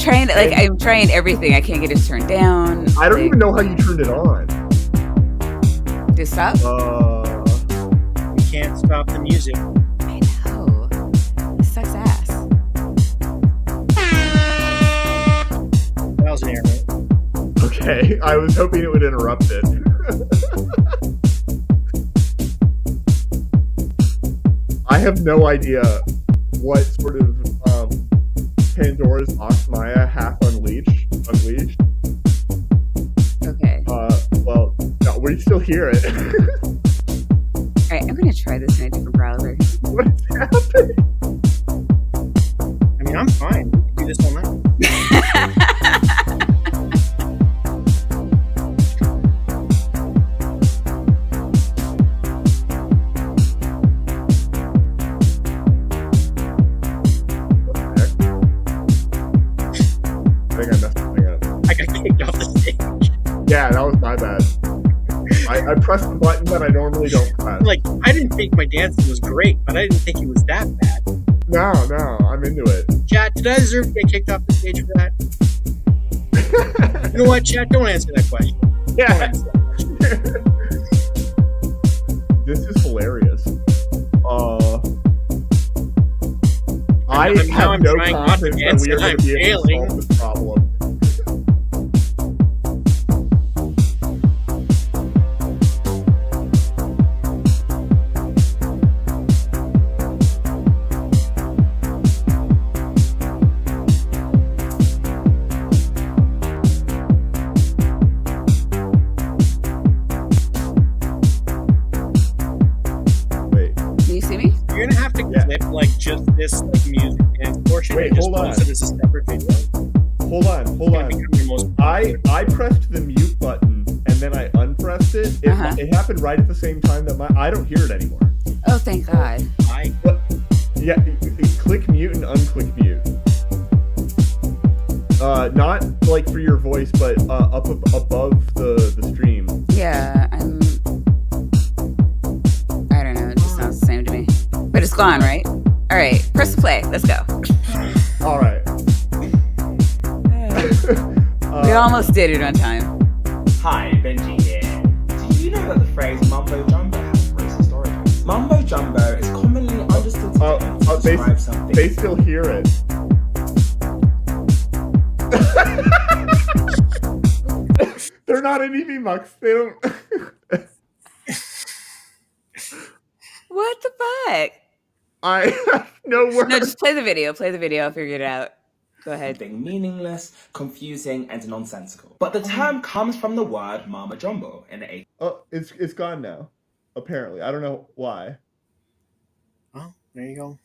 trying everything. I can't get it to turn down. I don't even know how you turned it on. Just stop? We can't stop the music. I know. This sucks ass. That was an error. Okay, I was hoping it would interrupt it. I have no idea what sort of Pandora's box Maya half unleashed. Okay. Well, no, we still hear it. Alright, I'm gonna try this in a different browser. What is happening? I mean, I'm fine. We can do this all night. Yeah, that was my bad. I pressed the button that I normally don't press. Like, I didn't think my dancing was great, but I didn't think it was that bad. No, I'm into it. Chat, did I deserve to get kicked off the stage for that? You know what, chat? Don't answer that question. Yeah. This is hilarious. I have no confidence that we are going to be able to solve this problem. Just this like music and portion. Wait, hold on. This a separate video. Hold on. I pressed the mute button and then I unpressed it. It happened right at the same time that I don't hear it anymore. Oh, thank God. Yeah, click mute and unclick mute. Not like for your voice, but up above the stream. Yeah, I don't know. It just sounds the same to me. But it's gone, right? All right, press play. Let's go. All right. We almost did it on time. Hi, Benji here. Do you know that the phrase mumbo jumbo has racist origins? Mumbo jumbo is commonly understood to describe something. They still hear it. They're not in EV Mux. They don't. What the fuck? I have no words. No, just play the video. Play the video. I'll figure it out. Go ahead. Meaningless, confusing, and nonsensical. But the term comes from the word mama jumbo in the 80s. Oh, it's gone now. Apparently, I don't know why. Oh, there you go.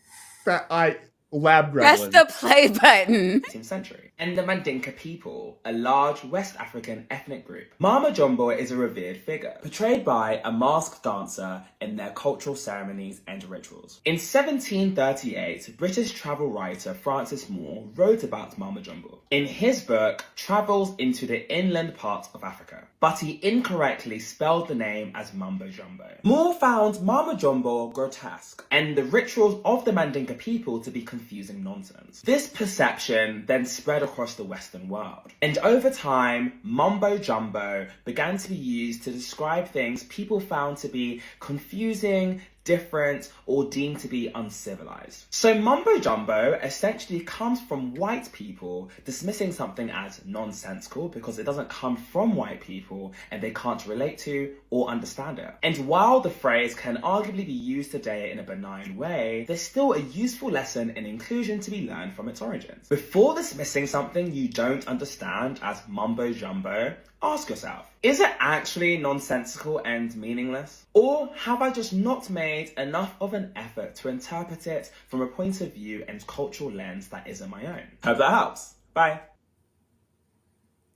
Lab gremlin. Press the play button. 18th century. And the Mandinka people, a large West African ethnic group. Mama Jumbo is a revered figure, portrayed by a masked dancer in their cultural ceremonies and rituals. In 1738, British travel writer Francis Moore wrote about Mama Jumbo in his book Travels into the Inland Parts of Africa, but he incorrectly spelled the name as Mumbo Jumbo. Moore found Mama Jumbo grotesque and the rituals of the Mandinka people to be confusing nonsense. This perception then spread across the Western world. And over time, mumbo jumbo began to be used to describe things people found to be confusing, different, or deemed to be uncivilized. So mumbo jumbo essentially comes from white people dismissing something as nonsensical because it doesn't come from white people and they can't relate to or understand it. And while the phrase can arguably be used today in a benign way, there's still a useful lesson in inclusion to be learned from its origins. Before dismissing something you don't understand as mumbo jumbo, ask yourself, is it actually nonsensical and meaningless? Or have I just not made enough of an effort to interpret it from a point of view and cultural lens that isn't my own? Hope that helps. Bye.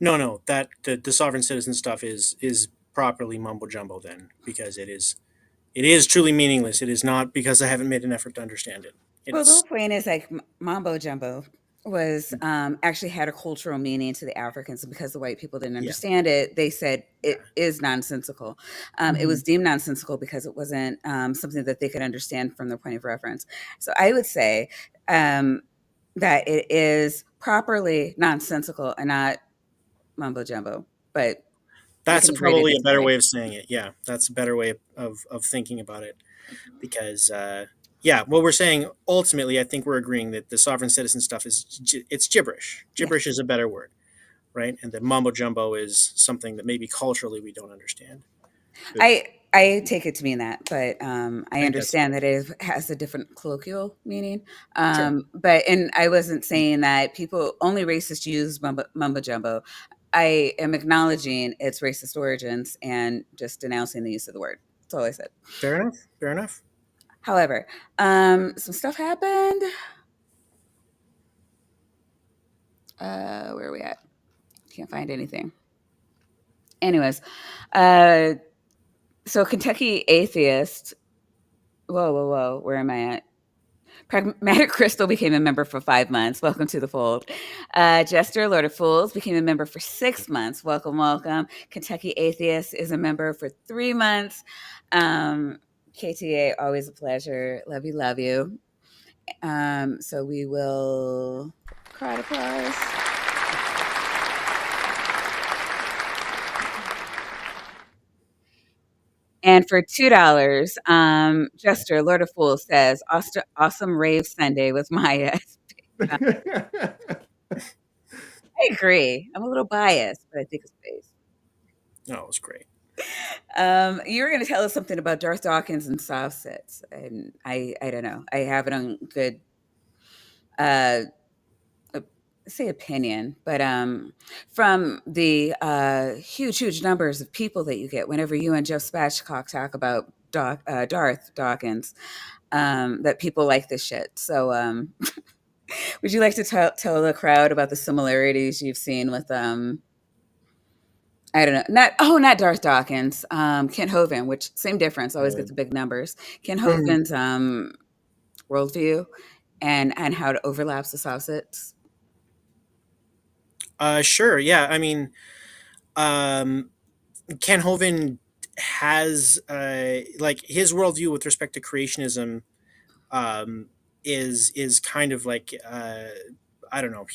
No, that the sovereign citizen stuff is properly mumbo jumbo then, because it is truly meaningless. It is not because I haven't made an effort to understand it. Well, the whole It's point is like mambo jumbo was actually had a cultural meaning to the Africans, and because the white people didn't yeah. understand it, they said it is nonsensical. It was deemed nonsensical because it wasn't something that they could understand from their point of reference. So I would say um, that it is properly nonsensical and not mumbo jumbo, but we That's can agree to probably a better disagree. way of saying it. Yeah, that's a better way of thinking about it. Because yeah, what we're saying ultimately, I think we're agreeing that the sovereign citizen stuff it's gibberish. Yeah. Gibberish is a better word, right? And that mumbo jumbo is something that maybe culturally we don't understand. I take it to mean that, but I I think that's understand that it has a different colloquial meaning. sure. And I wasn't saying that people only racists use mumbo jumbo. I am acknowledging its racist origins and just denouncing the use of the word. That's all I said. Fair enough. Fair enough. However, some stuff happened. Where are we at? Can't find anything. Anyways, so Kentucky atheist. Whoa! Where am I at? Pragmatic Crystal became a member for 5 months. Welcome to the fold. Jester, Lord of Fools, became a member for 6 months. Welcome. Kentucky Atheist is a member for 3 months. KTA, always a pleasure. Love you. So we will crowd applause. And for $2, Jester, Lord of Fools says, awesome rave Sunday with Maya. I agree. I'm a little biased, but I think it's based. No, it was great. You were going to tell us something about Darth Dawkins and soft sets, and I don't know. I have it on good, uh, say opinion, but from the huge numbers of people that you get whenever you and Jeff Spatchcock talk about Darth Dawkins, that people like this shit. So, would you like to tell the crowd about the similarities you've seen with I don't know. Not Darth Dawkins. Kent Hovind, which same difference. Always get the big numbers. Kent Hovind's worldview and how it overlaps the soft sets. Sure. Yeah. I mean, Ken Hovind has like his worldview with respect to creationism is kind of like I don't know.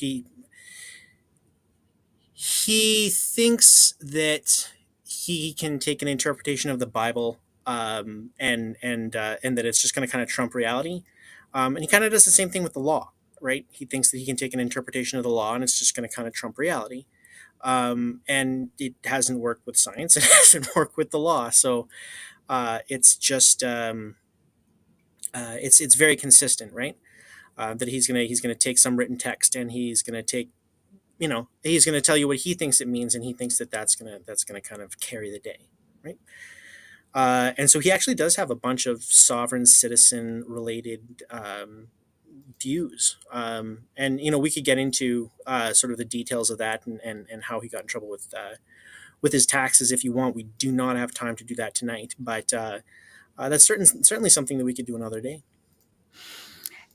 He thinks that he can take an interpretation of the Bible and that it's just going to kind of trump reality. And he kind of does the same thing with the law, right? He thinks that he can take an interpretation of the law and it's just going to kind of trump reality. And it hasn't worked with science. It hasn't worked with the law. So it's just it's very consistent, right? That he's gonna take some written text and he's gonna take he's gonna tell you what he thinks it means and he thinks that that's gonna kind of carry the day, right? And so he actually does have a bunch of sovereign citizen related views. And we could get into sort of the details of that and how he got in trouble with his taxes if you want. We do not have time to do that tonight, but that's certainly something that we could do another day.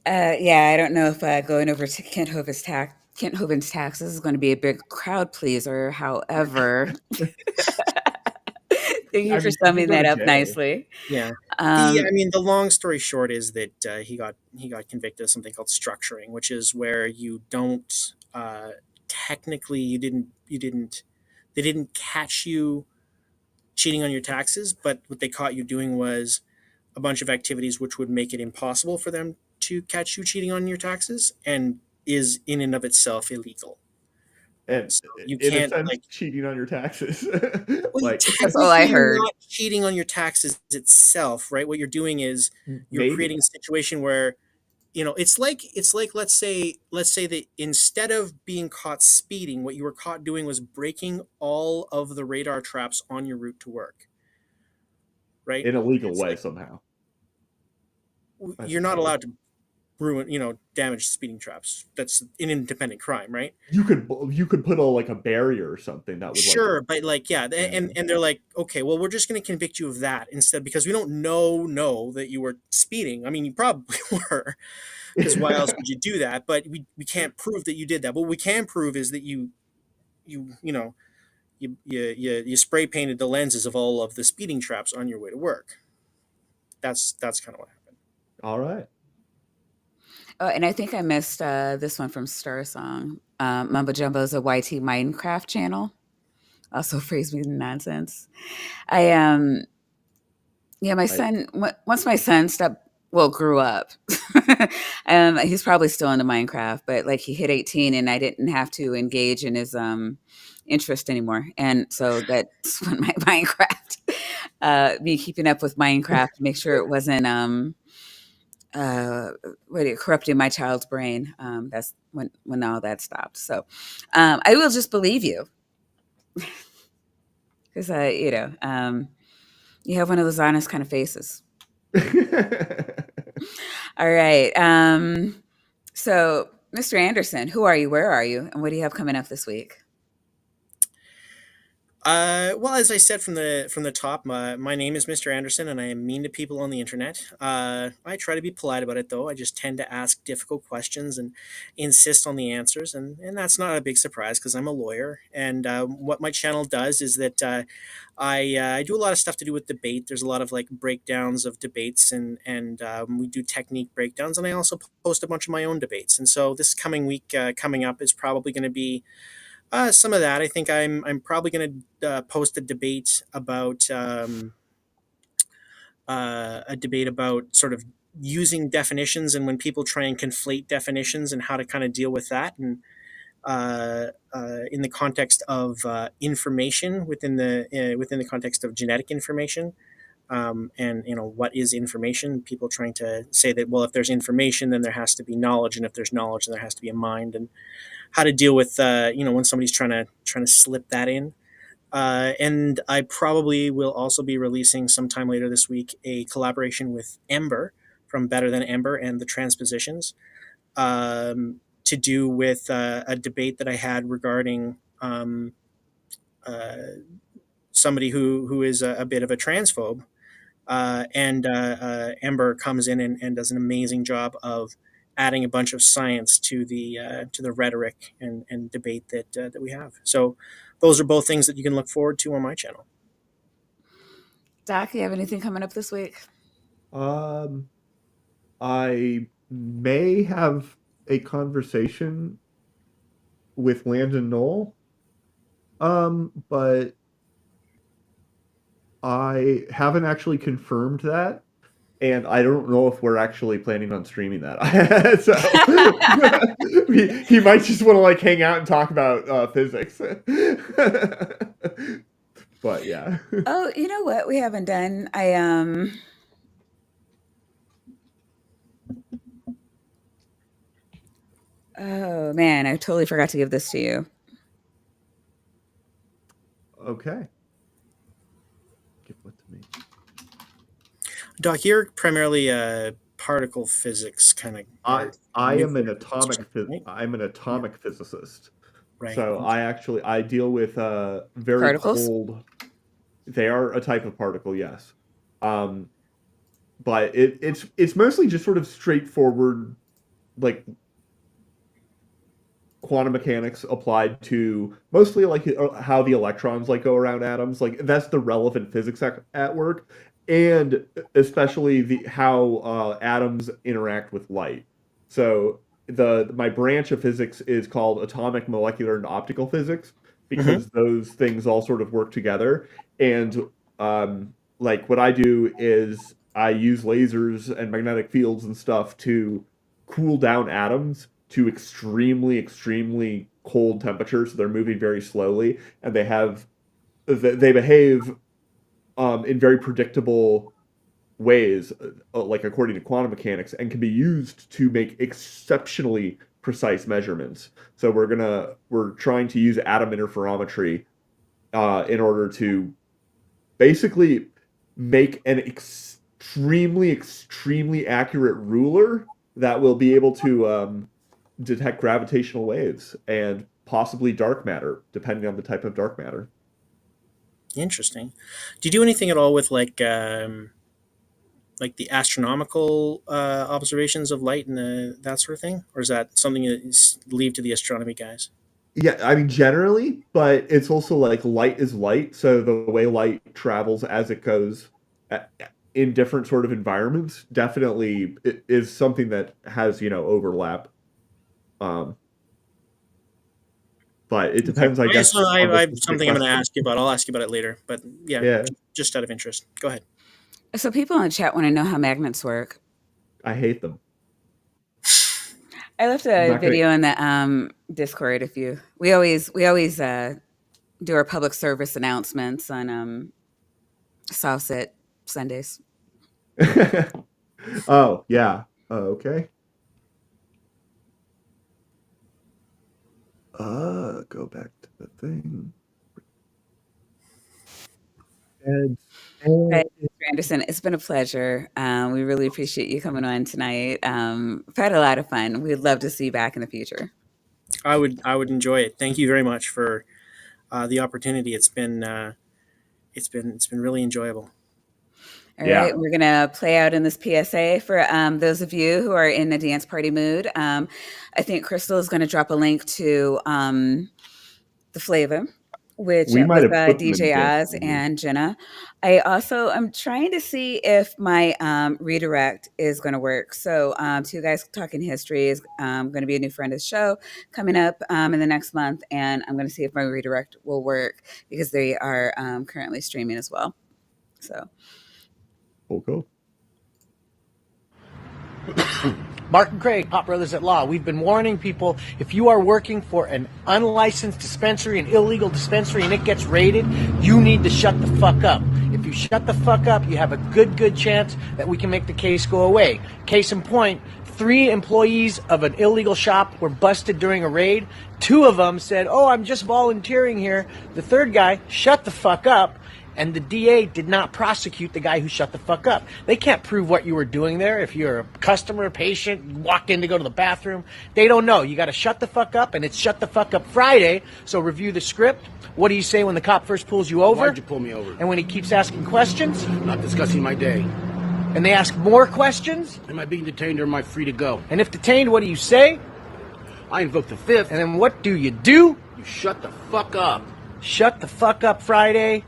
Yeah, I don't know if going over to Kent Hovind's taxes is going to be a big crowd pleaser. However, thank you for summing that up nicely. Yeah. The long story short is that he got convicted of something called structuring, which is where you don't technically they didn't catch you cheating on your taxes, but what they caught you doing was a bunch of activities which would make it impossible for them to catch you cheating on your taxes and is in and of itself illegal. And so you in can't a sense, cheating on your taxes. That's all I heard. You're not cheating on your taxes itself, right? What you're doing is you're creating a situation where it's like let's say that instead of being caught speeding, what you were caught doing was breaking all of the radar traps on your route to work, right? In a legal way somehow. You're not allowed to damage speeding traps. That's an independent crime, right? You could put a barrier or something that would Sure, but Yeah. and they're like, okay, well, we're just going to convict you of that instead, because we don't know that you were speeding. I mean, you probably were, because why else would you do that? But we can't prove that you did that. What we can prove is that you spray painted the lenses of all of the speeding traps on your way to work. That's kind of what happened. All right. Oh, and I think I missed this one from Star Song. Mumbo Jumbo's a YT Minecraft channel. Also phrase me nonsense. I my son. Once my son grew up. He's probably still into Minecraft, but like he hit 18, and I didn't have to engage in his interest anymore, and so that's when my Minecraft, me keeping up with Minecraft, to make sure it wasn't corrupting my child's brain. That's when all that stopped. So I will just believe you. Because you have one of those honest kind of faces. All right. So, Mr. Anderson, who are you? Where are you? And what do you have coming up this week? Well, as I said from the top, my name is Mr. Anderson, and I am mean to people on the internet. I try to be polite about it, though. I just tend to ask difficult questions and insist on the answers, and that's not a big surprise because I'm a lawyer. And what my channel does is that I do a lot of stuff to do with debate. There's a lot of like breakdowns of debates, and we do technique breakdowns, and I also post a bunch of my own debates. And so this coming week coming up is probably going to be some of that. I think I'm probably going to post a debate about sort of using definitions, and when people try and conflate definitions, and how to kind of deal with that, and in the context of information within the context of genetic information. And what is information? People trying to say that, well, if there's information, then there has to be knowledge, and if there's knowledge, then there has to be a mind, and how to deal with when somebody's trying to slip that in. And I probably will also be releasing sometime later this week a collaboration with Ember from Better Than Ember and the Transpositions, to do with a debate that I had regarding somebody who is a bit of a transphobe. And Ember comes in and does an amazing job of adding a bunch of science to the rhetoric and debate that we have. So those are both things that you can look forward to on my channel. Doc, you have anything coming up this week? I may have a conversation with Landon Knoll, but I haven't actually confirmed that, and I don't know if we're actually planning on streaming that. So he might just want to like hang out and talk about physics. But yeah. Oh, you know what we haven't done? Oh man, I totally forgot to give this to you. Okay. Give what to me. Doc, you're primarily a particle physics kind of. I am an atomic physicist. Right. So I deal with very Particles? cold. They are a type of particle, yes. But it's mostly just sort of straightforward, like quantum mechanics applied to mostly like how the electrons like go around atoms. Like that's the relevant physics at work, and especially how atoms interact with light. So my branch of physics is called atomic, molecular, and optical physics, because those things all sort of work together. And like what I do is I use lasers and magnetic fields and stuff to cool down atoms to extremely, extremely cold temperatures. So they're moving very slowly, and they behave in very predictable ways, like according to quantum mechanics, and can be used to make exceptionally precise measurements. So we're trying to use atom interferometry in order to basically make an extremely, extremely accurate ruler that will be able to detect gravitational waves and possibly dark matter, depending on the type of dark matter. Interesting. Do you do anything at all with like the astronomical observations of light and that sort of thing, or is that something that is leave to the astronomy guys? Yeah, I mean generally, but it's also like light is light, so the way light travels as it goes in different sort of environments definitely is something that has, overlap. Um, but it depends, I guess, So on the I have specific something I'm going to question. ask you about. I'll ask you about it later. But yeah, Yeah, just out of interest. Go ahead. So people in the chat want to know how magnets work. I hate them. I left I'm a not gonna. video in the Discord. We always do our public service announcements on Southset Sundays. Oh, yeah. Okay. Go back to the thing. And Hey, Mr. Anderson, it's been a pleasure. We really appreciate you coming on tonight. We've had a lot of fun. We'd love to see you back in the future. I would enjoy it. Thank you very much for the opportunity. It's been really enjoyable. All yeah, right, we're gonna play out in this PSA for those of you who are in the dance party mood. I think Crystal is going to drop a link to the Flavor, which we might with have put them in DJ dance Oz party. and Jenna. I also am trying to see if my redirect is going to work. So, Two Guys Talking History is going to be a new friend of the show coming up in the next month, and I'm going to see if my redirect will work because they are currently streaming as well. So. Cool. Mark and Craig, Pop Brothers at Law. We've been warning people, if you are working for an unlicensed dispensary, an illegal dispensary, and it gets raided, you need to shut the fuck up. If you shut the fuck up, you have a good chance that we can make the case go away. Case in point, 3 employees of an illegal shop were busted during a raid. 2 of them said, "Oh, I'm just volunteering here." The third guy shut the fuck up. And the DA did not prosecute the guy who shut the fuck up. They can't prove what you were doing there. If you're a customer, patient, you walked in to go to the bathroom, they don't know. You got to shut the fuck up, and it's Shut the Fuck Up Friday. So review the script. What do you say when the cop first pulls you over? Why'd you pull me over? And when he keeps asking questions? Not discussing my day. And they ask more questions? Am I being detained or am I free to go? And if detained, what do you say? I invoke the 5th. And then what do? You shut the fuck up. Shut the fuck up Friday.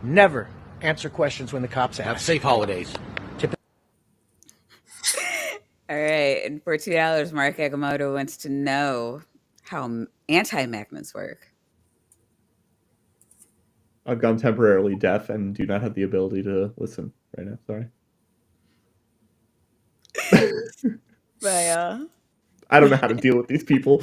Never answer questions when the cops ask. Have safe holidays. All right, and for $2, Mark Agamotto wants to know how anti-magnets work. I've gone temporarily deaf and do not have the ability to listen right now. Sorry. Bye, y'all. I don't know how to deal with these people.